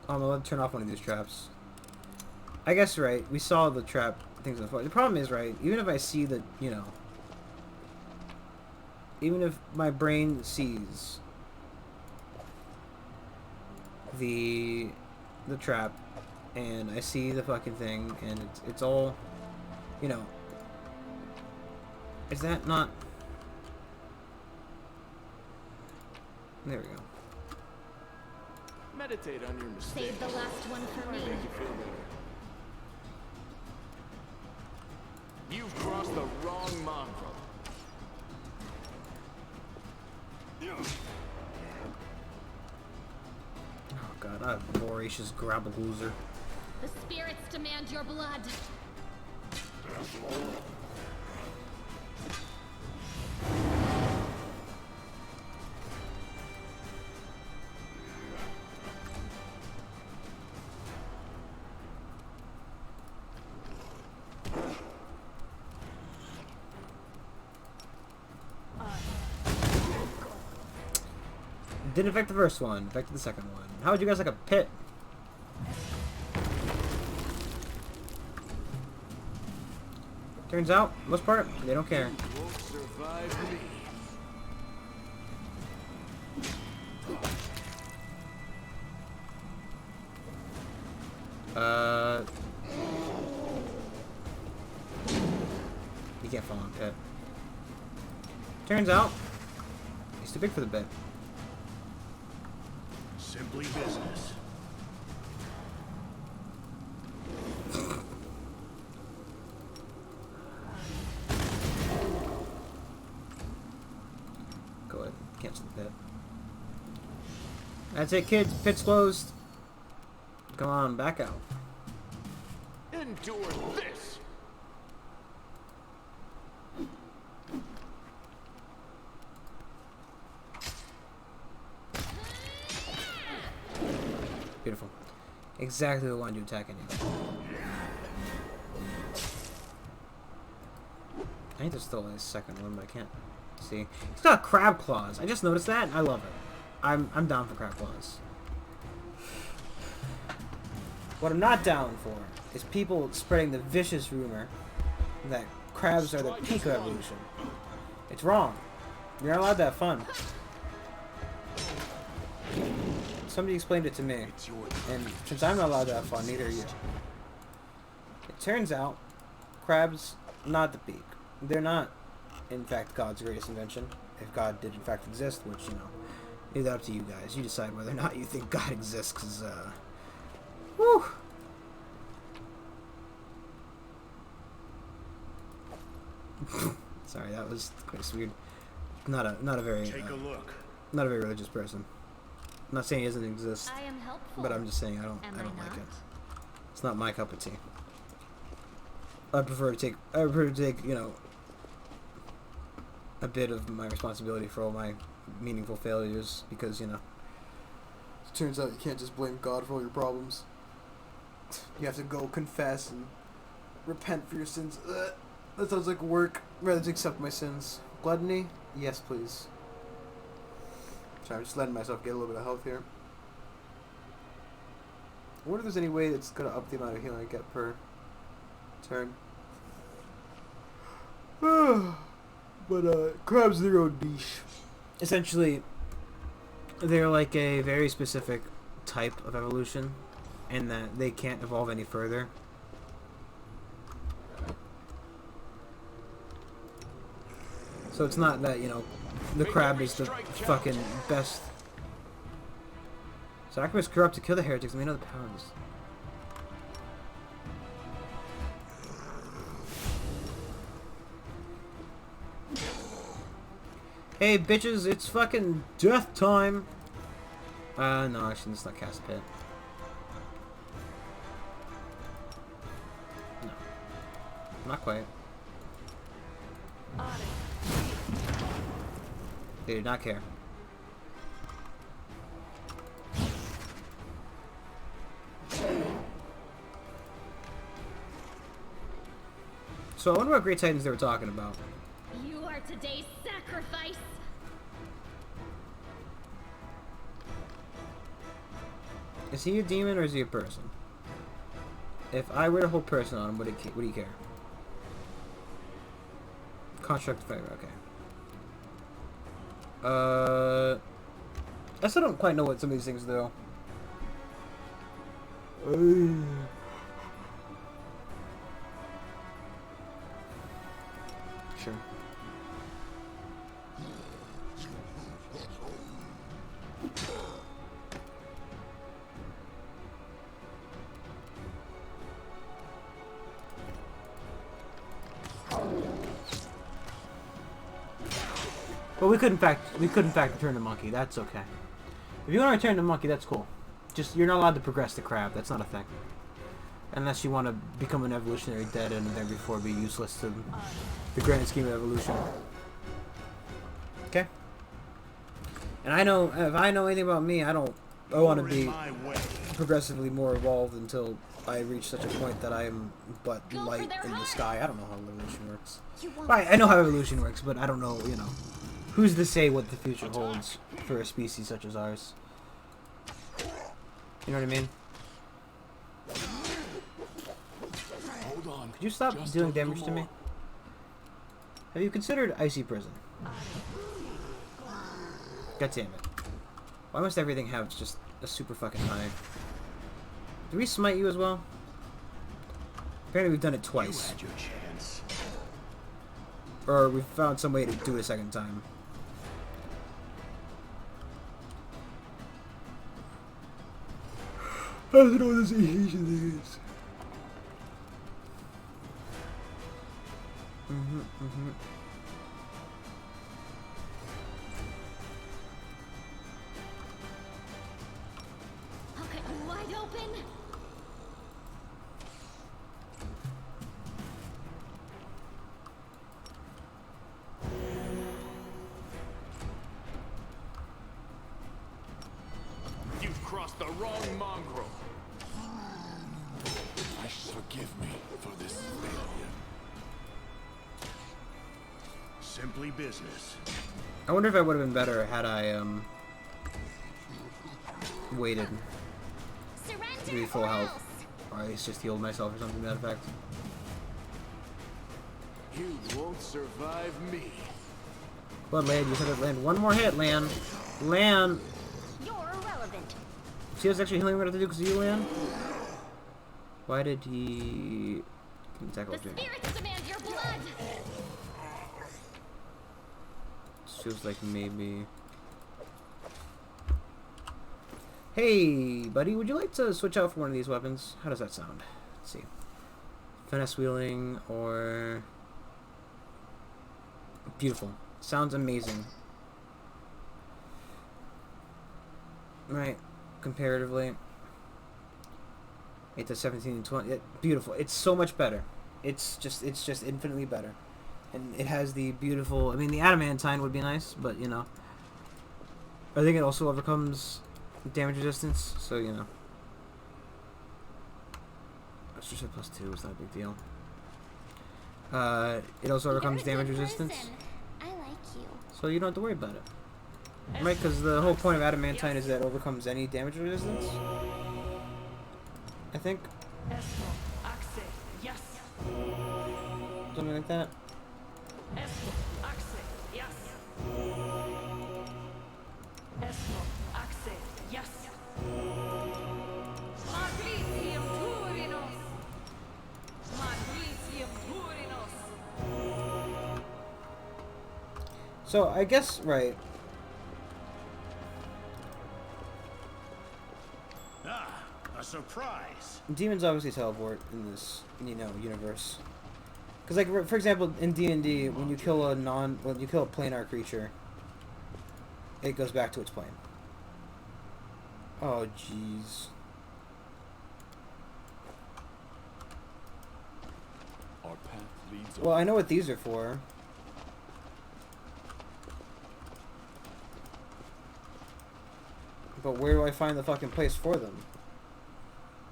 I'm gonna turn off one of these traps. I guess you're right. We saw the trap things on the floor. The problem is, right, even if I see that, you know, even if my brain sees the trap and I see the fucking thing and it's all, you know, is that not, there we go. Meditate on your mistakes. Save the last one for Might me. make you feel better. You've crossed the wrong mongrel. Oh god, a voracious grabble loser. The spirits demand your blood. Didn't affect the first one, affected the second one. How would you guys like a pit? Turns out, most part, they don't care. Won't survive me. You can't fall in a pit. Turns out, he's too big for the bit. Simply business. Go ahead, cancel the pit. That's it, kids. Pit's closed. Come on, back out. Endure this. Beautiful. Exactly what I wanted to attack anyway. I think there's still a second one, but I can't see. He's got crab claws. I just noticed that, and I love it. I'm down for crab claws. What I'm not down for is people spreading the vicious rumor that crabs are the peak of evolution. It's wrong. You're not allowed to have fun. Somebody explained it to me, and since I'm not allowed to have fun, neither are you. It turns out, crabs, not the peak. They're not, in fact, God's greatest invention. If God did in fact exist, which, you know, leave that up to you guys. You decide whether or not you think God exists, because, whew. Sorry, that was quite weird. Not a very, Take a look. not a very religious person. I'm not saying he doesn't exist, I am helpful. but I'm just saying I don't Am like not? it. It's not my cup of tea. I prefer to take, you know, a bit of my responsibility for all my meaningful failures, because, you know, it turns out you can't just blame God for all your problems. You have to go confess and repent for your sins. Ugh. That sounds like work. Rather than accept my sins. Gluttony? Yes, please. Sorry, I'm just letting myself get a little bit of health here. I wonder if there's any way that's gonna up the amount of healing I get per turn. But crabs their own niche. Essentially, they're like a very specific type of evolution, in that they can't evolve any further. So it's not that, you know, the crab is the fucking best. Sacrifice corrupt to kill the heretics, and we know the powers. Hey bitches, it's fucking death time! No, actually, let's not cast pit. No. Not quite. They did not care. So I wonder what Great Titans they were talking about. You are today's sacrifice. Is he a demon or is he a person? If I were to hold person on him, would he care? Construct favor, okay. I still don't quite know what some of these things do. Sure. But we could in fact return the monkey. That's okay. If you want to return the monkey, that's cool. Just you're not allowed to progress the crab. That's not a thing. Unless you want to become an evolutionary dead and then before be useless to the grand scheme of evolution. Okay. And I know if I know anything about me, I want to be progressively more evolved until I reach such a point that I am but light in the sky. I don't know how evolution works. I know how evolution works, but I don't know, you know. Who's to say what the future holds for a species such as ours? You know what I mean? Hold on. Could you stop Just doing a little damage to me? more. Have you considered icy prison? God damn it. Why must everything have just a super fucking high? Do we smite you as well? Apparently we've done it twice. You had your chance. Or we found some way to do it a second time. I don't know what this Asian thing is. I'll cut you wide open. You've crossed the wrong mongrel. Forgive me for this failure. Simply business. I wonder if I would have been better had I waited to be full health. Or I just healed myself or something to that effect. You won't survive me. Come on, Land, you said it. Land, one more hit, Land. Land! You're irrelevant. See what's actually healing what I have to do because of you, Land? Why did he... tackle The Jim? spirits demand your blood. Feels like maybe... Hey, buddy, would you like to switch out for one of these weapons? How does that sound? Let's see. Finesse wheeling or... Beautiful. Sounds amazing. Right. Comparatively. 8 to 17 and 20. Beautiful. It's so much better. It's just infinitely better. And it has the beautiful... I mean, the adamantine would be nice, but, you know. I think it also overcomes damage resistance, so, you know. Let's just say +2. It's not a big deal. It also overcomes damage resistance. I like you. So you don't have to worry about it. Right, because the whole point of adamantine is that it overcomes any damage resistance. I think. Esmo, Axe, yes. Something like that. Esmo, Axe, yes. Esmo, Axe, yes. Magnesium Turinos. Magnesium Turinos. So I guess, right. Ah, a surprise. Demons obviously teleport in this, you know, universe. Because, like, for example, in D&D, when you kill a planar creature, it goes back to its plane. Oh, jeez. Our path leads Well, I know what these are for. But where do I find the fucking place for them?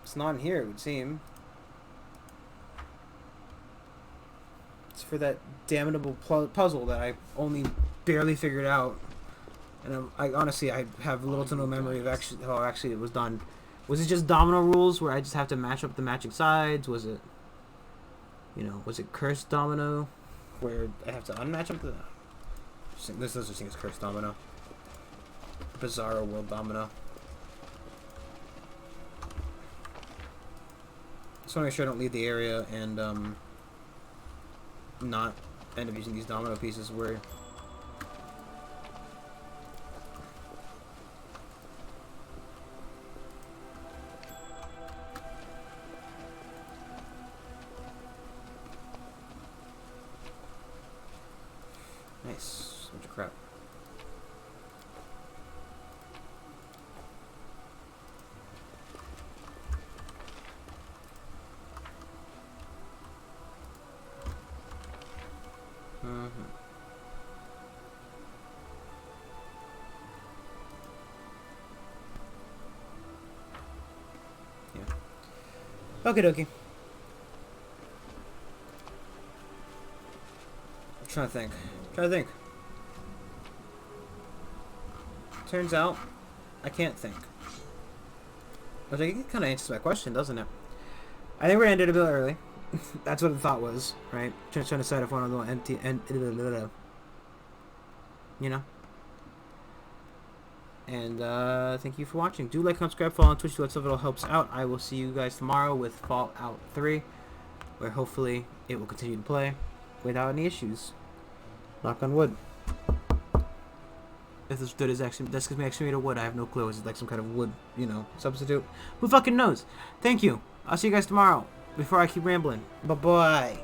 It's not in here, it would seem. It's for that damnable puzzle that I only barely figured out. And I honestly, I have little to no memory of how actually it was done. Was it just domino rules where I just have to match up the matching sides? Was it, you know, was it cursed domino where I have to unmatch up the... This doesn't seem as cursed domino. Bizarro world domino. Just want to make sure I don't leave the area and not end up using these domino pieces where... Nice. Bunch of crap. Okie dokie. I'm trying to think. Turns out, I can't think. Which I think it kind of answers my question, doesn't it? I think we're gonna end it a bit early. That's what the thought was, right? Trying to decide if one of the empty and you know. And thank you for watching. Do like, subscribe, follow on Twitch. Do that stuff. It all helps out. I will see you guys tomorrow with Fallout 3, where hopefully it will continue to play without any issues. Knock on wood. If this wood is actually, that's because we actually made of wood. I have no clue. Is it like some kind of wood, you know, substitute? Who fucking knows? Thank you. I'll see you guys tomorrow. Before I keep rambling. Bye bye.